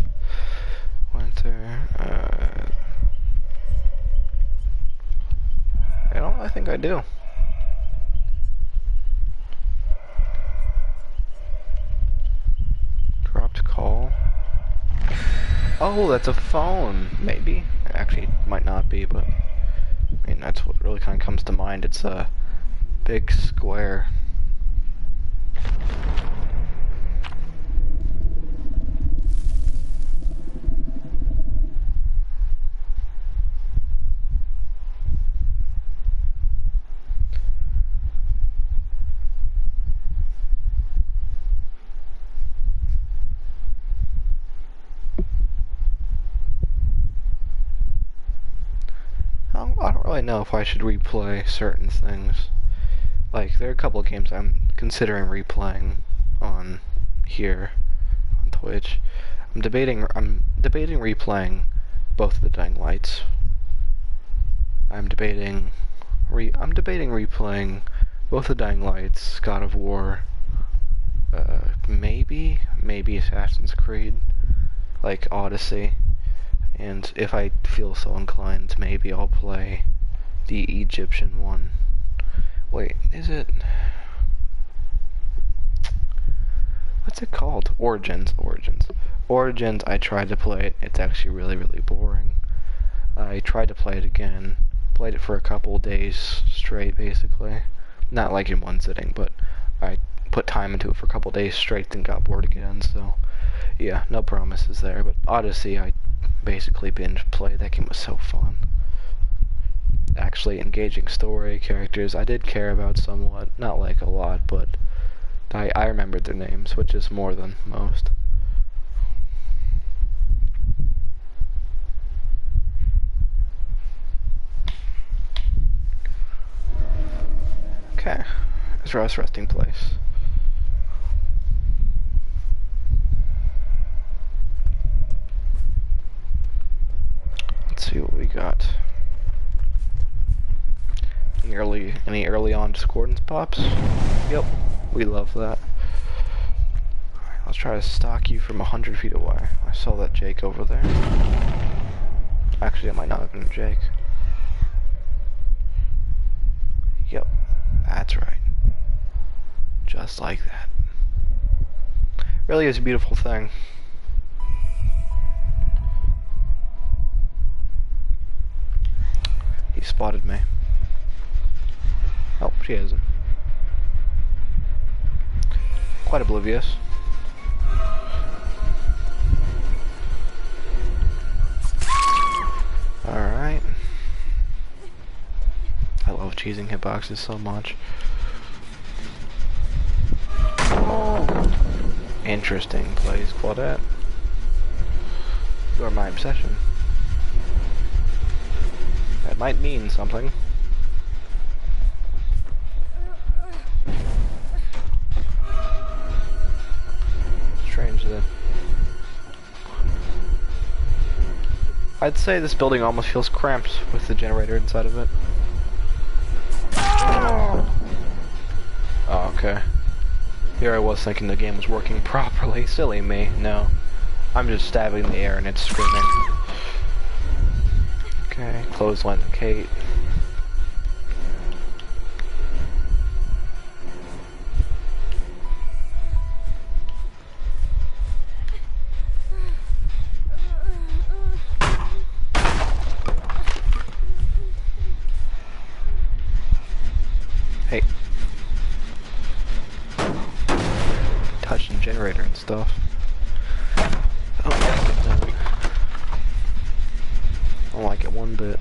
Winter. I think I do. Dropped call. Oh, that's a phone. Maybe. Actually, it might not be, but I mean, that's what really kind of comes to mind. It's a big square. I don't really know if I should replay certain things. Like, there are a couple of games I'm considering replaying on here on Twitch. I'm debating replaying both of the Dying Lights. I'm debating replaying both the Dying Lights, God of War, maybe Assassin's Creed, like Odyssey, and if I feel so inclined, maybe I'll play the Egyptian one. Wait, is it? What's it called? Origins. Origins, I tried to play it. It's actually really, really boring. I tried to play it again. Played it for a couple days straight, basically. Not like in one sitting, but I put time into it for a couple days straight, then got bored again, so yeah, no promises there. But Odyssey, I basically binge played. That game was so fun. Actually engaging story, characters I did care about somewhat. Not like a lot, but I remembered their names, which is more than most. Okay, it's Ross' resting place. Let's see what we got. Any early on discordance pops? Yep, we love that. Alright, let's try to stalk you from 100 feet away. I saw that Jake over there. Actually, it might not have been Jake. Yep, that's right. Just like that. Really is a beautiful thing. He spotted me. Oh, she hasn't. Quite oblivious. Alright. I love cheesing hitboxes so much. Interesting plays, Claudette. You are my obsession. That might mean something. Strange that. I'd say this building almost feels cramped with the generator inside of it. Oh, okay. Here I was thinking the game was working properly. Silly me. No. I'm just stabbing the air and it's screaming. Okay, clothesline to Kate. Hey. Touching generator and stuff. Oh, I don't like it one bit.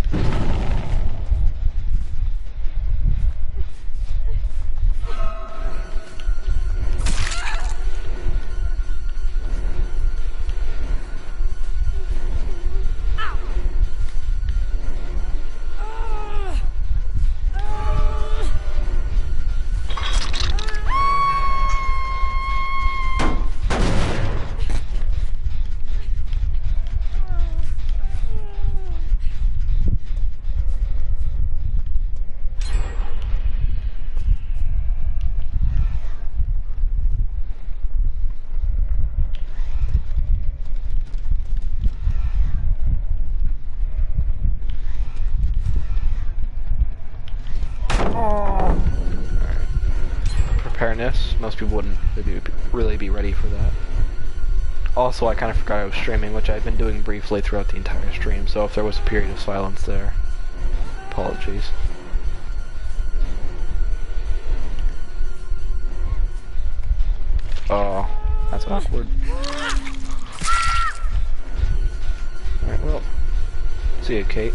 Preparedness. Most people wouldn't really be ready for that. Also, I kind of forgot I was streaming, which I've been doing briefly throughout the entire stream, so if there was a period of silence there, apologies. Oh, that's awkward. Alright, well, see ya, Kate.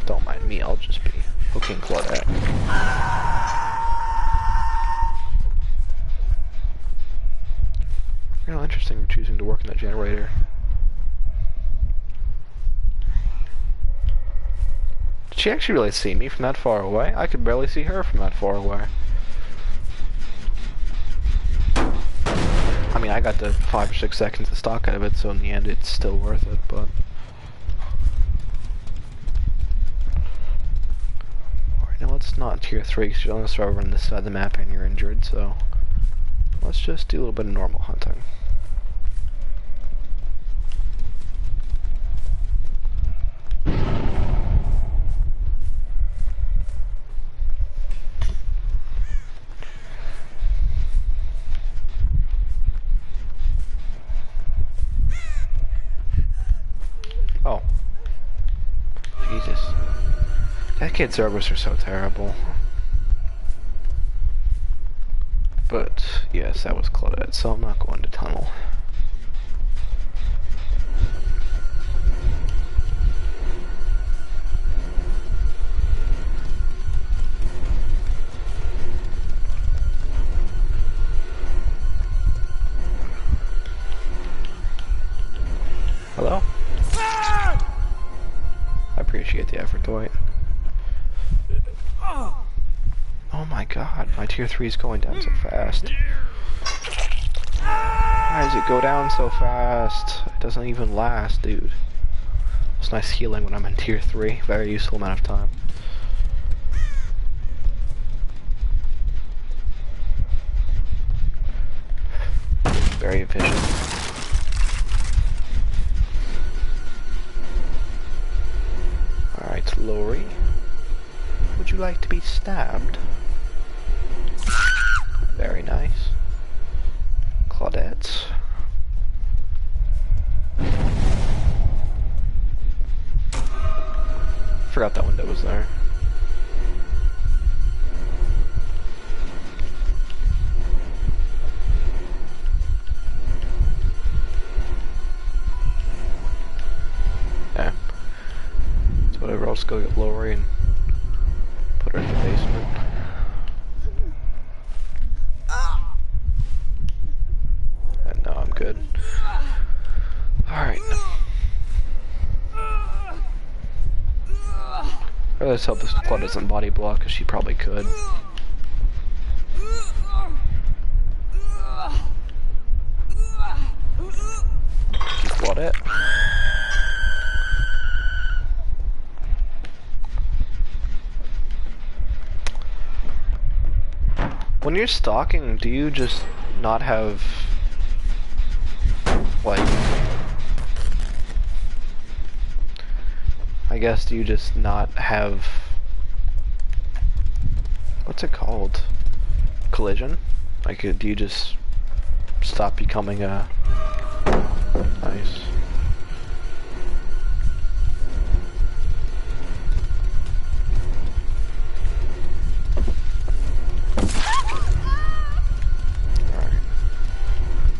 Don't mind me, I'll just be hooking Claudette. Real interesting for choosing to work in that generator. Did she actually really see me from that far away? I could barely see her from that far away. I mean, I got the 5 or 6 seconds of stock out of it, so in the end it's still worth it, but... Alright, now let's not tier 3 because you're on the start on this side of the map and you're injured, so let's just do a little bit of normal hunting. Oh. Jesus. That kid's Cerberus are so terrible. But, yes, that was Claudette, so I'm not going to tunnel. Hello? I appreciate the effort, Dwight. Oh my god, my tier 3 is going down so fast. Why does it go down so fast? It doesn't even last, dude. It's nice healing when I'm in tier 3. Very useful amount of time. Very efficient. Alright, Lori. Would you like to be stabbed? Very nice. Claudette. Forgot that window was there. Yeah. So whatever, I'll just go get Lori and put her in the basement. And now I'm good. Alright. Let's hope this Claude doesn't body block, because she probably could. Keep Claudette. When you're stalking, do you just not have, like, I guess, do you just not have, what's it called? Collision? Like, do you just stop becoming a, nice.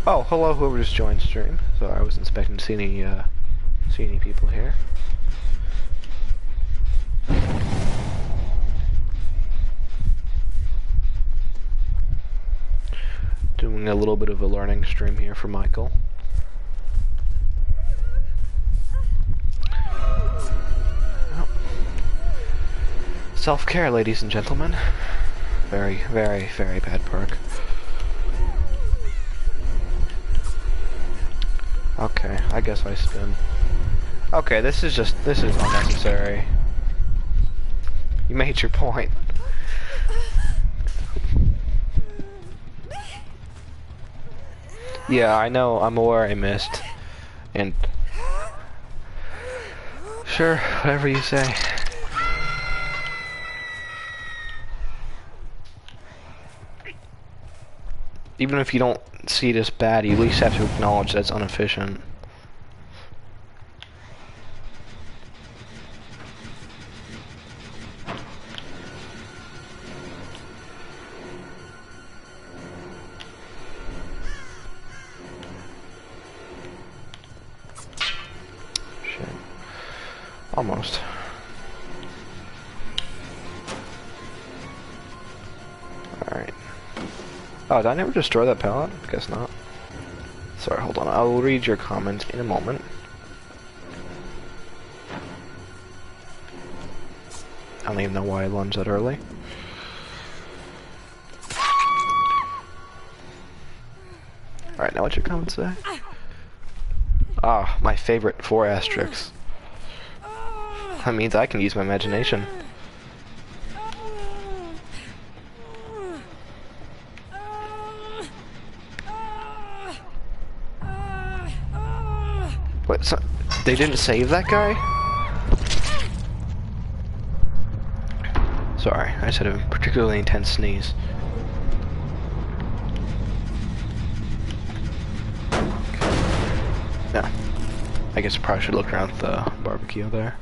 Oh, hello, whoever just joined stream. So I wasn't expecting to see any people here. Doing a little bit of a learning stream here for Michael. Oh. Self-care, ladies and gentlemen. Very, very, very bad perk. Okay, I guess I spin. Okay, this is unnecessary. You made your point. Yeah, I know, I'm aware I missed. And... sure, whatever you say. Even if you don't see it as bad, you at least have to acknowledge that it's inefficient. Shit. Almost. Alright. Oh, did I never destroy that pallet? Guess not. Sorry, hold on. I will read your comments in a moment. I don't even know why I lunged that early. Alright, now what's your comments say? Ah, my favorite 4 asterisks. That means I can use my imagination. What? So, they didn't save that guy? Sorry, I just had a particularly intense sneeze. Yeah. I guess I probably should look around the barbecue there.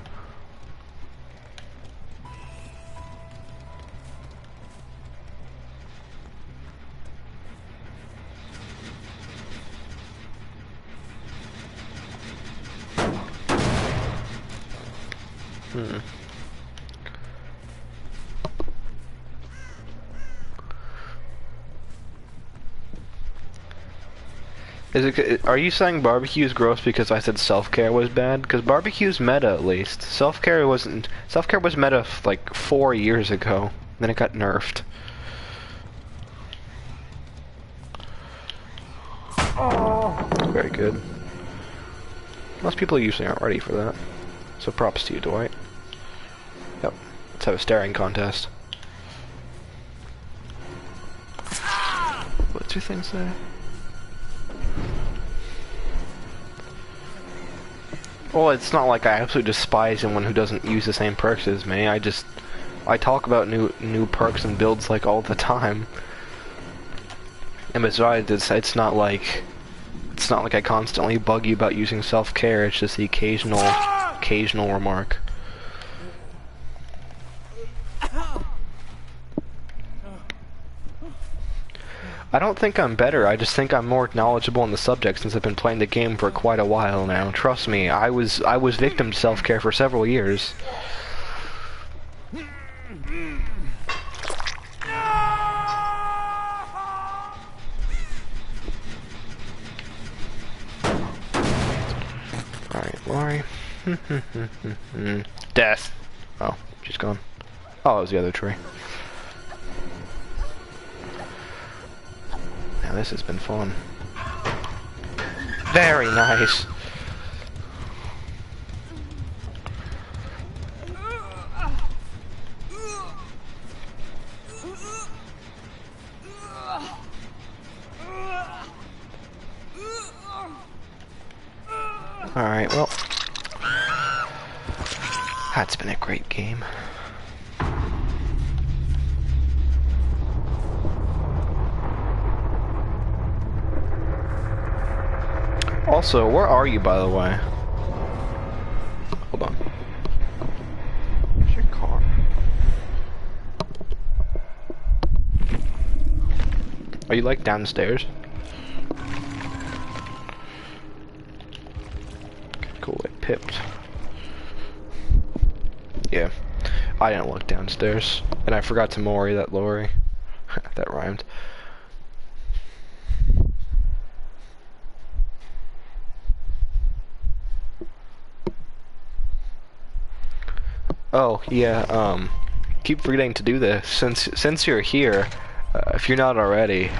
Are you saying barbecue is gross because I said self-care was bad? Because barbecue's meta at least. Self-care wasn't. Self-care was meta like 4 years ago. Then it got nerfed. Very good. Most people usually aren't ready for that. So props to you, Dwight. Yep. Let's have a staring contest. What's your thing say? Well, it's not like I absolutely despise anyone who doesn't use the same perks as me. I talk about new perks and builds like all the time. And besides, it's not like I constantly bug you about using self-care. It's just the occasional remark. I don't think I'm better, I just think I'm more knowledgeable on the subject since I've been playing the game for quite a while now. Trust me, I was victim to self-care for several years. Alright, Lori. Death. Oh, she's gone. Oh, that was the other tree. Now this has been fun. Very nice. Alright, well. That's been a great game. Also, where are you, by the way? Hold on. Where's your car? Are you, like, downstairs? Cool, it pipped. Yeah. I didn't look downstairs. And I forgot to Mori that Lori. That rhymed. Oh, yeah, keep forgetting to do this. Since you're here, if you're not already,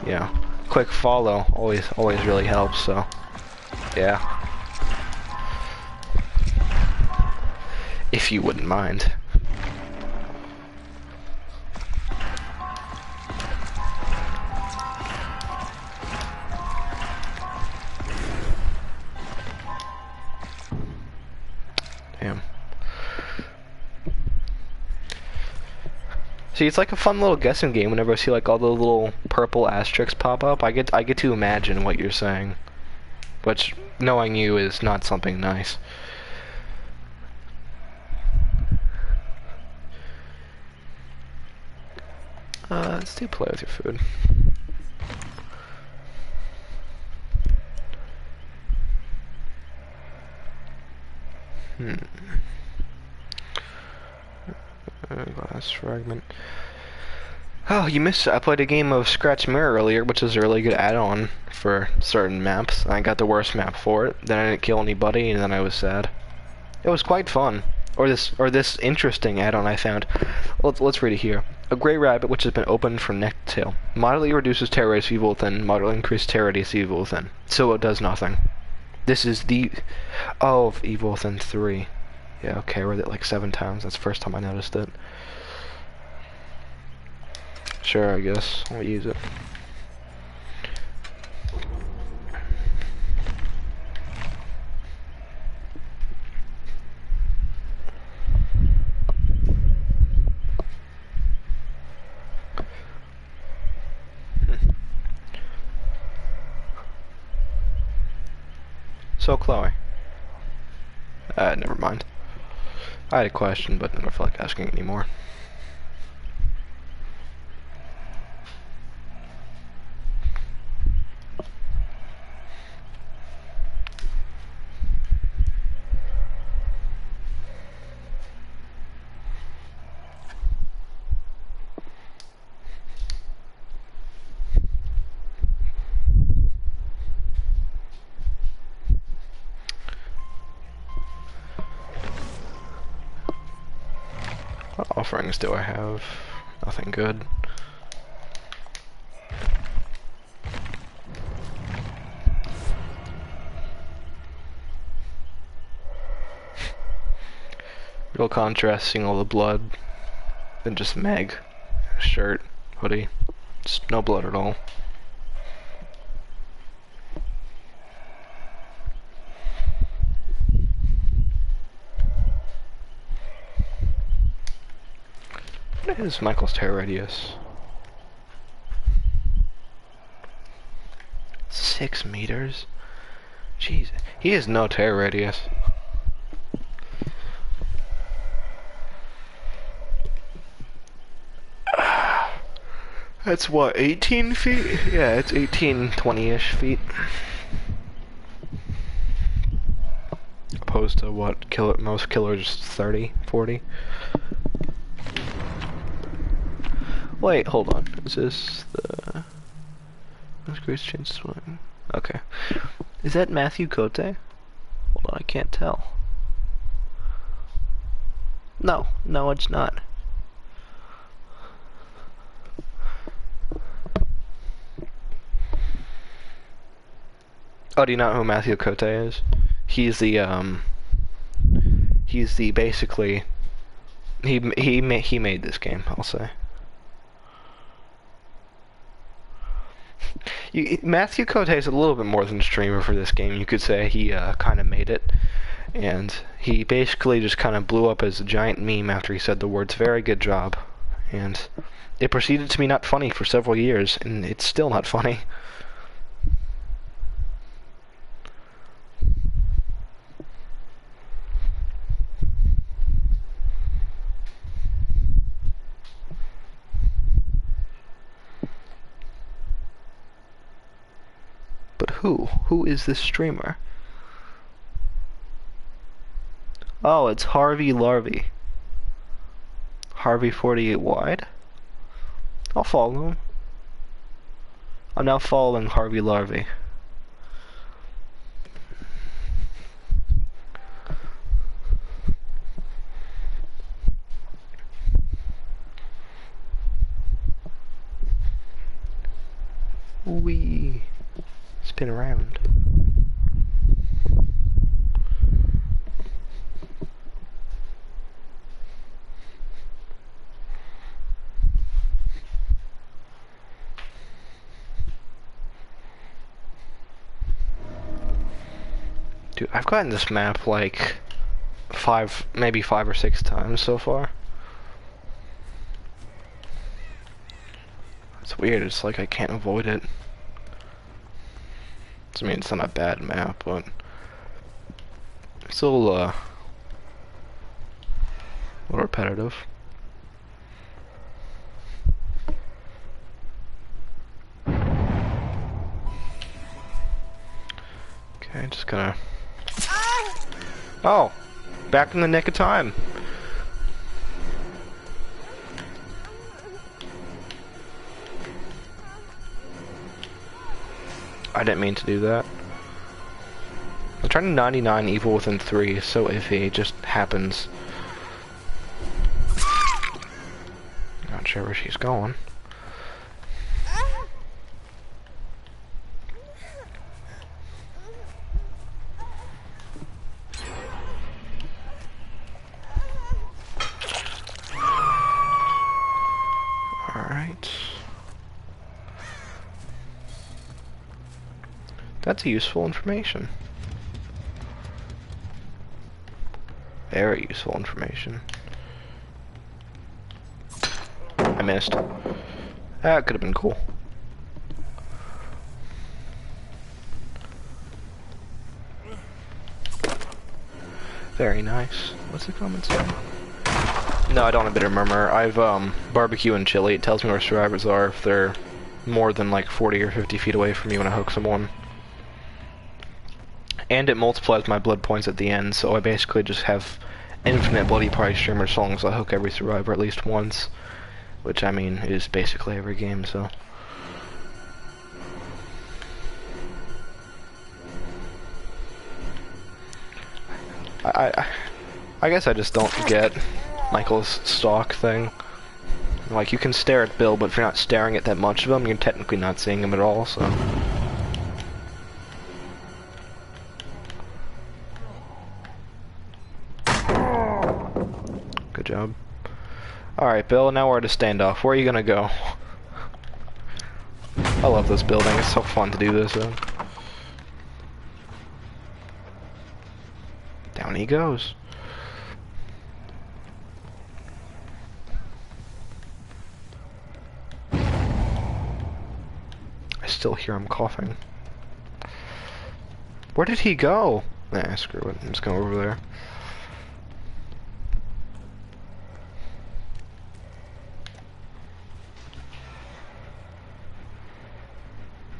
you know, quick follow always really helps, so, yeah. If you wouldn't mind. Damn. See, it's like a fun little guessing game whenever I see like all the little purple asterisks pop up. I get to imagine what you're saying. Which, knowing you, is not something nice. Let's do play with your food. Glass fragment. Oh, you missed it. I played a game of Scratch Mirror earlier, which is a really good add-on for certain maps. I got the worst map for it. Then I didn't kill anybody, and then I was sad. It was quite fun. Or this interesting add-on I found. Let's read it here. A gray rabbit which has been opened from neck to tail. Moderately reduces terror radius of evil within. Moderately increases terror radius of evil within. So it does nothing. This is the... Oh, of Evil Within 3. Yeah, okay, I read it like 7 times. That's the first time I noticed it. Sure, I guess. I'll use it. So, Chloe. Never mind. I had a question, but I don't feel like asking anymore. What offerings do I have? Nothing good. Real contrast seeing all the blood. Then just Meg. Shirt, hoodie. Just no blood at all. What is Michael's tear radius? 6 meters? Jeez, he has no tear radius. That's what, 18 feet? Yeah, it's 18, 20-ish feet. Opposed to what, most killers 30, 40? Wait, hold on. Is this the... That's Grace Chance Swing. Okay. Is that Matthew Cote? Hold on, I can't tell. No, no it's not. Oh, do you not know who Matthew Cote is? He's the basically he made this game, I'll say. Matthew Cote is a little bit more than a streamer for this game. You could say he kind of made it, and he basically just kind of blew up as a giant meme after he said the words "very good job," and it proceeded to be not funny for several years, and it's still not funny. But who? Who is this streamer? Oh, it's Harvey Larvey. Harvey 48 wide? I'll follow him. I'm now following Harvey Larvey. Wee. Spin around. Dude, I've gotten this map like maybe 5 or 6 times so far. It's weird, it's like I can't avoid it. I mean, it's not a bad map, but it's a little repetitive. Okay, just gonna... Oh! Back in the nick of time! I didn't mean to do that. I'm trying to 99 evil within 3, so iffy, it just happens. Not sure where she's going. Alright. That's useful information. Very useful information. I missed. That could have been cool. Very nice. What's the comment say? No, I don't have Bitter Murmur. I've, barbecue and chili. It tells me where survivors are if they're more than like 40 or 50 feet away from me when I hook someone. And it multiplies my blood points at the end, so I basically just have infinite bloody price streamer as long as I hook every survivor at least once. Which, I mean, is basically every game, so... I guess I just don't get Michael's stock thing. Like, you can stare at Bill, but if you're not staring at that much of him, you're technically not seeing him at all, so... Good job. Alright, Bill, now we're at a standoff. Where are you gonna go? I love this building, it's so fun to do this in. Down he goes. I still hear him coughing. Where did he go? Nah, screw it. I'm just going over there.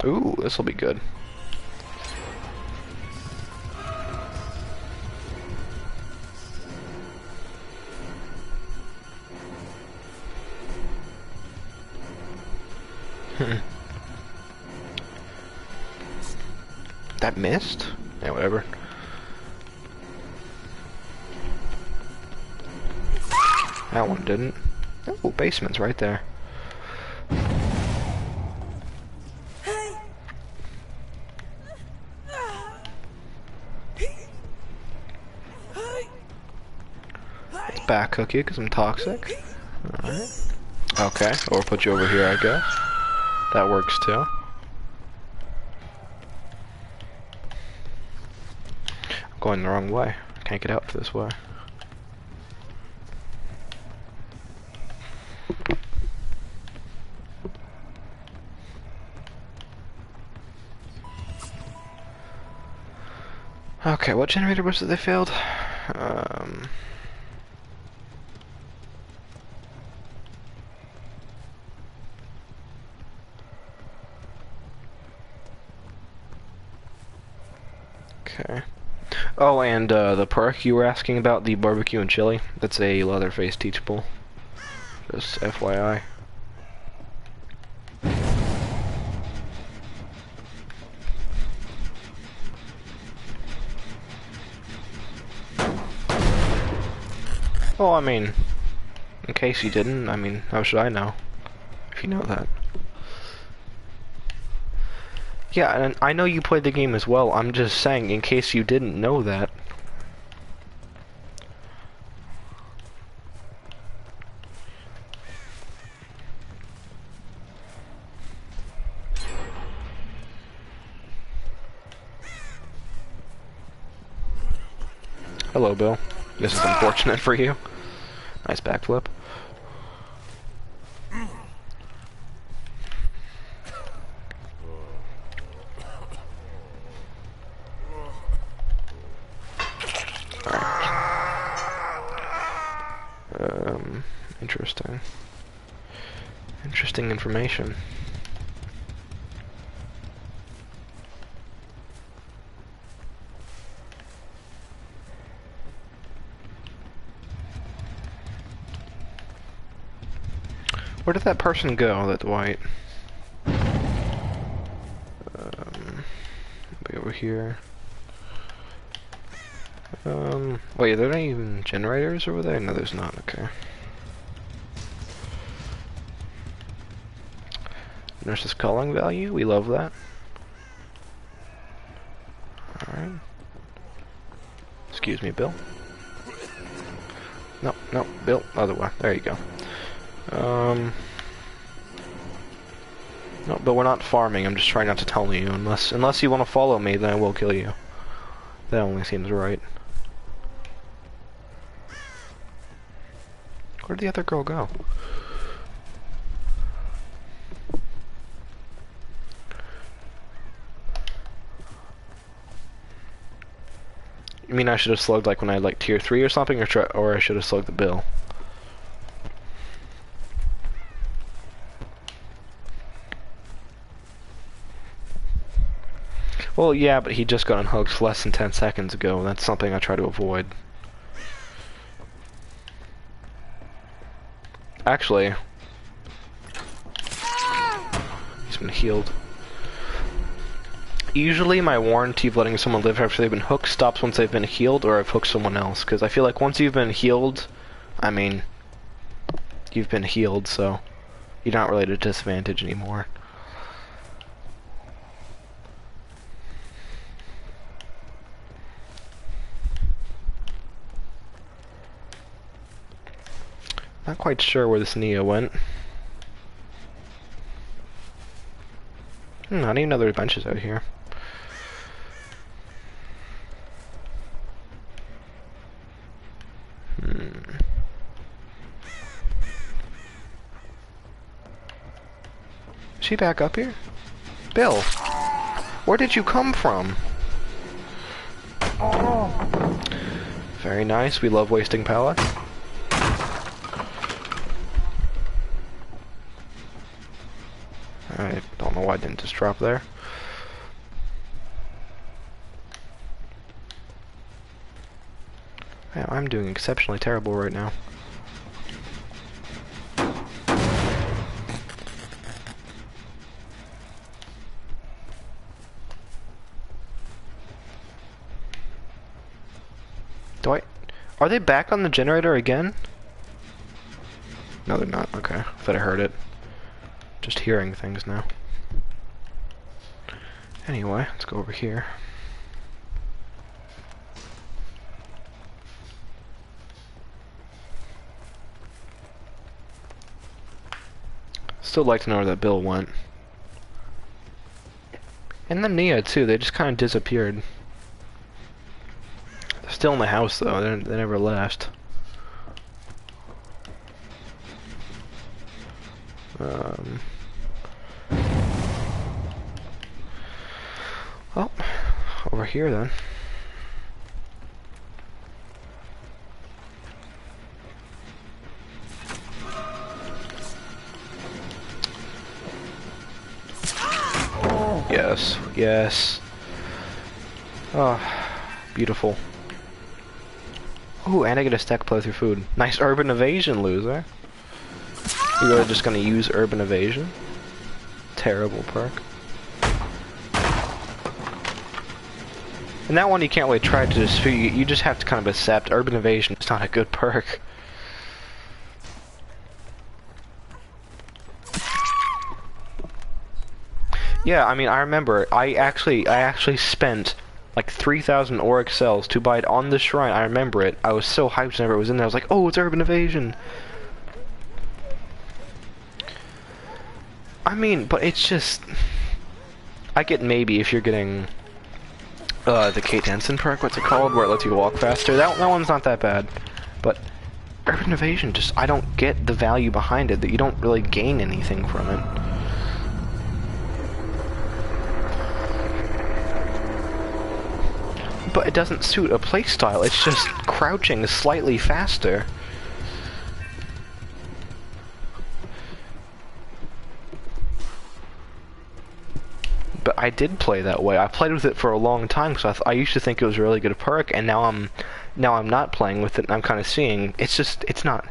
Ooh, this'll be good. That missed? Yeah, whatever. That one didn't. Oh, basement's right there. Let's back hook you because I'm toxic. Alright. Okay, or put you over here, I guess. That works too. I'm going the wrong way. I can't get out this way. Okay, what generator was it they failed? Okay. Oh, and the perk you were asking about, the barbecue and chili, that's a Leatherface teachable. Just FYI. Well, I mean, in case you didn't, I mean, how should I know? If you know that. Yeah, and I know you played the game as well, I'm just saying, in case you didn't know that. Hello, Bill. This is unfortunate for you. Nice backflip. Interesting. Interesting information. Where did that person go, that Dwight? Be over here. Wait, are there not even generators over there? No, there's not, okay. Nurse's calling value, we love that. Alright. Excuse me, Bill. No, no, Bill, other way. There you go. No, but we're not farming, I'm just trying not to tell you. Unless you want to follow me, then I will kill you. That only seems right. Where'd the other girl go? You mean I should have slugged like when I had like tier 3 or something, or I should have slugged the Bill? Well, yeah, but he just got unhooked less than 10 seconds ago. That's something I try to avoid. Actually, he's been healed. Usually my warranty of letting someone live after they've been hooked stops once they've been healed or I've hooked someone else. Because I feel like once you've been healed, I mean, you've been healed, so you're not really at a disadvantage anymore. Not quite sure where this Neo went. I didn't even know there were benches out here. Is she back up here? Bill! Where did you come from? Very nice, we love wasting pellets. I don't know why I didn't just drop there. Yeah, I'm doing exceptionally terrible right now. Are they back on the generator again? No, they're not. Okay. I thought I heard it. Just hearing things now. Anyway, let's go over here. Still like to know where that Bill went. And the Nia too, they just kind of disappeared. They're still in the house though, they never left. Well, over here then. Yes, yes. Oh, beautiful. Ooh, and I get a stack play through food. Nice urban evasion, loser. You really just gonna use urban evasion? Terrible perk. And that one you can't really try to dispute. You just have to kind of accept urban evasion is not a good perk. Yeah, I mean, I remember, I actually spent like 3,000 auric cells to buy it on the shrine. I remember it. I was so hyped whenever it was in there. I was like, oh, it's urban evasion. I mean, but it's just... I get maybe if you're getting the Kate Henson perk, what's it called, where it lets you walk faster. That one's not that bad. But urban evasion, just, I don't get the value behind it, that you don't really gain anything from it. But it doesn't suit a playstyle, it's just crouching slightly faster. But I did play that way. I played with it for a long time because I used to think it was a really good perk, and now I'm not playing with it, and I'm kind of seeing it's not.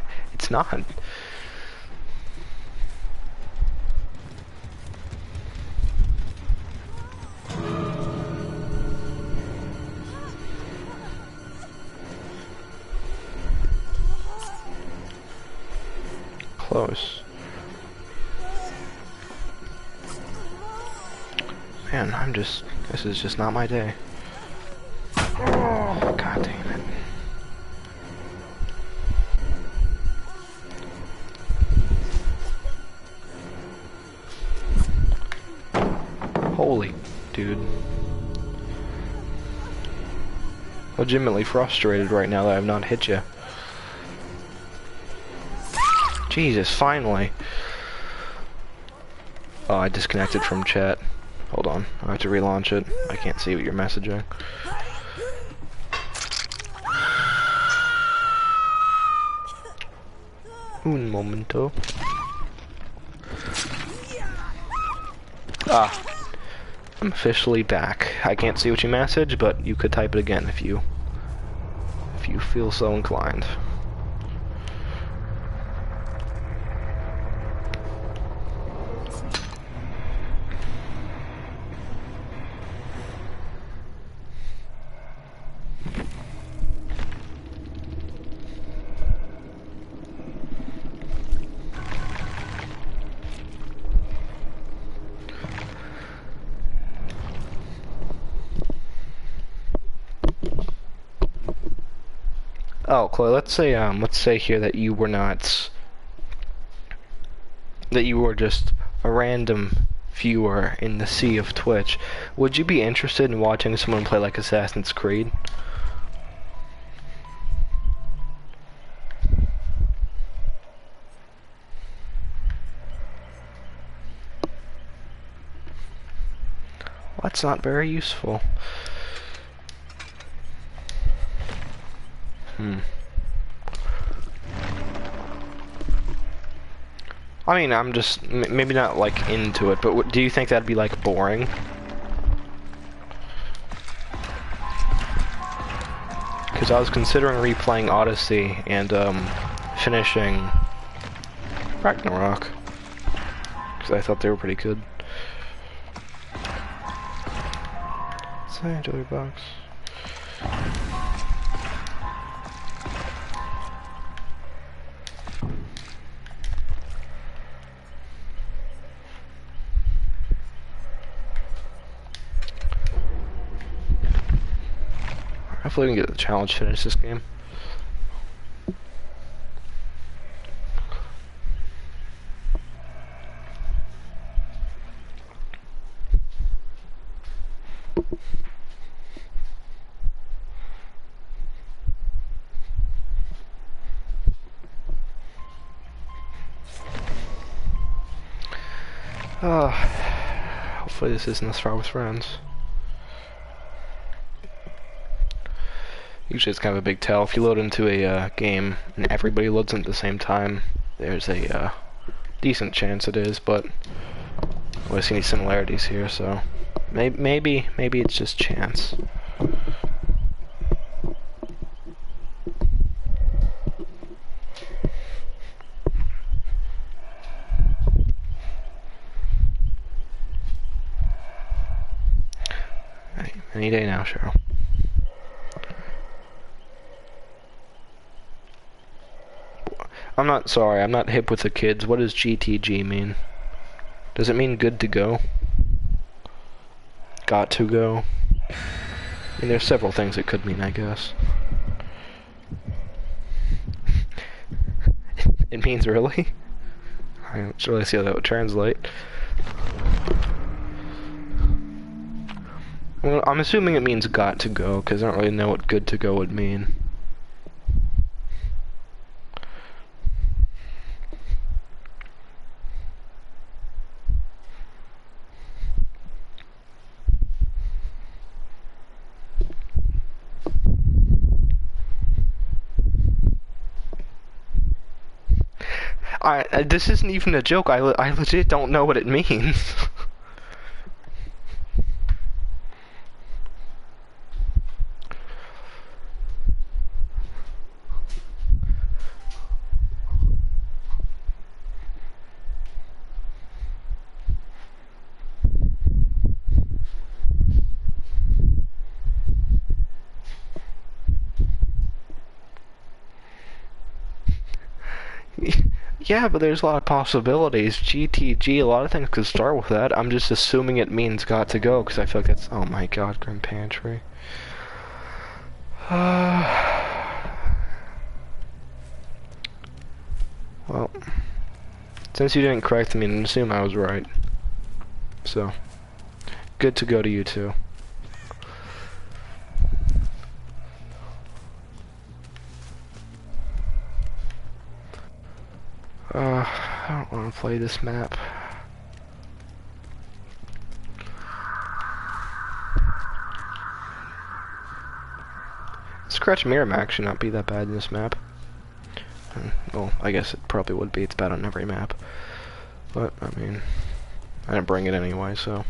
Close. Man, this is just not my day. Oh, God damn it. Holy, dude. Legitimately frustrated right now that I have not hit you. Jesus, finally. Oh, I disconnected from chat. Hold on, I have to relaunch it. I can't see what you're messaging. Un momento. Ah, I'm officially back. I can't see what you message, but you could type it again if you feel so inclined. Oh, Chloe, let's say here that you were not, that you were just a random viewer in the sea of Twitch. Would you be interested in watching someone play like Assassin's Creed? Well, that's not very useful. I mean, I'm just maybe not like into it, but do you think that'd be like boring? Because I was considering replaying Odyssey and finishing Ragnarok, because I thought they were pretty good. Say, Joey Box. Hopefully we can get the challenge finished this game. Hopefully this isn't as far with friends. Usually it's kind of a big tell. If you load into a game and everybody loads in at the same time, there's a decent chance it is, but I don't see any similarities here, so maybe it's just chance. Any day now, Cheryl. I'm not hip with the kids. What does GTG mean? Does it mean good to go? Got to go? I mean, there's several things it could mean, I guess. It means really? I don't really see how that would translate. Well, I'm assuming it means got to go, because I don't really know what good to go would mean. This isn't even a joke. I legit don't know what it means. Yeah, but there's a lot of possibilities. GTG, a lot of things could start with that. I'm just assuming it means got to go, because I feel like that's... Oh my god, Grim Pantry. Well, since you didn't correct me, and assume I was right. So, good to go to you too. I don't want to play this map. Scratch Mirror might actually not be that bad in this map. Well, I guess it probably would be. It's bad on every map. But, I mean, I didn't bring it anyway, so.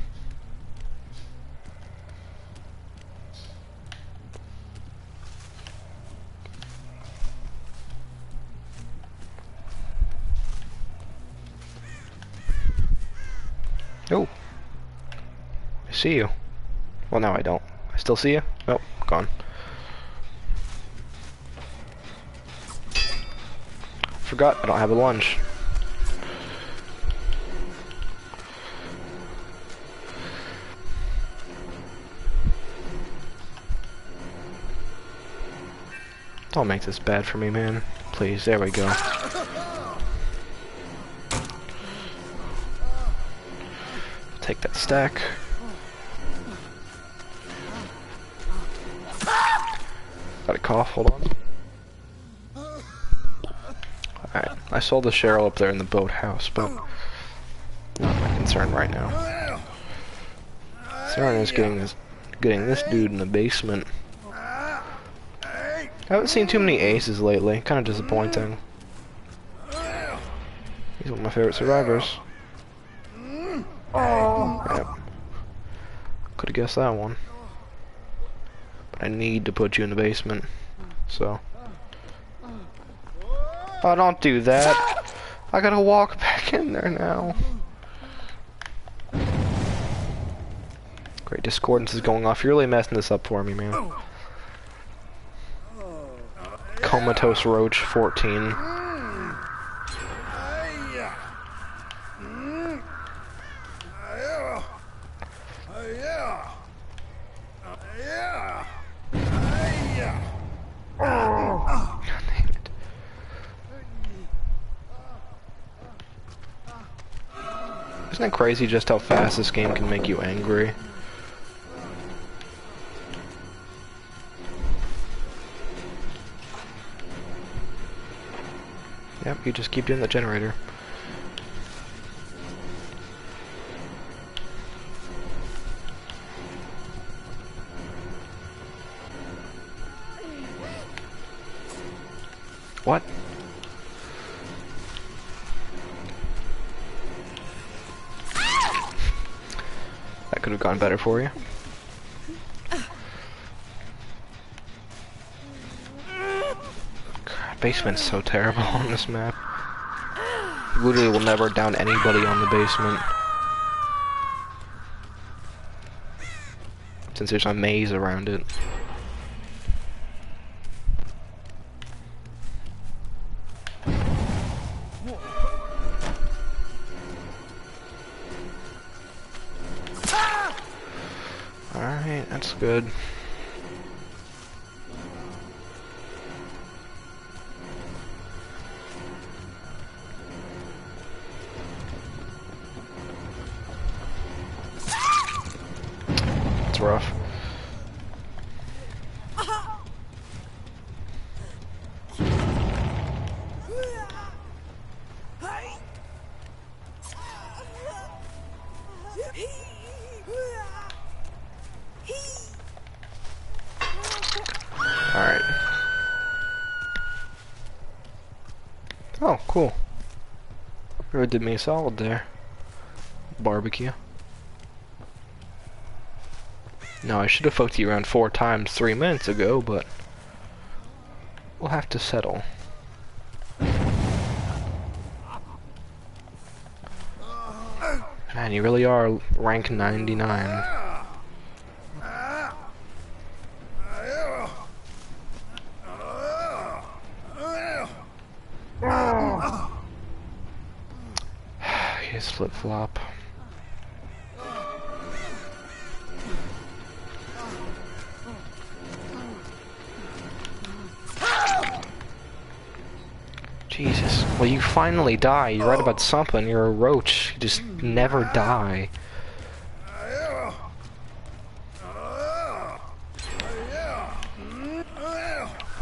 Oh. I see you. Well, now I don't. I still see you? Nope, gone. Forgot, I don't have a lunge. Don't make this bad for me, man. Please, there we go. Take that stack. Got a cough, hold on. Alright, I saw the Cheryl up there in the boathouse, but not my concern right now. Concern is getting this dude in the basement. I haven't seen too many aces lately, kind of disappointing. He's one of my favorite survivors. Yep. Could have guessed that one. But I need to put you in the basement, so. Oh, don't do that. I gotta walk back in there now. Great, discordance is going off. You're really messing this up for me, man. Comatose Roach 14. Isn't it crazy just how fast this game can make you angry? Yep, you just keep doing the generator. What? That could have gone better for you. God, basement's so terrible on this map. You literally will never down anybody on the basement. Since there's a maze around it. Alright, that's good. It's rough. Alright. Oh, cool. Really did me a solid there. Barbecue. No, I should have fucked you around 4 times 3 minutes ago, but we'll have to settle. Man, you really are rank 99. His flip-flop. Jesus. Well, you finally die. You're right about something. You're a roach. You just never die.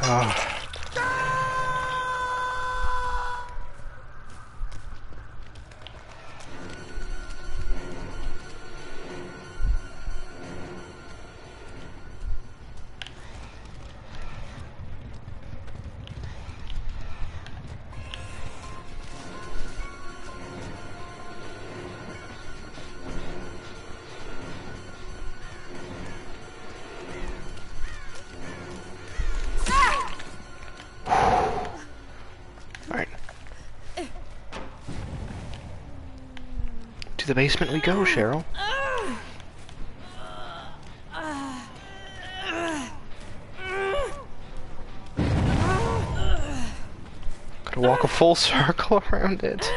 Oh. the basement we go, Cheryl. Gotta walk a full circle around it.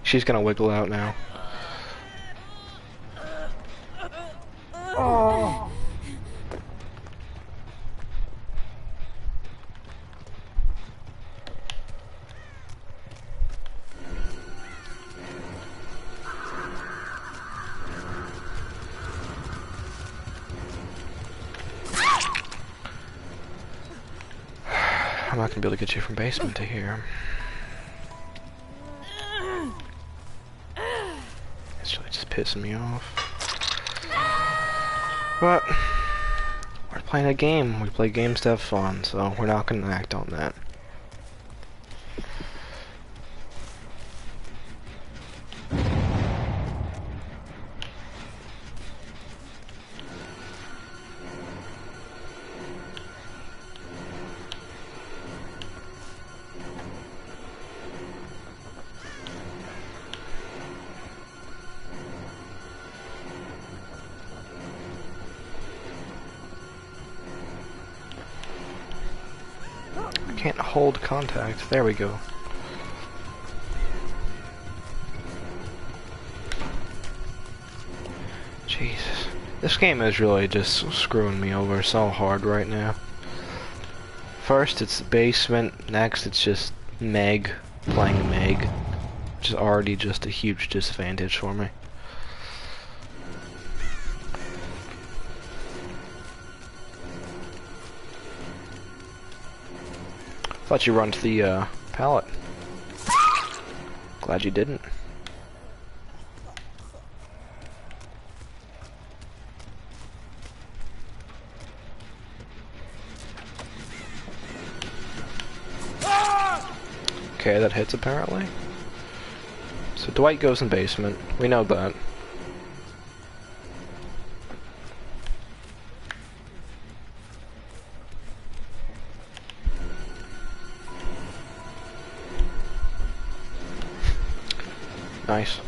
She's gonna wiggle out now. Oh. I'm not gonna be able to get you from basement to here. It's really just pissing me off. But we're playing a game. We play games to have fun, so we're not gonna act on that. Can't hold contact. There we go. Jesus. This game is really just screwing me over so hard right now. First it's the basement, next it's just Meg playing Meg. Which is already just a huge disadvantage for me. Thought you run to the pallet. Glad you didn't. Okay, that hits apparently. So Dwight goes in basement. We know that. Nice.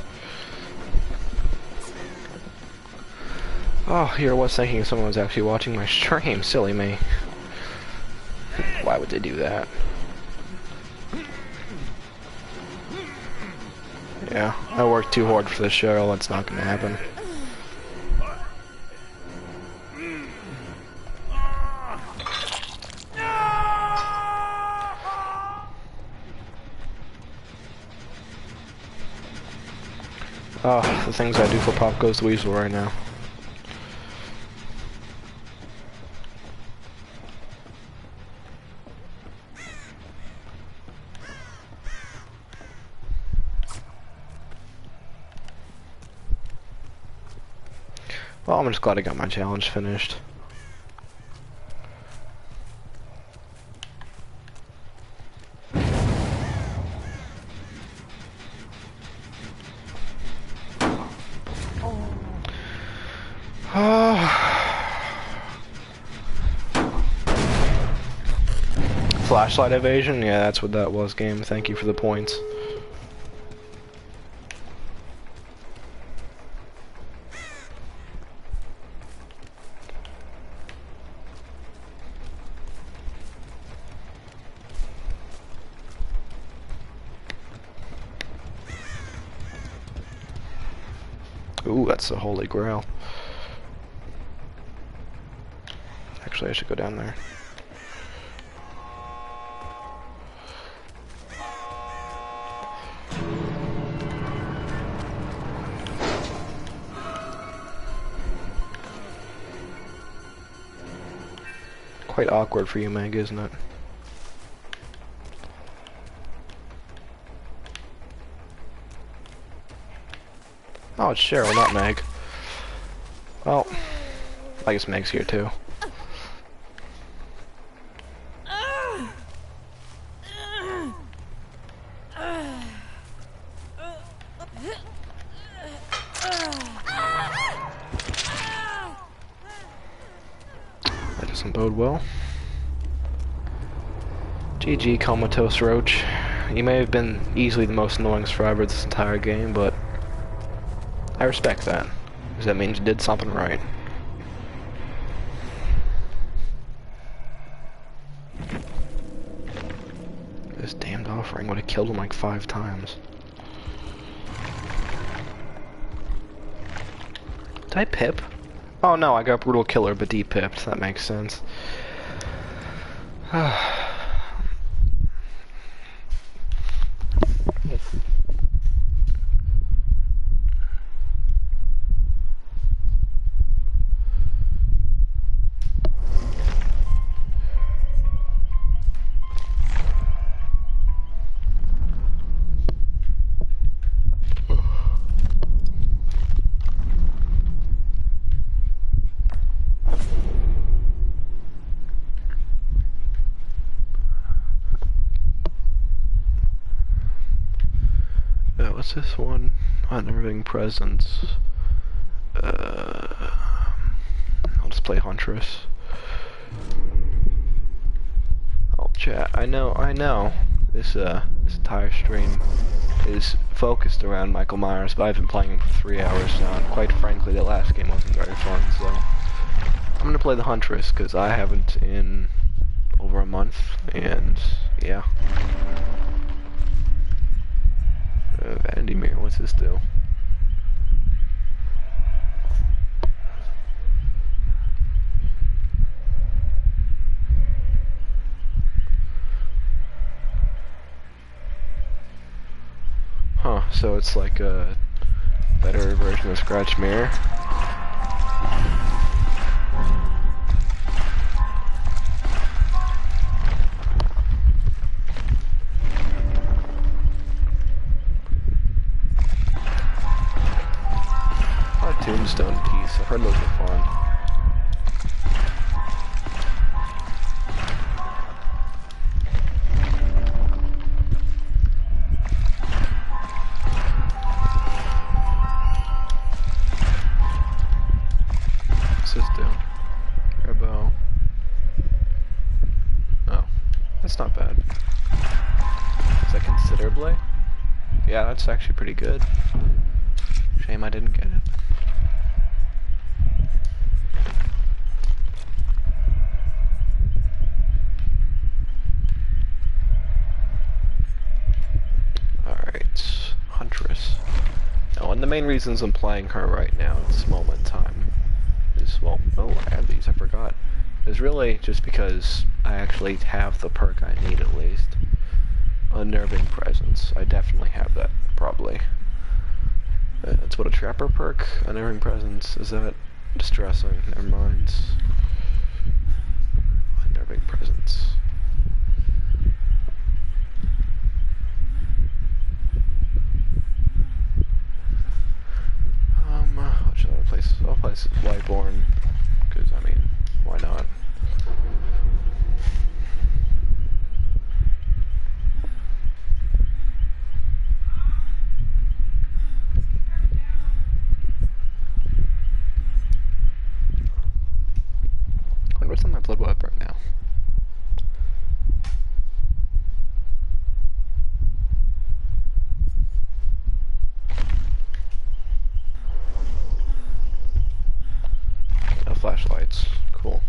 Oh, here I was thinking someone was actually watching my stream. Silly me. Why would they do that? Yeah, I worked too hard for this show. That's not gonna happen. Oh, the things I do for Pop Goes the Weasel right now. Well, I'm just glad I got my challenge finished. Flashlight evasion? Yeah, that's what that was, game. Thank you for the points. Ooh, that's the Holy Grail. Actually, I should go down there. Quite awkward for you, Meg, isn't it? Oh, it's Cheryl, not Meg. Well, I guess Meg's here too. That doesn't bode well. GG, Comatose Roach. You may have been easily the most annoying survivor of this entire game, but I respect that, because that means you did something right. This damned offering would have killed him like 5 times. Did I pip? Oh no, I got Brutal Killer but de-pipped. That makes sense. What's this one? Unnerving Presence. I'll just play Huntress. I'll chat. I know. This entire stream is focused around Michael Myers, but I've been playing him for 3 hours now, and quite frankly, the last game wasn't very fun, so I'm gonna play the Huntress, because I haven't in over a month, and yeah. Vanity Mirror, what's this do? Huh, so it's like a better version of Scratch Mirror. Tombstone piece. I've heard those are fun. What's this do? Turbo. Oh, that's not bad. Is that considerably? Yeah, that's actually pretty good. Shame I didn't get it. Huntress. Now, one of the main reasons I'm playing her right now at this moment in time is, well, oh, I had these, I forgot. Is really just because I actually have the perk I need at least. Unnerving Presence. I definitely have that, probably. That's what a trapper perk? Unnerving Presence. Is that distressing? Never mind. Unnerving Presence. What should I place? I'll place Lightborn, because, I mean, why not? I wonder what's on my blood web right now. No flashlights. Cool.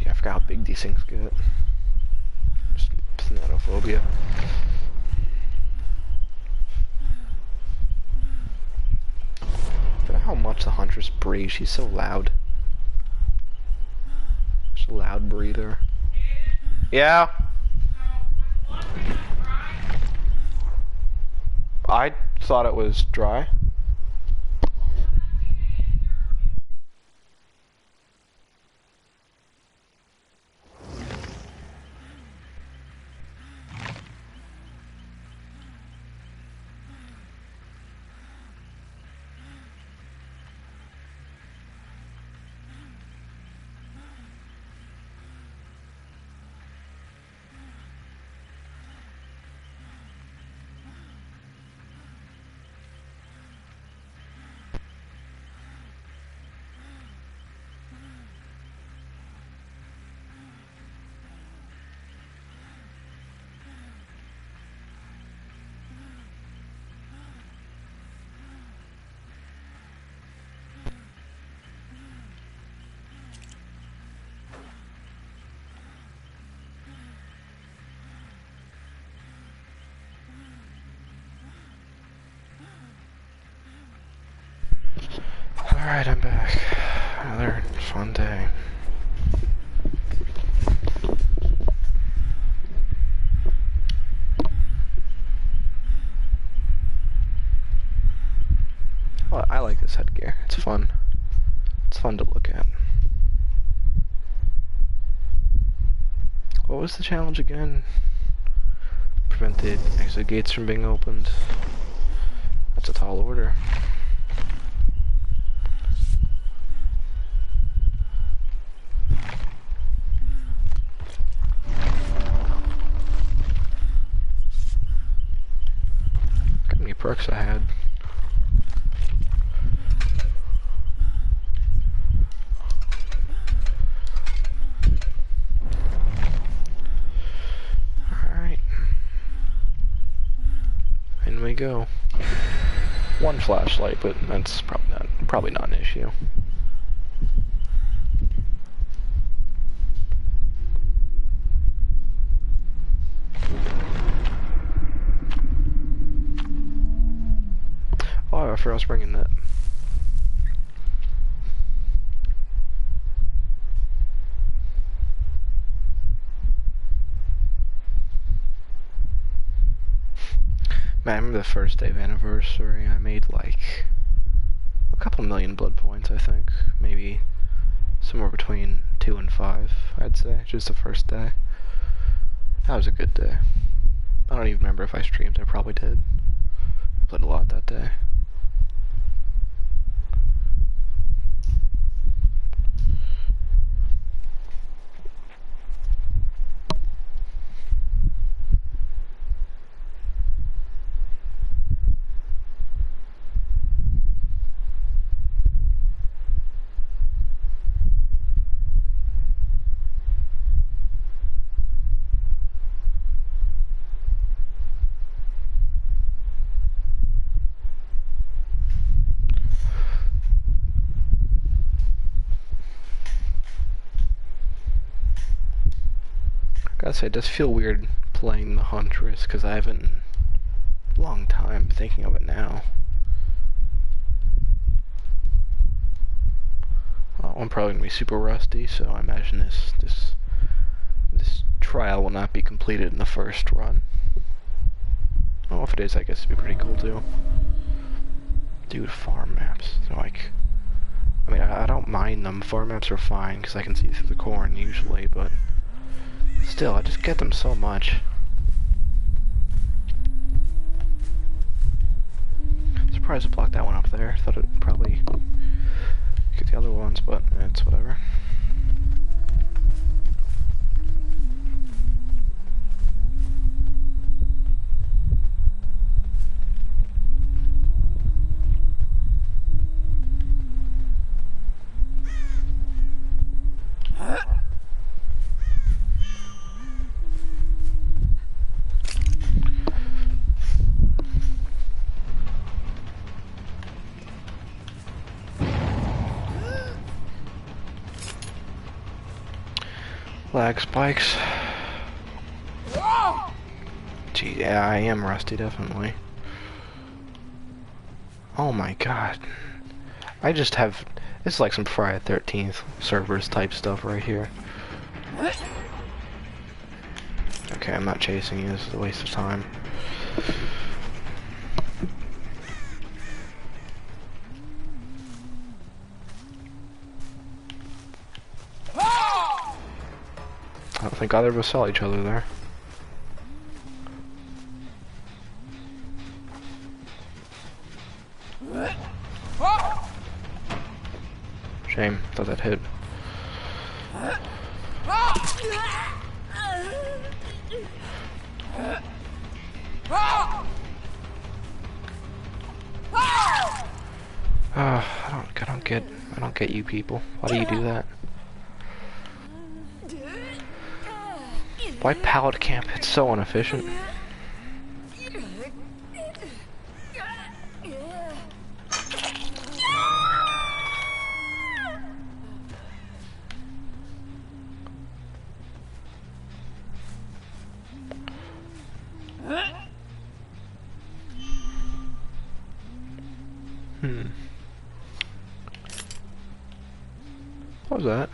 Yeah, I forgot how big these things get. Just thanatophobia. I forgot how much the Huntress breathes. She's so loud. She's a loud breather. Yeah. I thought it was dry. Alright, I'm back. Another fun day. Well, I like this headgear. It's fun. It's fun to look at. What was the challenge again? Prevent the exit gates from being opened. That's a tall order. How many perks I had? Alright. In we go. One flashlight, but that's probably not an issue. Oh, I forgot I was bringing that. Man, I remember the first day of anniversary, I made like a couple million blood points, I think. Maybe somewhere between 2 and 5, I'd say, just the first day. That was a good day. I don't even remember if I streamed, I probably did. I played a lot that day. Gotta say, it does feel weird playing the Huntress, because I haven't in a long time thinking of it now. Well, I'm probably gonna be super rusty, so I imagine this trial will not be completed in the first run. Oh, if it is, I guess it'd be pretty cool too. Dude, farm maps. They're like, I mean, I don't mind them. Farm maps are fine, because I can see through the corn usually, but still, I just get them so much. Surprised to block that one up there. Thought it'd probably get the other ones, but it's whatever. Lag spikes. Gee, yeah, I am rusty, definitely. Oh my god. I just have... It's like some Friday 13th servers type stuff right here. Okay, I'm not chasing you. This is a waste of time. I don't think either of us saw each other there. Shame, thought that hit. I don't get you people. Why do you do that? Why pallet camp? It's so inefficient. was that?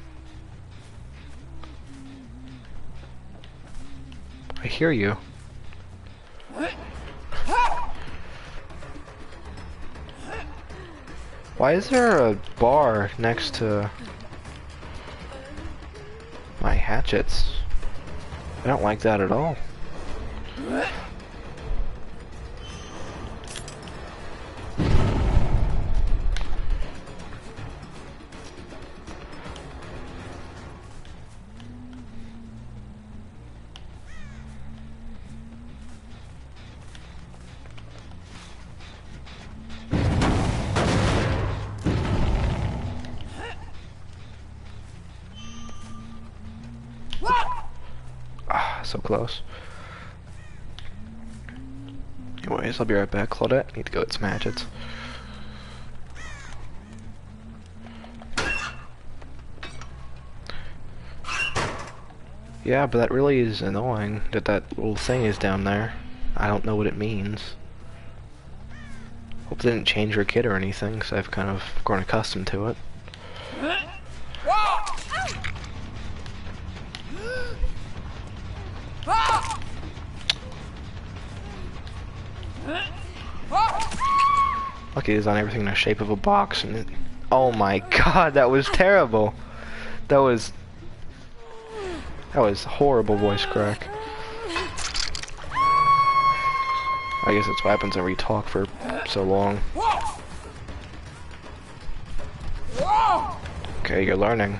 I hear you. Why is there a bar next to my hatchets? I don't like that at all. So close. Anyways, I'll be right back, Claudette. Need to go get some hatchets. Yeah, but that really is annoying that that little thing is down there. I don't know what it means. Hope they didn't change your kit or anything, because I've kind of grown accustomed to it. Lucky it's on everything in the shape of a box, and it, oh my god, that was terrible. That was horrible voice crack. I guess that's what happens when we talk for so long. Okay, you're learning.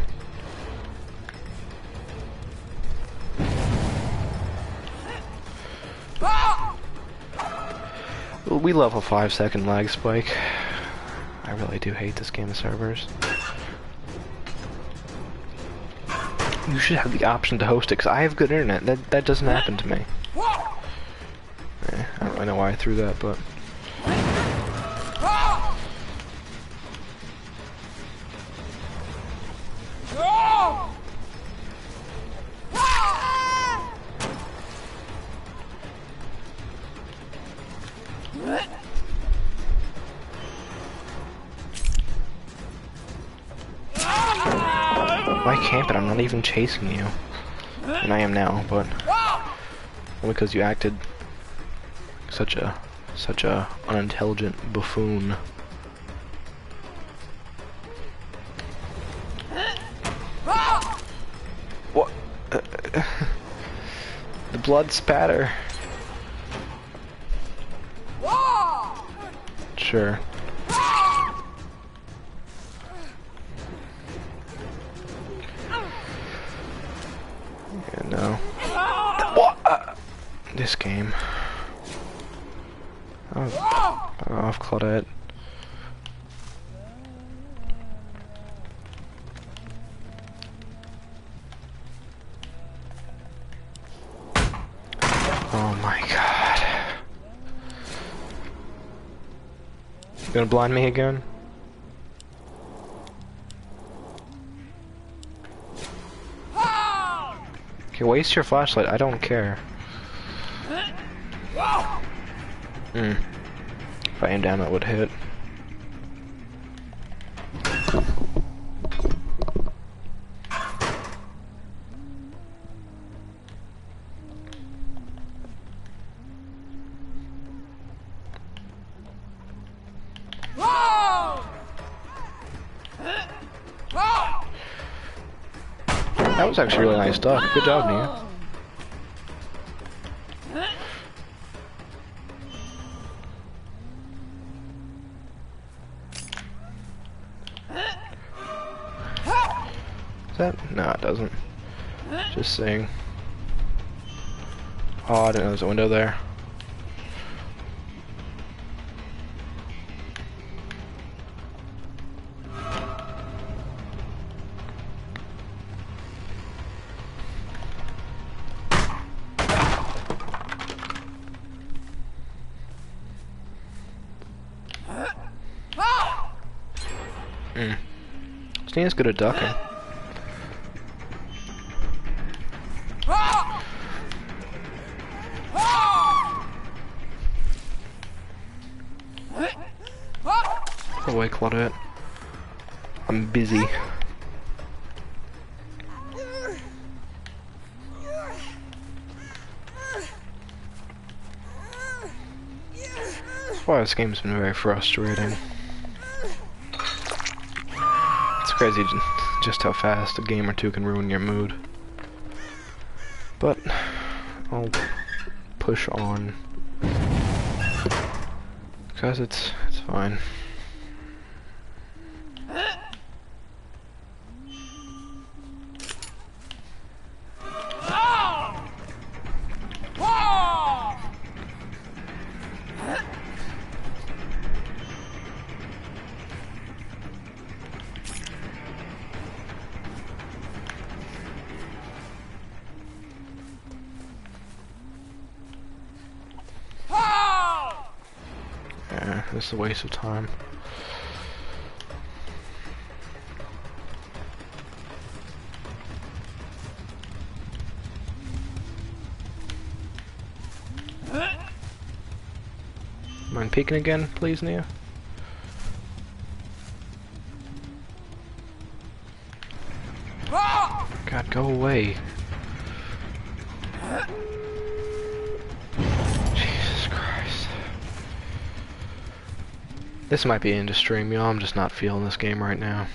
We love a 5-second lag spike. I really do hate this game of servers. You should have the option to host it, because I have good internet. That doesn't happen to me. I don't really know why I threw that, but... Why camping? I'm not even chasing you. And I am now, but only because you acted such a unintelligent buffoon. What? The blood spatter. Sure. Yeah, no. What? This game. Oh, fuck off, Claudette. Oh my god. You gonna blind me again? Okay, waste your flashlight, I don't care. If I aim down, that would hit. That was actually really nice stuff. Good job, Nia. Is that? No, it doesn't. Just saying. Oh, I didn't know there was a window there. Nina's good at ducking. Go away, Claudette. I'm busy. far this game's been very frustrating. It's crazy just how fast a game or two can ruin your mood. But I'll push on because it's fine. It's a waste of time. Mind peeking again, please, Nia? God, go away. Jesus Christ. This might be into stream, y'all. I'm just not feeling this game right now.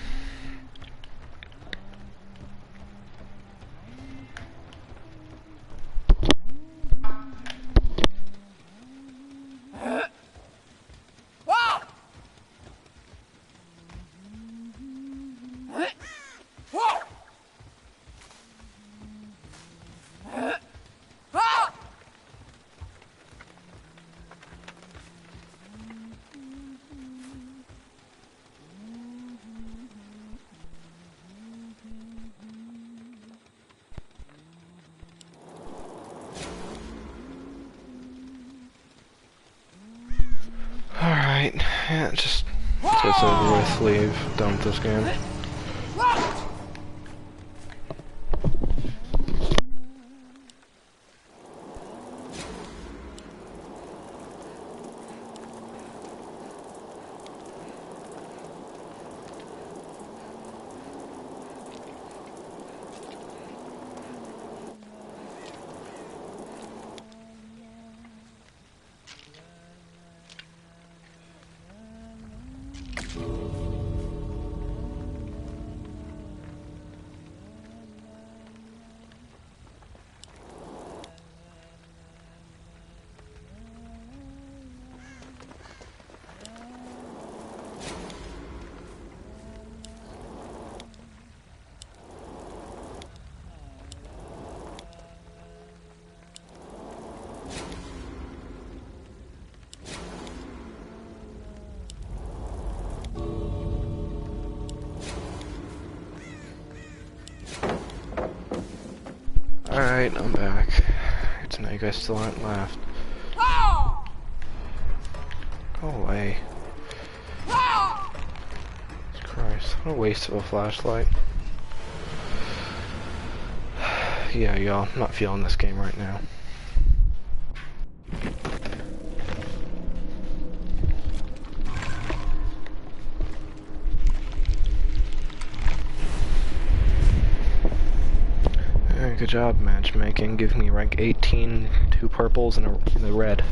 Alright, yeah, just it's over with, leave, done with this game. Alright, I'm back. Good to know you guys still aren't left. Go away. Jesus Christ, what a waste of a flashlight. Yeah, y'all, I'm not feeling this game right now. Good job, matchmaking. Give me rank 18, 2 purples, and a red.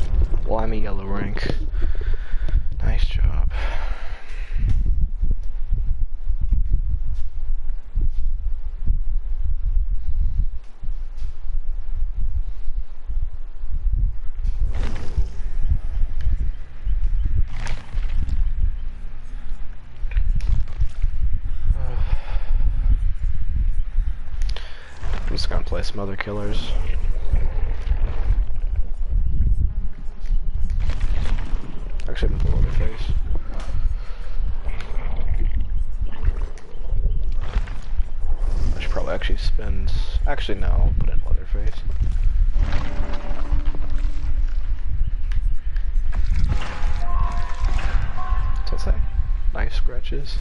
Well, I'm a yellow rank. Nice job. I'm just gonna play some other killers. Actually, I'm gonna put Leatherface. I should probably actually spend. Actually, no, I'll put in Leatherface. What's that say? Knife scratches.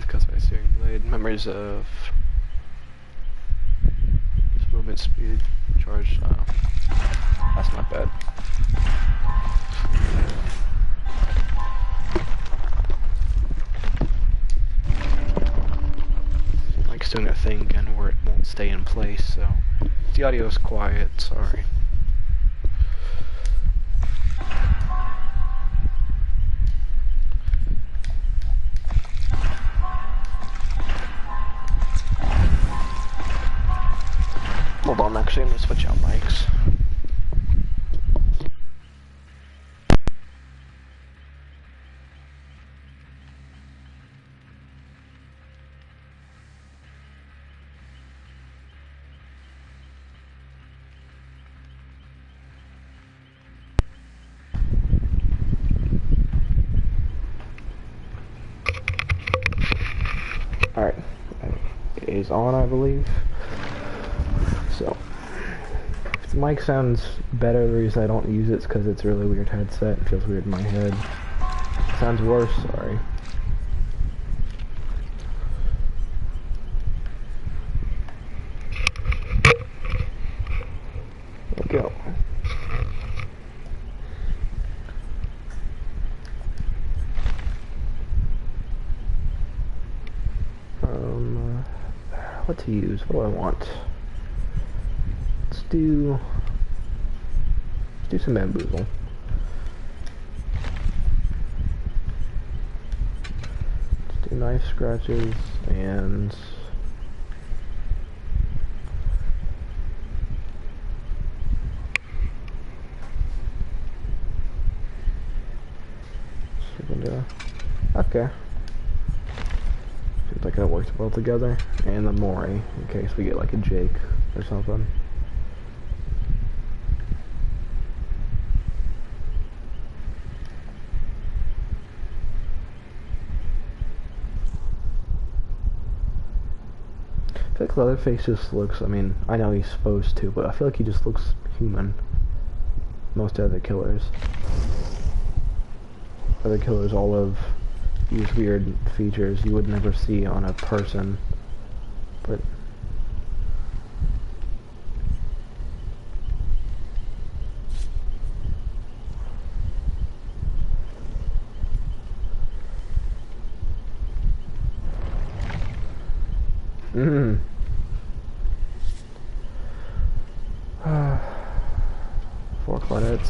Because my steering blade. Memories of movement speed charge. That's not bad. Like it's doing a thing again where it won't stay in place, so the audio is quiet. Sorry. Hold on, actually, I'm gonna switch out mics. Alright, it is on, I believe. So, if the mic sounds better, the reason I don't use it is because it's a really weird headset. It feels weird in my head. If it sounds worse, sorry. There we go. What to use? What do I want? Let's do some bamboozle. Let's do knife scratches and okay. Seems like that works well together. And the Mori, in case we get like a Jake or something. I feel like Leatherface just looks, I mean, I know he's supposed to, but I feel like he just looks human. Most other killers. Other killers all have these weird features you would never see on a person, but four credits.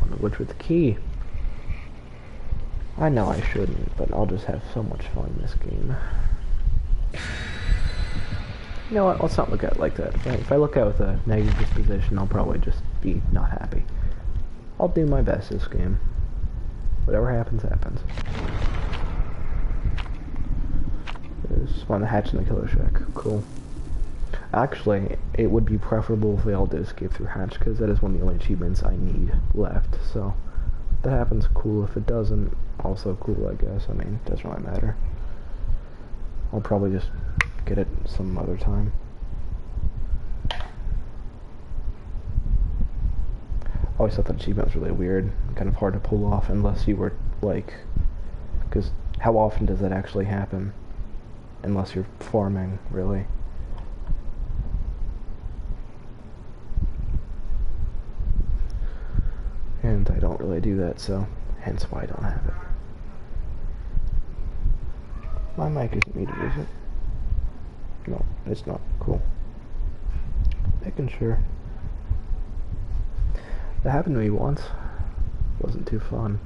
One of which with the key. I know I shouldn't, but I'll just have so much fun in this game. You know what, let's not look at it like that. If I look at it with a negative disposition, I'll probably just be not happy. I'll do my best this game. Whatever happens, happens. There's one of the hatch in the killer shack. Cool. Actually, it would be preferable if they all did escape through hatch, because that is one of the only achievements I need left, so... If that happens, cool. If it doesn't, also cool, I guess. I mean, it doesn't really matter. I'll probably just get it some other time. I always thought that achievement was really weird. Kind of hard to pull off unless you were, like... Because how often does that actually happen? Unless you're farming, really. And I don't really do that, so hence why I don't have it. My mic isn't muted, is it? No, it's not. Cool. Making sure. That happened to me once. Wasn't too fun.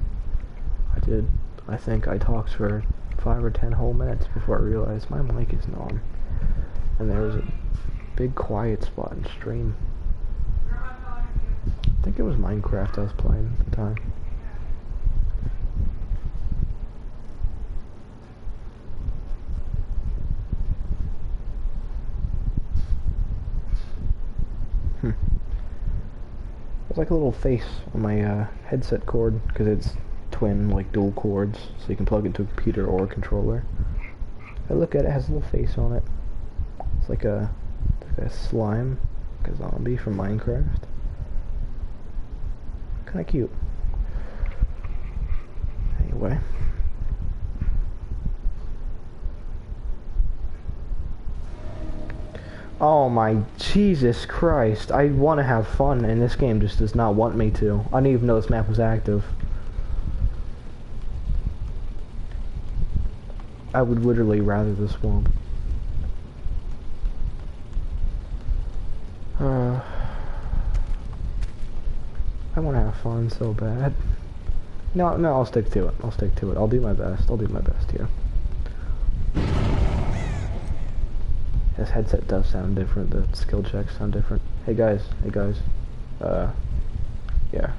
I think I talked for 5 or 10 whole minutes before I realized my mic isn't on. And there was a big quiet spot in stream. I think it was Minecraft I was playing at the time. There's like a little face on my headset cord, because it's twin, like dual cords, so you can plug into a computer or a controller. I look at it, it has a little face on it. It's like a slime, like a zombie from Minecraft. Kinda cute. Anyway. Oh my Jesus Christ. I want to have fun and this game just does not want me to. I didn't even know this map was active. I would literally rather the swamp. I want to have fun so bad. No, I'll stick to it. I'll stick to it. I'll do my best. I'll do my best here. This headset does sound different. The skill checks sound different. Hey guys. Yeah.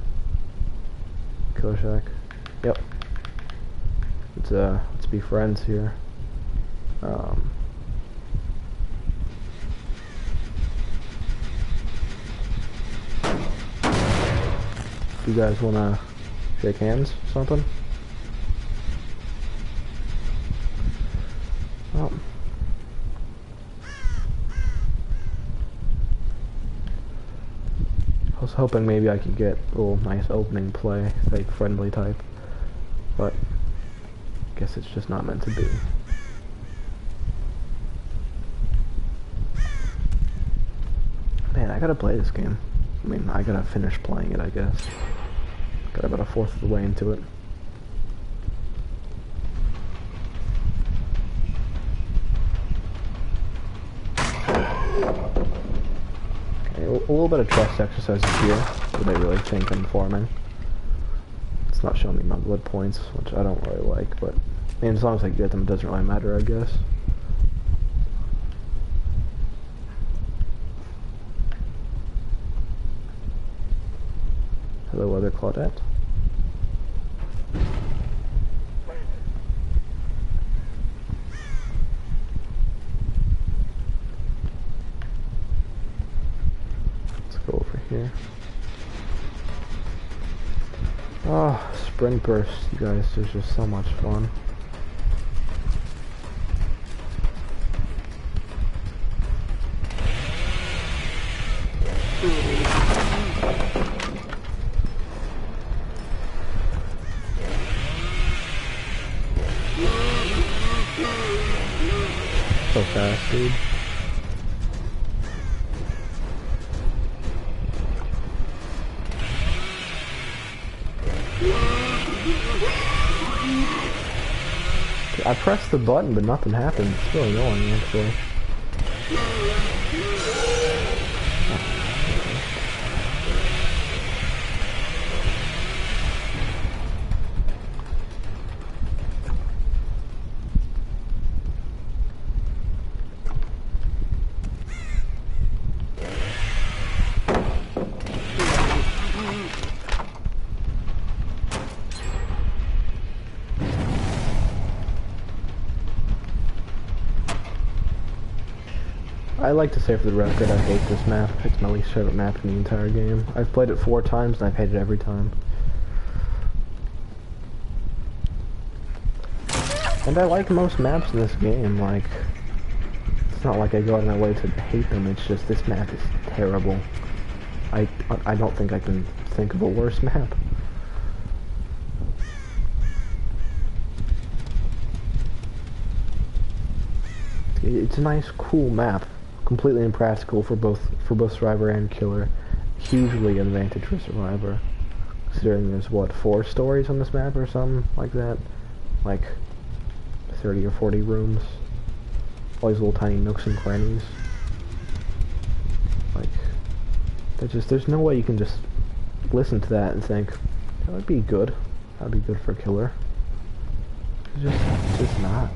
Killer Shack. Yep. Let's be friends here. You guys wanna shake hands or something? Oh. I was hoping maybe I could get a little nice opening play, like friendly type, but I guess it's just not meant to be. Man, I gotta play this game. I mean, I gotta finish playing it, I guess. Got about a fourth of the way into it. Okay, a little bit of trust exercises here. Do they really think I'm farming? It's not showing me my blood points, which I don't really like, but I mean, as long as I get them, it doesn't really matter, I guess. Hello, other Claudette. Let's go over here. Oh, sprint burst, you guys, there's just so much fun. So fast, dude. I pressed the button, but nothing happened. It's really annoying, actually. I like to say for the record, I hate this map. It's my least favorite map in the entire game. I've played it 4 times and I've hated it every time. And I like most maps in this game, like, it's not like I go out of my way to hate them, it's just this map is terrible. I don't think I can think of a worse map. It's a nice, cool map. Completely impractical for both Survivor and Killer. Hugely advantage for Survivor. Considering there's, what, 4 stories on this map or something like that? Like 30 or 40 rooms. All these little tiny nooks and crannies. Like, there's no way you can just listen to that and think, that would be good. That would be good for Killer. It's just not.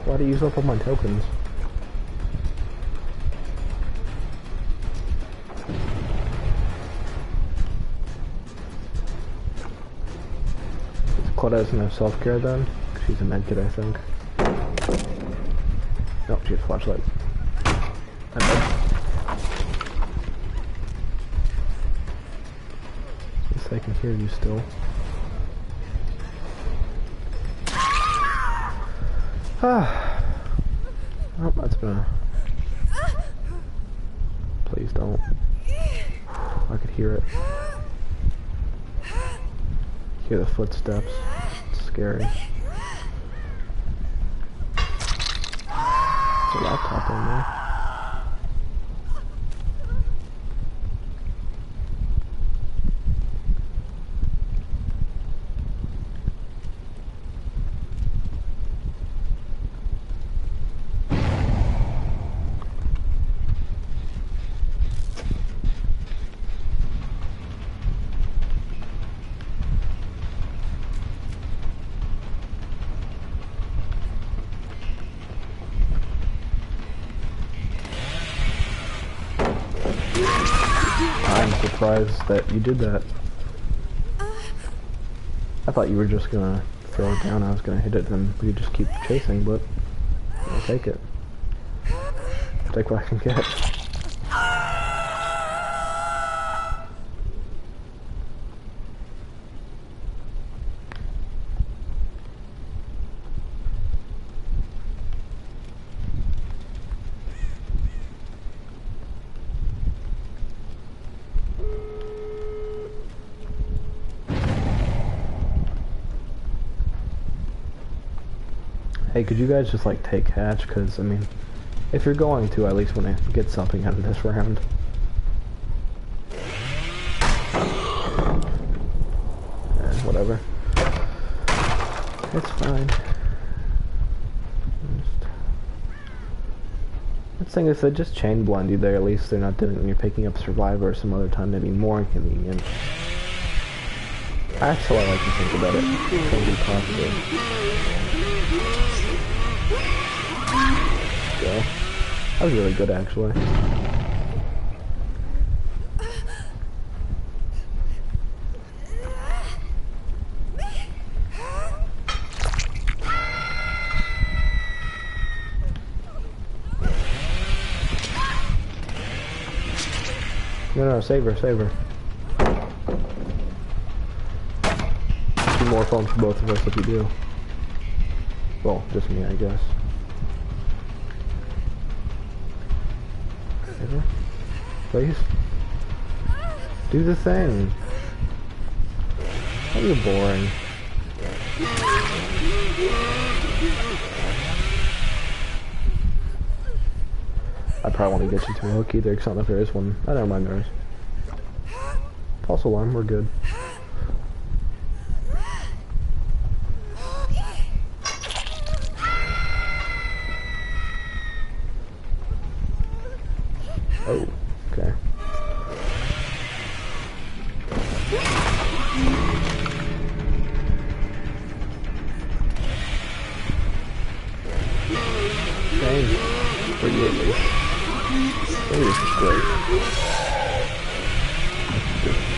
Why do you use up all my tokens? Claudia doesn't have self-care then? She's a medkit, I think. Nope, she has flashlight. I'm dead. At least I can hear you still. Ah. Oh, that's been a... Please don't. I could hear it. Hear the footsteps. It's scary. There's a laptop in there. I'm surprised that you did that. I thought you were just gonna throw it down, I was gonna hit it, and we just keep chasing, but I'll take it. I'll take what I can get. Hey, could you guys just like take hatch? Because I mean, if you're going to, I at least want to get something out of this round. Whatever. It's fine. The thing is, they just chain blind you there. At least they're not doing it when you're picking up Survivor or some other time. That'd be more inconvenient. That's how I like to think about it. It's gonna be positive. Go. That was really good, actually. No, save her, save her. 2 more phones for both of us if you do. Well, just me, I guess. Save her. Please. Do the thing. Oh, you're boring. I probably want to get you to a hook either, because I don't know if there is one. I don't mind there is. False alarm, we're good. Oh, okay. Thanks. For you at least. Oh, this is great.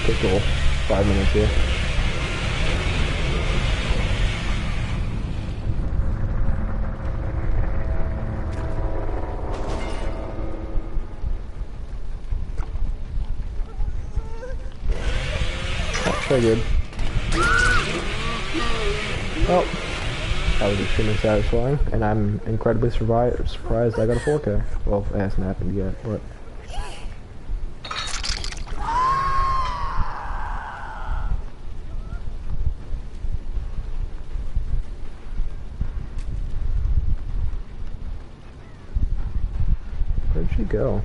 Just take 5 minutes here. That's very good. Oh, that was extremely satisfying, and I'm incredibly surprised I got a 4K. Well, it hasn't happened yet, but... Where'd she go?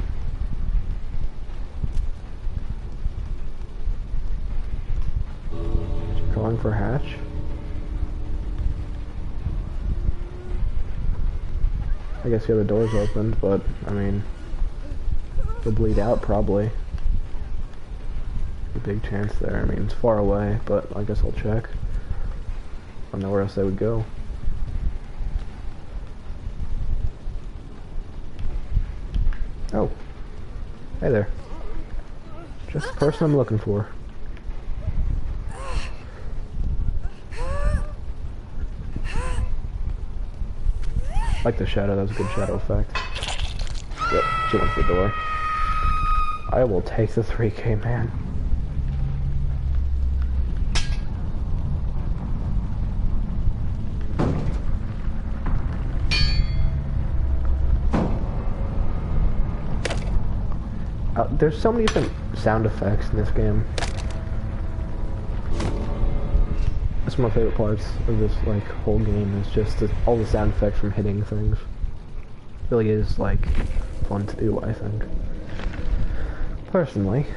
Is she calling for hatch? I guess the other door's opened, but, I mean, she'll bleed out, probably. A big chance there. I mean, it's far away, but I guess I'll check. I don't know where else they would go. Oh. Hey there. Just the person I'm looking for. Like the shadow, that was a good shadow effect. Yep, she went to the door. I will take the 3K, man. There's so many different sound effects in this game. That's one of my favorite parts of this like whole game is just all the sound effects from hitting things. It really is like fun to do, I think. Personally.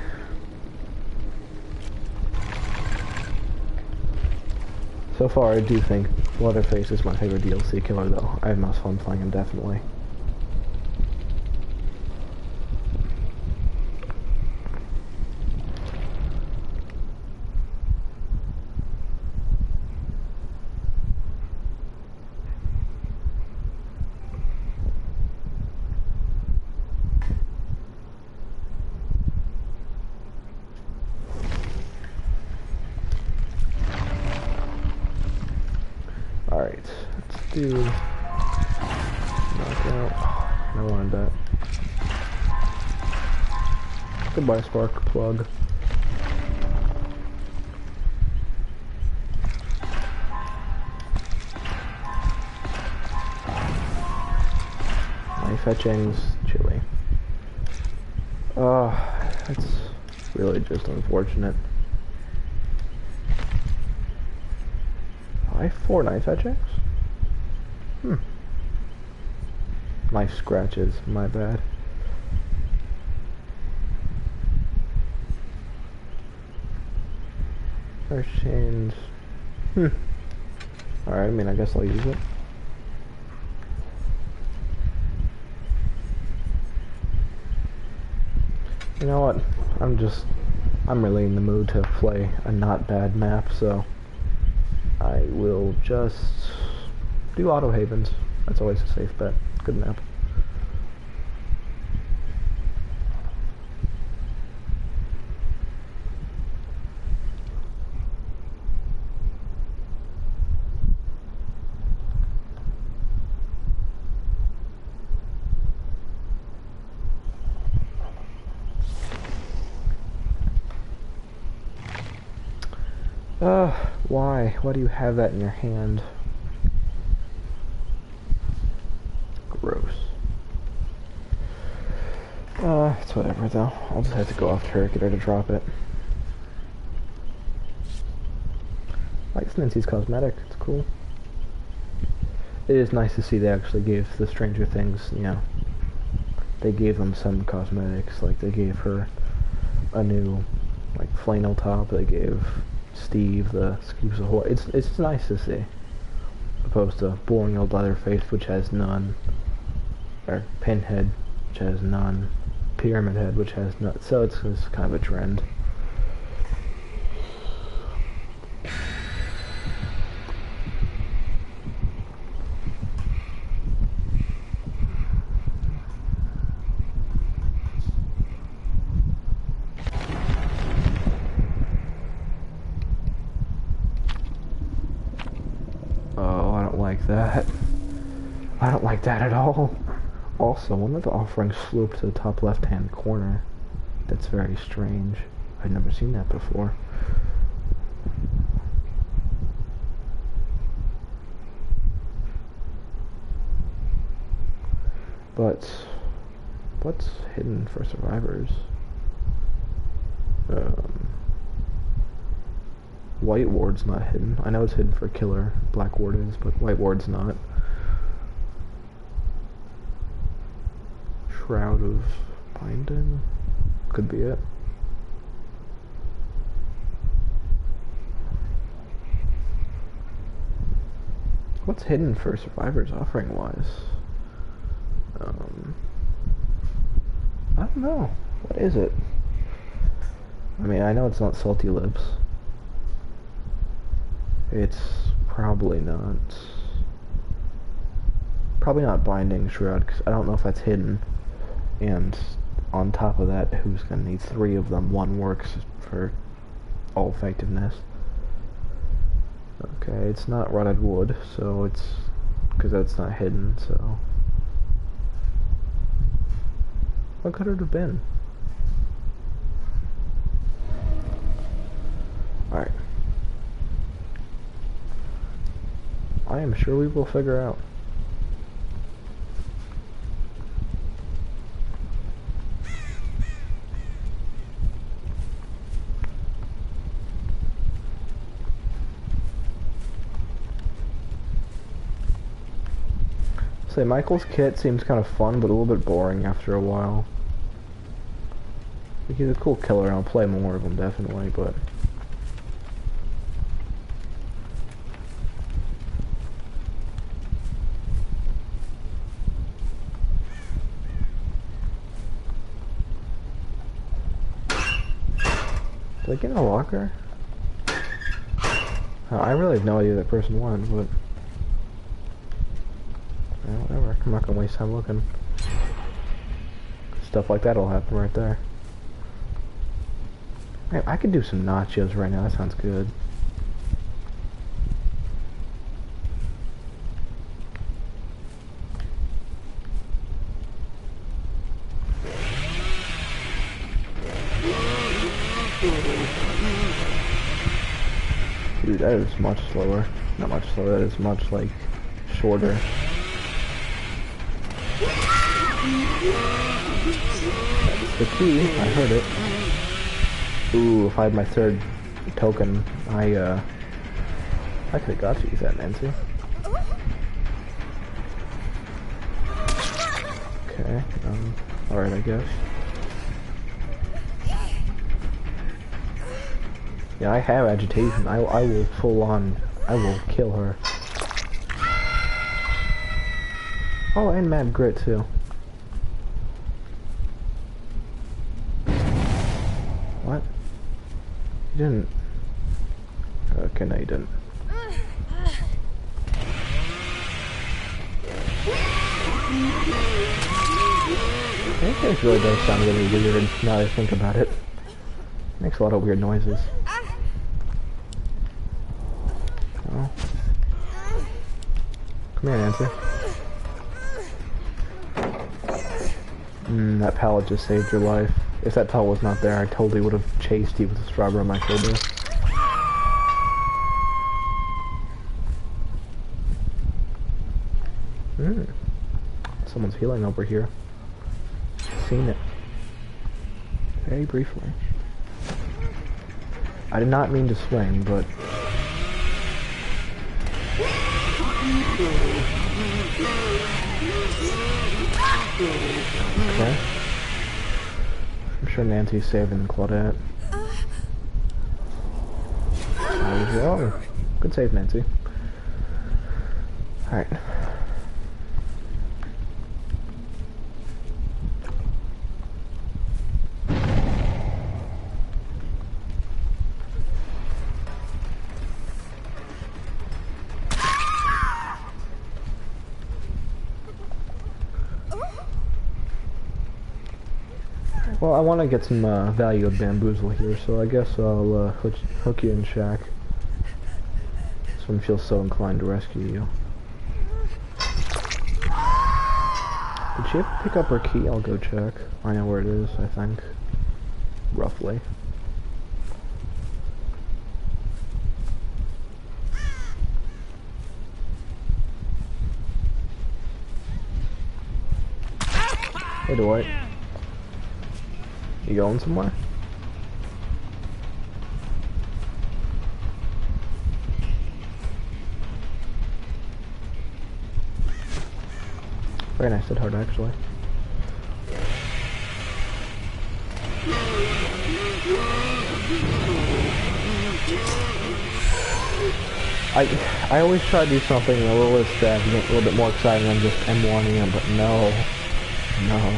So far, I do think Leatherface is my favorite DLC killer, though. I have most fun playing him, definitely. Dude. Knock out. I wanted that. Goodbye, spark plug. My fetching's chilly. That's really just unfortunate. I have 4 knife etchings? Knife scratches, my bad. First chains. Alright, I mean, I guess I'll use it. You know what? I'm really in the mood to play a not bad map, so I will just do Auto Havens. That's always a safe bet. Good map. Why? Why do you have that in your hand? Gross. It's whatever though. I'll just have to go off turret, get her to drop it. I like Nancy's cosmetic, it's cool. It is nice to see they actually gave the Stranger Things, you know, they gave them some cosmetics, like they gave her a new, like, flannel top, they gave Steve the Scoops of Hawaii. It's nice to see, opposed to boring old Leatherface, which has none, or Pinhead, which has none, Pyramid Head, which has none. So it's kind of a trend. That. I don't like that at all. Also, one of the offerings flew up to the top left-hand corner. That's very strange. I've never seen that before. But what's hidden for survivors? White Ward's not hidden. I know it's hidden for Killer. Black Ward is, but White Ward's not. Shroud of Binding? Could be it. What's hidden for survivors offering wise? I don't know. What is it? I mean, I know it's not Salty Lips. It's probably not Binding Shroud, because I don't know if that's hidden. And on top of that, who's gonna need 3 of them? 1 works for all effectiveness. Okay, it's not Rotted Wood, so it's because that's not hidden. So what could it have been? All right. I am sure we will figure out. Say, Michael's kit seems kind of fun, but a little bit boring after a while. He's a cool killer, and I'll play more of him definitely, but did I get in a locker? I really have no idea who that person was, but well, whatever. I'm not gonna waste time looking. Stuff like that'll happen right there. Man, I could do some nachos right now. That sounds good. Dude, that is much slower. Not much slower, that is much, like, shorter. That's the key, I heard it. Ooh, if I had my third token, I could have got to use that, Nancy. Okay, alright, I guess. Yeah, I have agitation. I will full on, I will kill her. Oh, and Mad Grit too. What? You didn't. Okay, no you didn't. I think this really does sound really weird now that I think about it. Makes a lot of weird noises. Oh. Come here, Nancy. That pallet just saved your life. If that pallet was not there, I totally would have chased you with a strawberry on my shoulder. Someone's healing over here. Seen it. Very briefly. I did not mean to swing, but... Okay. I'm sure Nancy's saving Claudette. I was wrong. Good save, Nancy. Alright. Well, I want to get some value of Bamboozle here, so I guess I'll hook you in Shack. This one feels so inclined to rescue you. Did she ever pick up her key? I'll go check. I know where it is, I think. Roughly. Hey, Dwight. You going somewhere? Very nice hit hard, actually. I always try to do something a little extravagant, a little bit more exciting than just M1ing him, but no,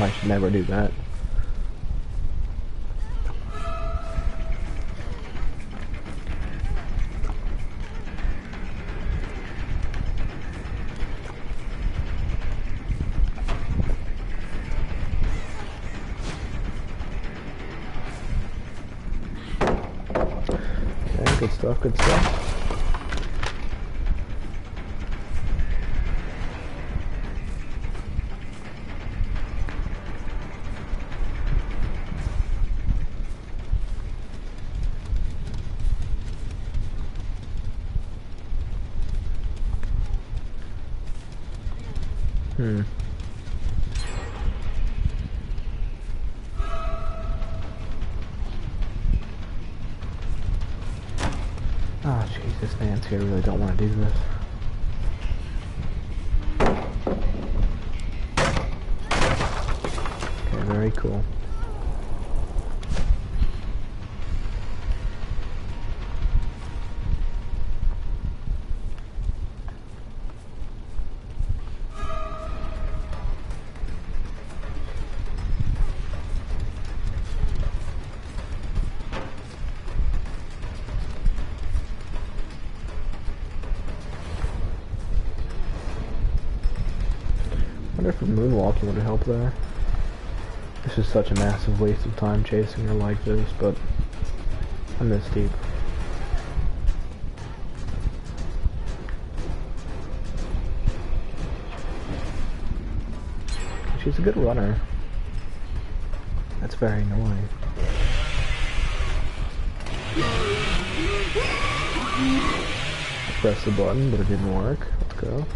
I should never do that. Good stuff, good stuff. Oh, Jesus, Nancy, I really don't want to do this. Okay, very cool. I wonder if moonwalking would help there. This is such a massive waste of time chasing her like this, but I'm this deep. She's a good runner. That's very annoying. Press the button, but it didn't work. Let's go.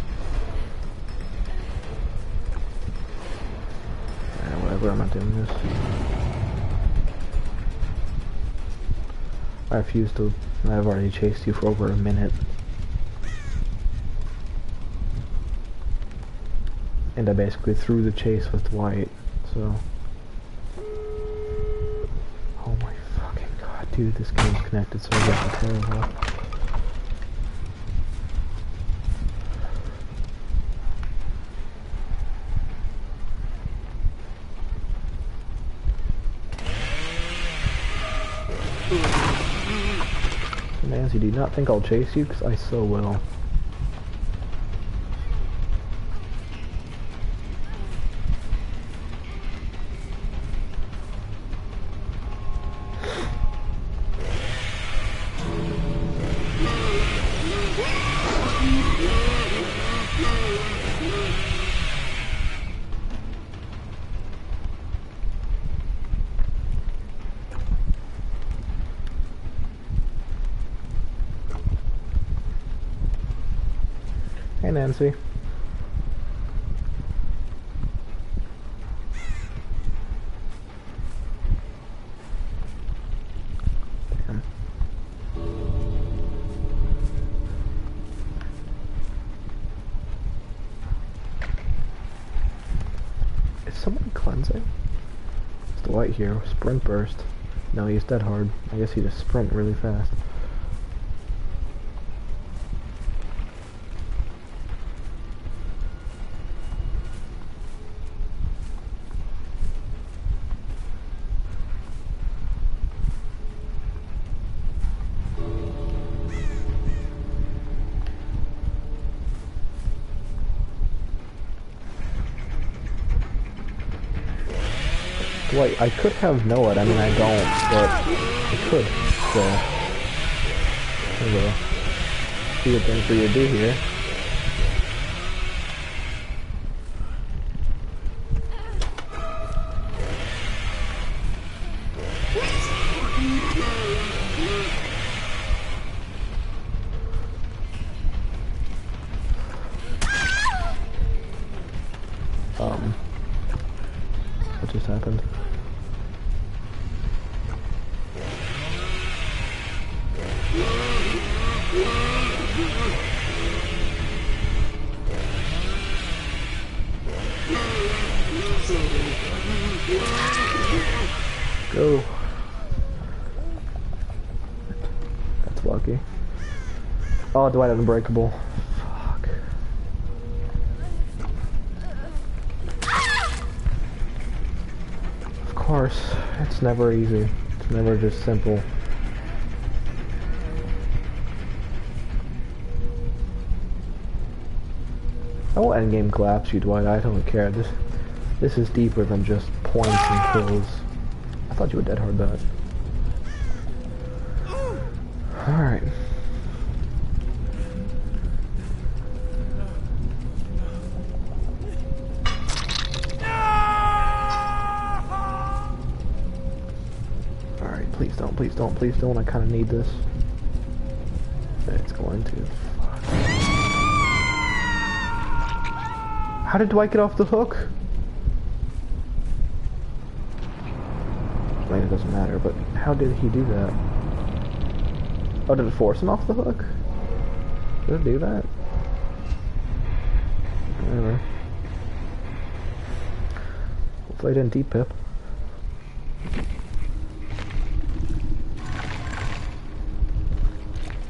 Whatever, I'm not doing this. I refuse to. I've already chased you for over a minute. And I basically threw the chase with Dwight, so. Oh my fucking god, dude, this game's connected so fucking terrible. Nancy, do you not think I'll chase you? Because I so will. Hey, Nancy. Damn. Is someone cleansing? It's the Dwight here. Sprint burst. No, he's dead hard. I guess he just sprint really fast. Wait, I could have know it. I mean, I don't, but I could. So, there's a good thing for you to do here. What just happened? Go. That's lucky. Oh, Dwight Unbreakable. Fuck. Of course, it's never easy. It's never just simple. I will endgame collapse you, Dwight. I don't care. This is deeper than just points and kills. I thought you were dead hard that. Alright. Alright, please don't, please don't, please don't. I kinda need this. It's going to. Fuck. How did Dwight get off the hook? I mean, it doesn't matter, but how did he do that? Oh, did it force him off the hook? Did it do that? Whatever. Hopefully I didn't D-pip.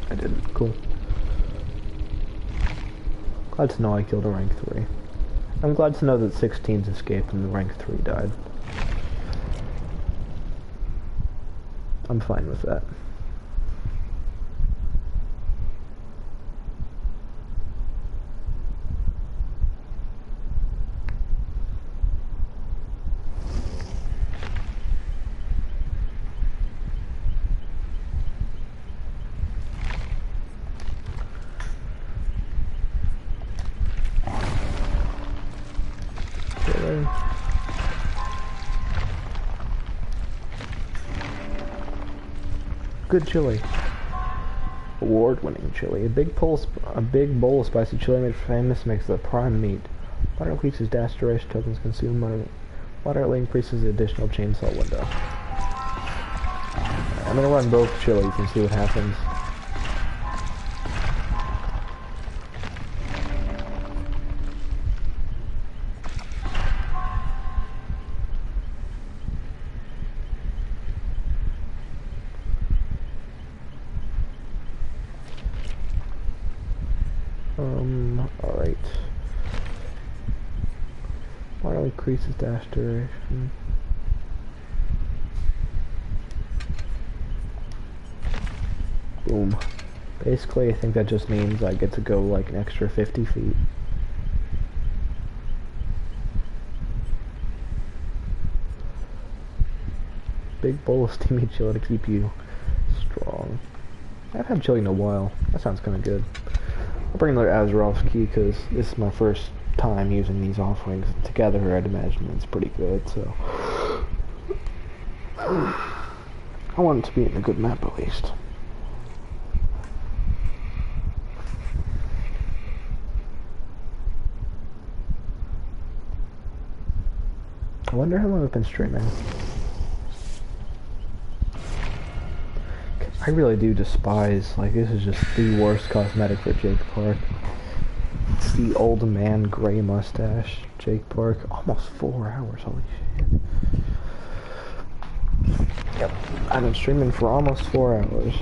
I didn't. Cool. Glad to know I killed a rank 3. I'm glad to know that 16's escaped and the rank 3 died. I'm fine with that. Good chili. Award-winning chili. A big bowl of spicy chili made famous makes the prime meat. Water increases dash duration tokens consumed. Moderately increases the additional chainsaw window. I'm gonna run both chilies and see what happens. Alright. Water increases dash duration. Boom. Basically, I think that just means I get to go like an extra 50 feet. Big bowl of steamy chili to keep you strong. I haven't had chili in a while. That sounds kind of good. I'll bring the Azeroth's key because this is my first time using these offerings. Together, I'd imagine it's pretty good, so... I want it to be in a good map at least. I wonder how long I've been streaming. I really do despise, like, this is just the worst cosmetic for Jake Park. It's the old man gray mustache, Jake Park. Almost 4 hours, holy shit. Yep, I've been streaming for almost 4 hours.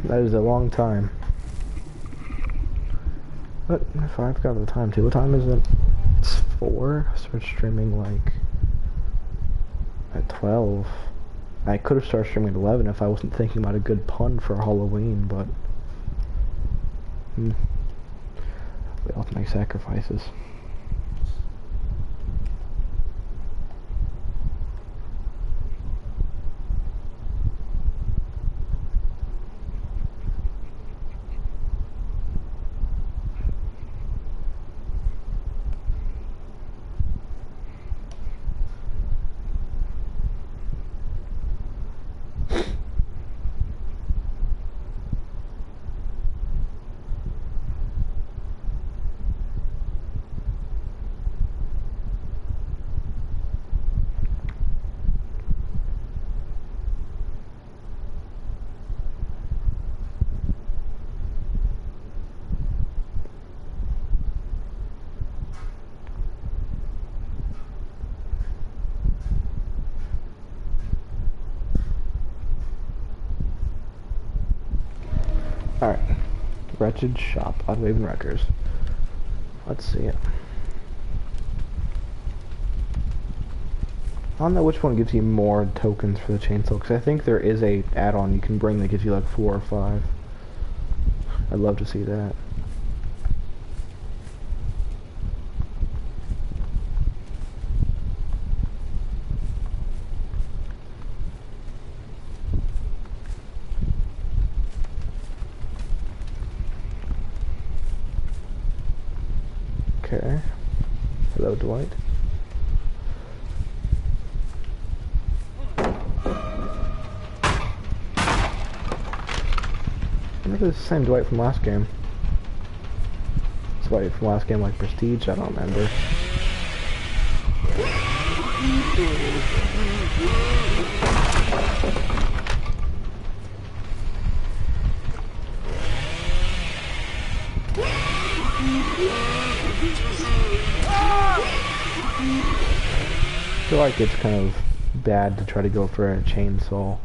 That is a long time. But if I've got the time too, what time is it? It's 4? I started streaming like at 12. I could have started streaming at 11 if I wasn't thinking about a good pun for Halloween, but... we all have to make sacrifices. Alright. Wretched Shop, Oddwave Wreckers. Let's see it. I don't know which one gives you more tokens for the chainsaw, because I think there is a add-on you can bring that gives you like 4 or 5. I'd love to see that. Okay. Hello, Dwight. I think it's the same Dwight from last game. It's Dwight from last game, like Prestige, I don't remember. I feel like it's kind of bad to try to go for a chainsaw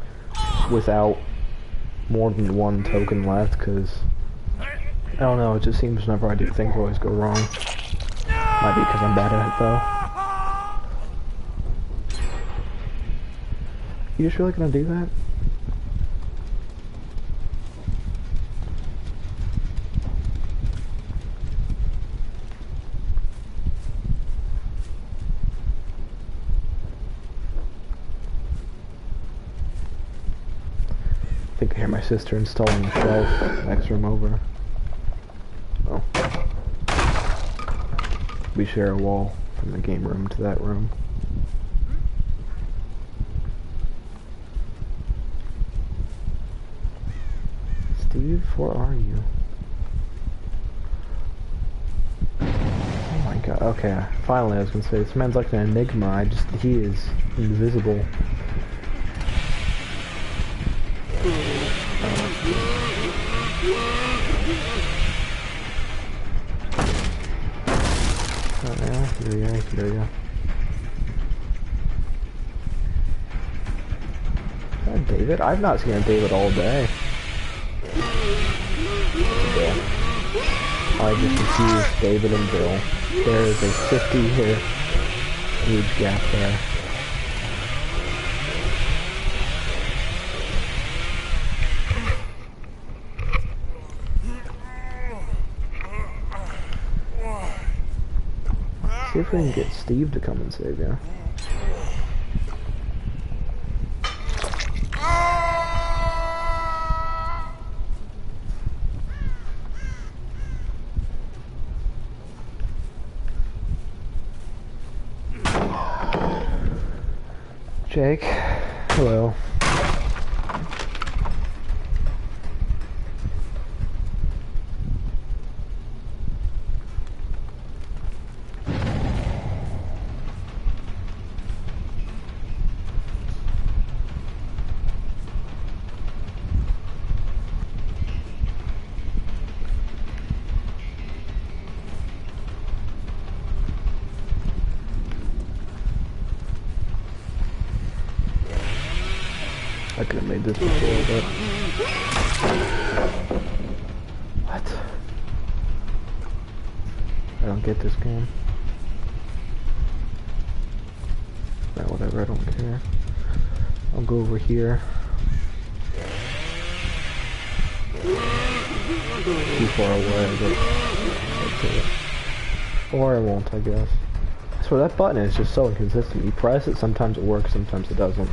without more than 1 token left, because I don't know, it just seems whenever I do things always go wrong. Might be because I'm bad at it though. You just really gonna do that? I think I hear my sister installing a shelf next room over. Oh. We share a wall from the game room to that room. Steve, where are you? Oh my god, okay, finally I was gonna say, this man's like an enigma, he is invisible. Oh yeah, here we go. Is that David? I've not seen a David all day. I just confused David and Bill. There is a 50-year age gap there. See if we can get Steve to come and save you. Jake, hello. I could have made this before, but... What? I don't get this game. Right, whatever, I don't care. I'll go over here. Too far away, but... Or I won't, I guess. So that button is just so inconsistent. You press it, sometimes it works, sometimes it doesn't.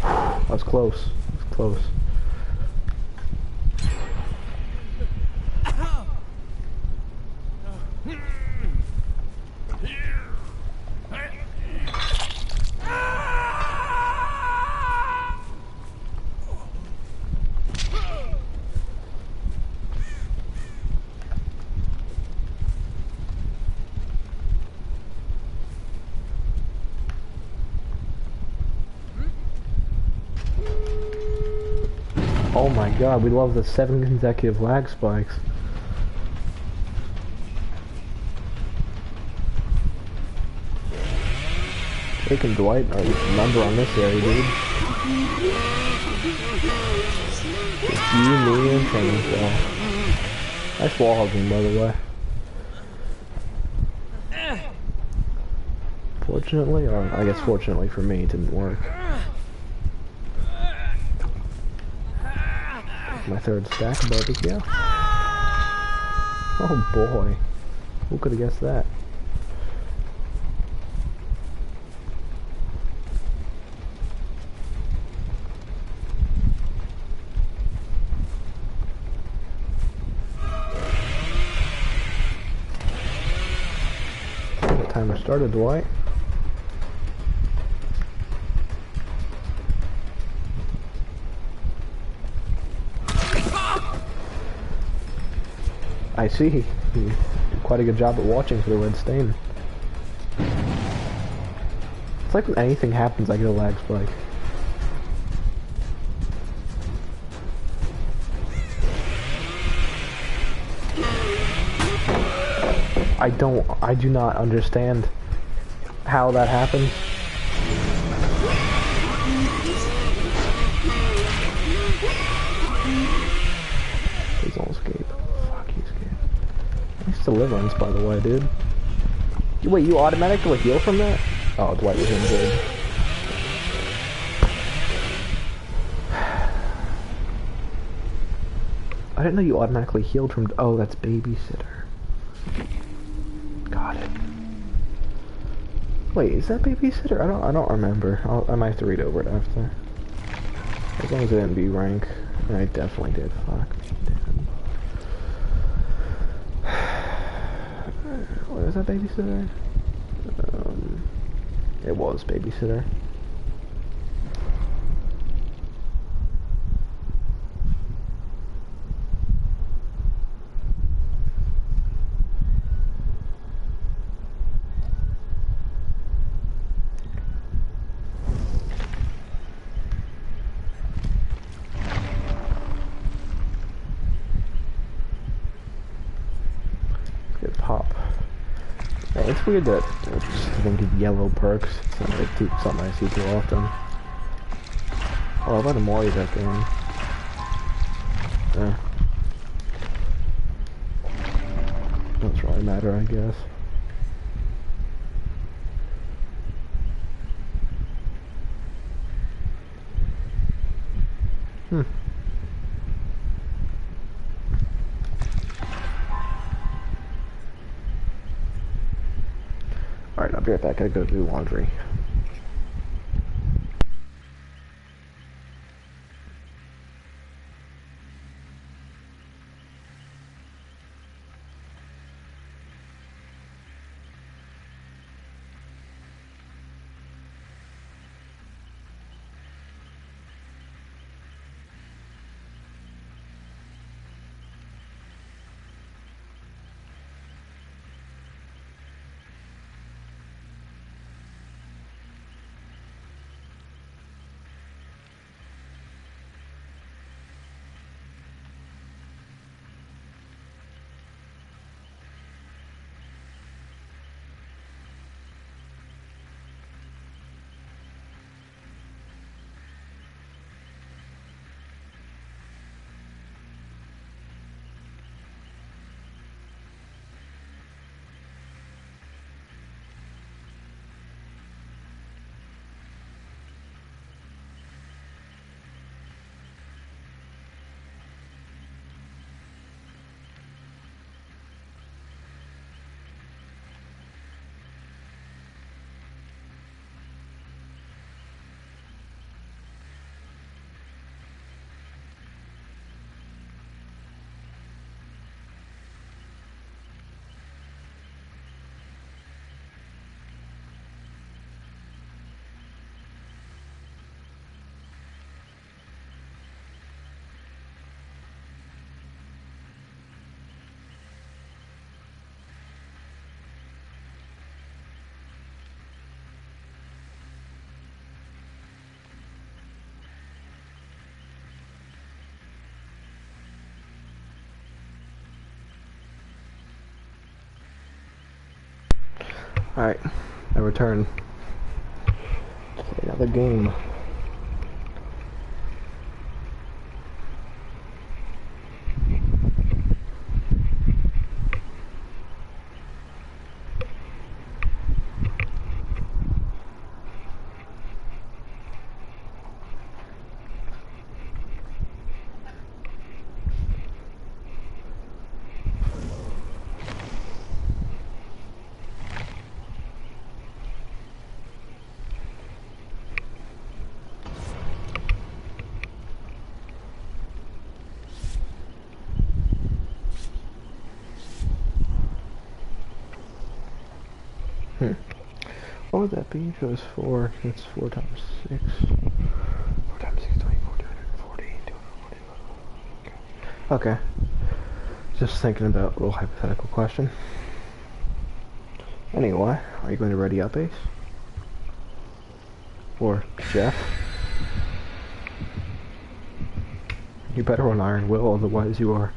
That was close. That was close. Oh my god, we love the 7 consecutive lag spikes. Jake and Dwight are the number on this area, dude. It's you, me, and Chainsaw. Nice wall hugging, by the way. Fortunately, or I guess fortunately for me, it didn't work. My third stack of barbecue. Oh boy. Who could have guessed that? The timer started, Dwight. I see. You did quite a good job at watching for the red stain. It's like when anything happens, I get a lag spike. I do not understand how that happens. Please don't escape. Fuck, you escaped. Nice deliverance, by the way, dude. Wait, you automatically heal from that? Oh, Dwight was injured. I didn't know you automatically healed from... Oh, that's babysitter. Got it. Wait, is that babysitter? I don't remember. I might have to read over it after. As long as it didn't be rank. I definitely did. Fuck. Damn. What is that, babysitter? It was babysitter. Good pop. Yeah, it's weird that I think yellow perks. It's not like something I see too often. Oh, I let him worry that game. Doesn't really matter, I guess. Alright, I'll be right back. I gotta go do laundry. Alright, I return. Play another game. What would that be if it was 4? That's 4 times 6. 4 times 6, 24, 240, 240. Okay. Just thinking about a little hypothetical question. Anyway, are you going to ready up, Ace? Or Jeff? You better on Iron Will, otherwise you are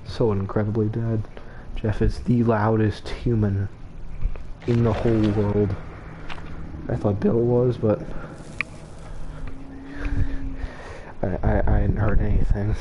so incredibly dead. Jeff is the loudest human in the whole world. I thought Bill was, but I hadn't heard anything.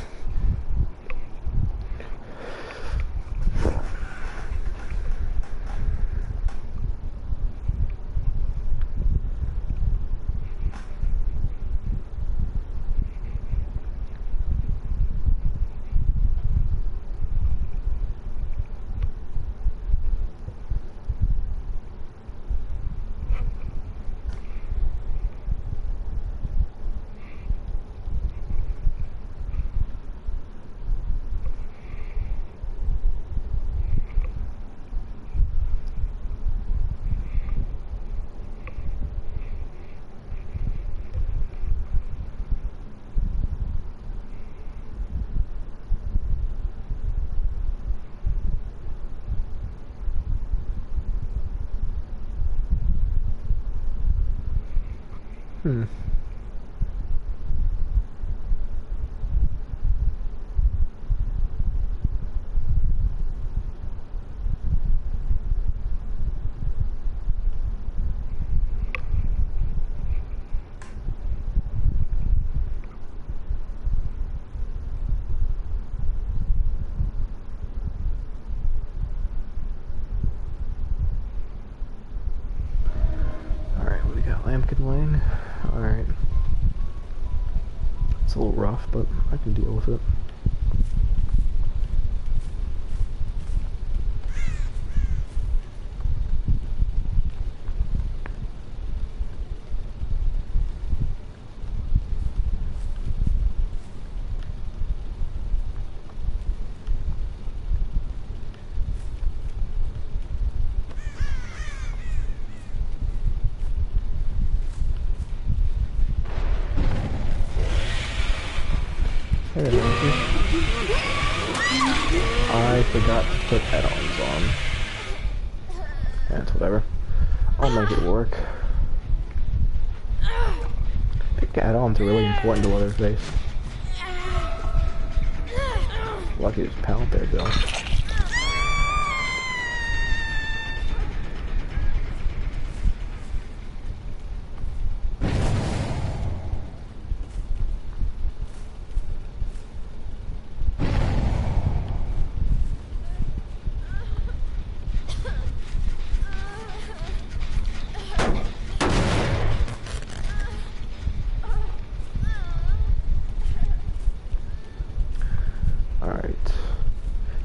Hmm. Alright, what do we got? Lambkin Lane? Alright. It's a little rough, but I can deal with it. Hey there, Nancy. I forgot to put add-ons on. That's whatever. I'll make it work. I think add-ons are really important to Leatherface. Lucky his pal there, Bill.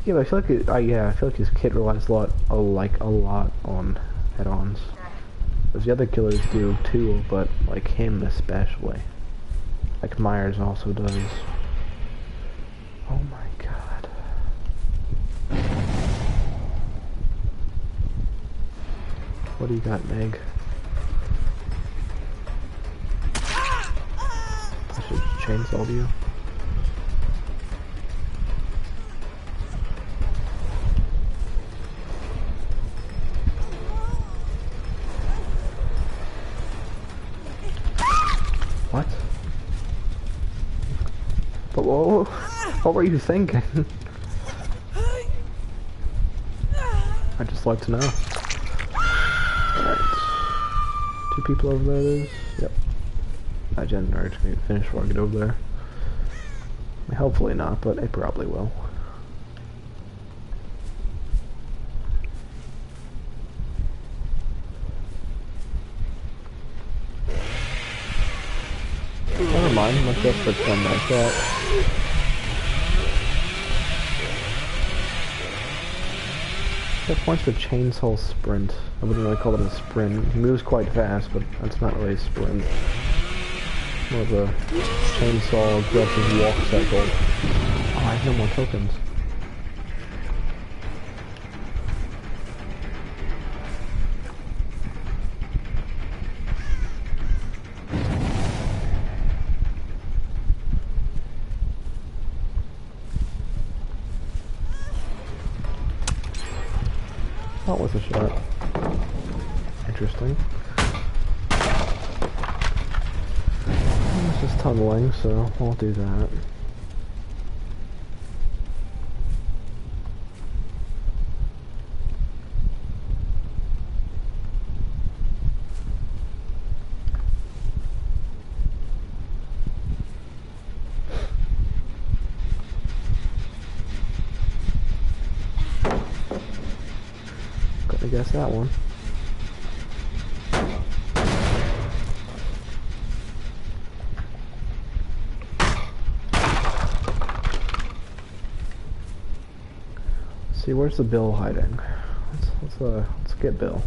Yeah, but I feel like I feel like his kit relies a lot on add-ons. As the other killers do too, but like him especially. Like Myers also does. Oh my god. What do you got, Meg? I should chainsaw you. What? But what were you thinking? I'd just like to know. Alright. 2 people over there it is? Yep. I generated to finish before I get over there. I mean, hopefully not, but it probably will. Never mind, let's go for one like that. That points to chainsaw sprint. I wouldn't really call it a sprint. He moves quite fast, but that's not really a sprint. More of a chainsaw aggressive walk cycle. Oh, I have no more tokens. Not worth a shot. Interesting. It's just tunneling, so I'll do that. I guess that one. Let's see, where's the Bill hiding? Let's get Bill.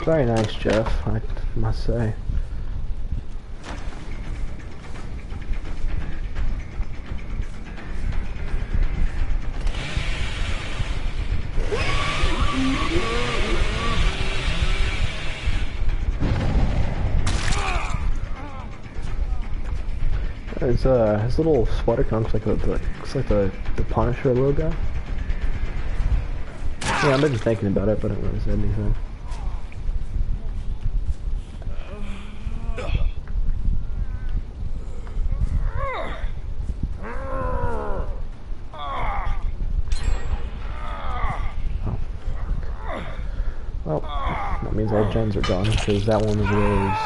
Very nice, Jeff, I must say. His little sweater kind of looks like the Punisher logo. Yeah, I've been thinking about it, but I haven't really said anything. Oh, well, that means all gens are done, because that one of those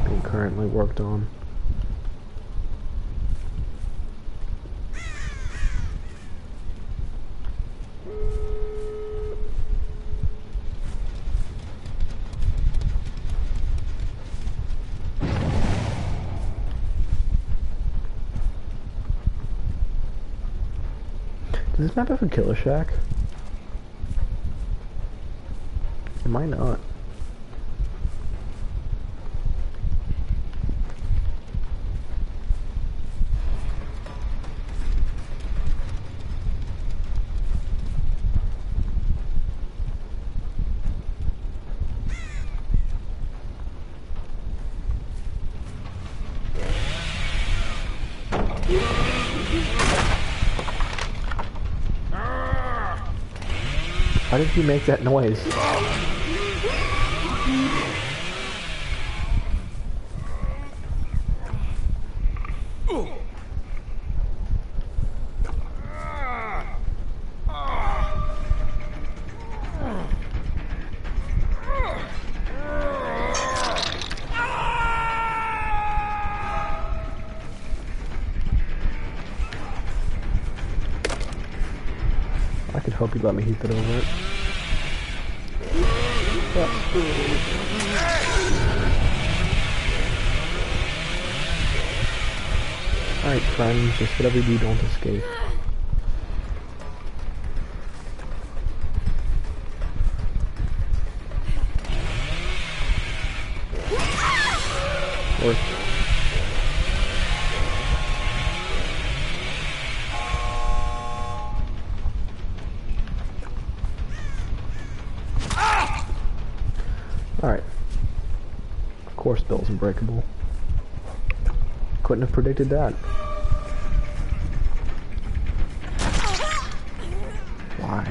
being currently worked on. Does this map have a killer shack? It might not. Why did you make that noise? I could hope you'd let me heat that over it. Alright, friends, just whatever you do, don't escape. Work. Alright. Of course Bill's unbreakable. Couldn't have predicted that. Why?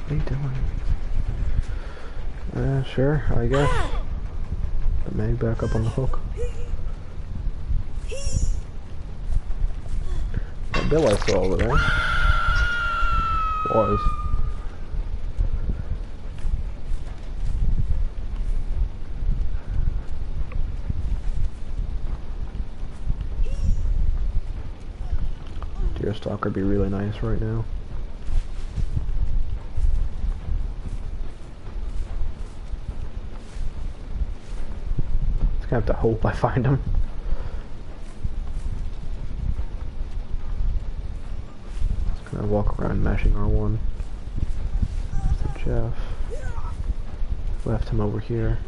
What are you doing? Sure, I guess. But maybe back up on the hook. That Bill I saw over there was. Deerstalker would be really nice right now. Just gonna have to hope I find him. Just gonna walk around mashing R1. There's Jeff. Left him over here.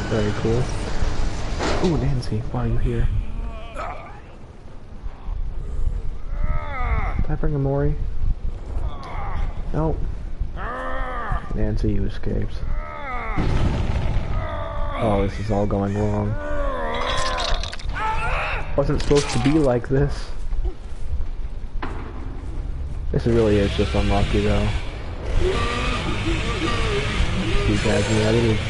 Very cool. Ooh, Nancy, why are you here? Did I bring a Mori? Nope. Nancy, you escaped. Oh, this is all going wrong. Wasn't supposed to be like this. This really is just unlucky, though. You guys, I didn't.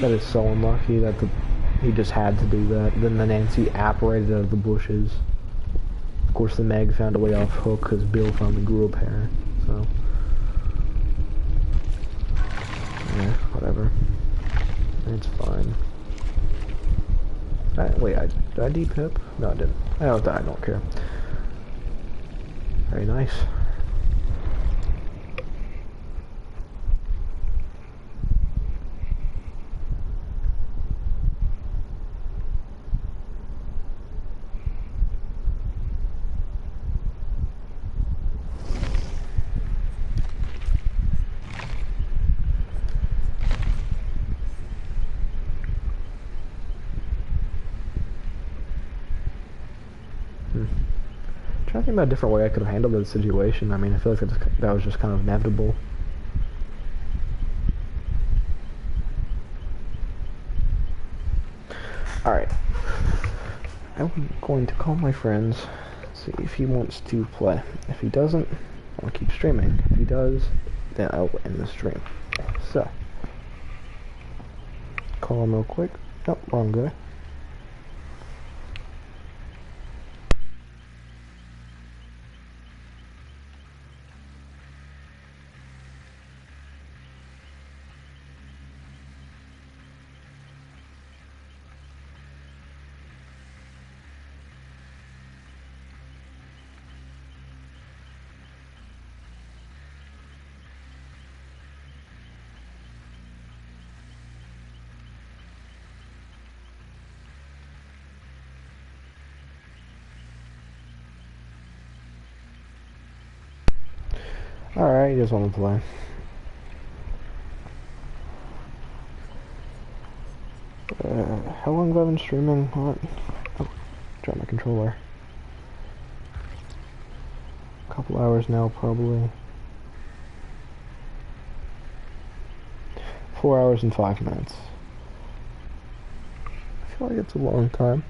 That is so unlucky that he just had to do that. Then the Nancy apparated out of the bushes. Of course, the Meg found a way off hook because Bill finally grew a pair. So, yeah, whatever. It's fine. Wait, did I de-pip? No, I didn't. I don't care. Very nice. trying to think about a different way I could have handled the situation. I mean, I feel like that was just kind of inevitable. Alright. I'm going to call my friends, see if he wants to play. If he doesn't, I'll keep streaming. If he does, then I'll end the stream. So, call him real quick. Nope, wrong guy. Alright, he doesn't want to play. How long have I been streaming? What? Oh, drop my controller. A couple hours now, probably. 4 hours and 5 minutes. I feel like it's a long time.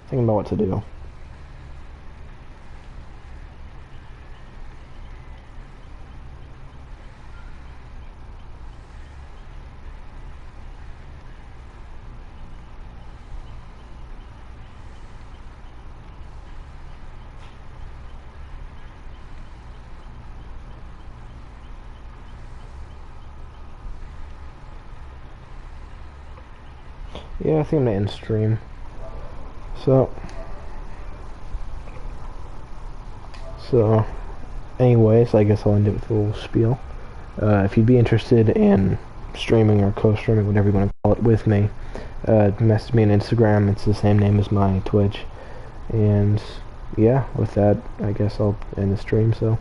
Thinking about what to do. Yeah, I think I'm gonna end stream. So, anyways, I guess I'll end it with a little spiel. If you'd be interested in streaming or co-streaming, whatever you want to call it, with me, message me on Instagram. It's the same name as my Twitch. And yeah, with that, I guess I'll end the stream. So,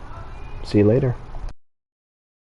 see you later.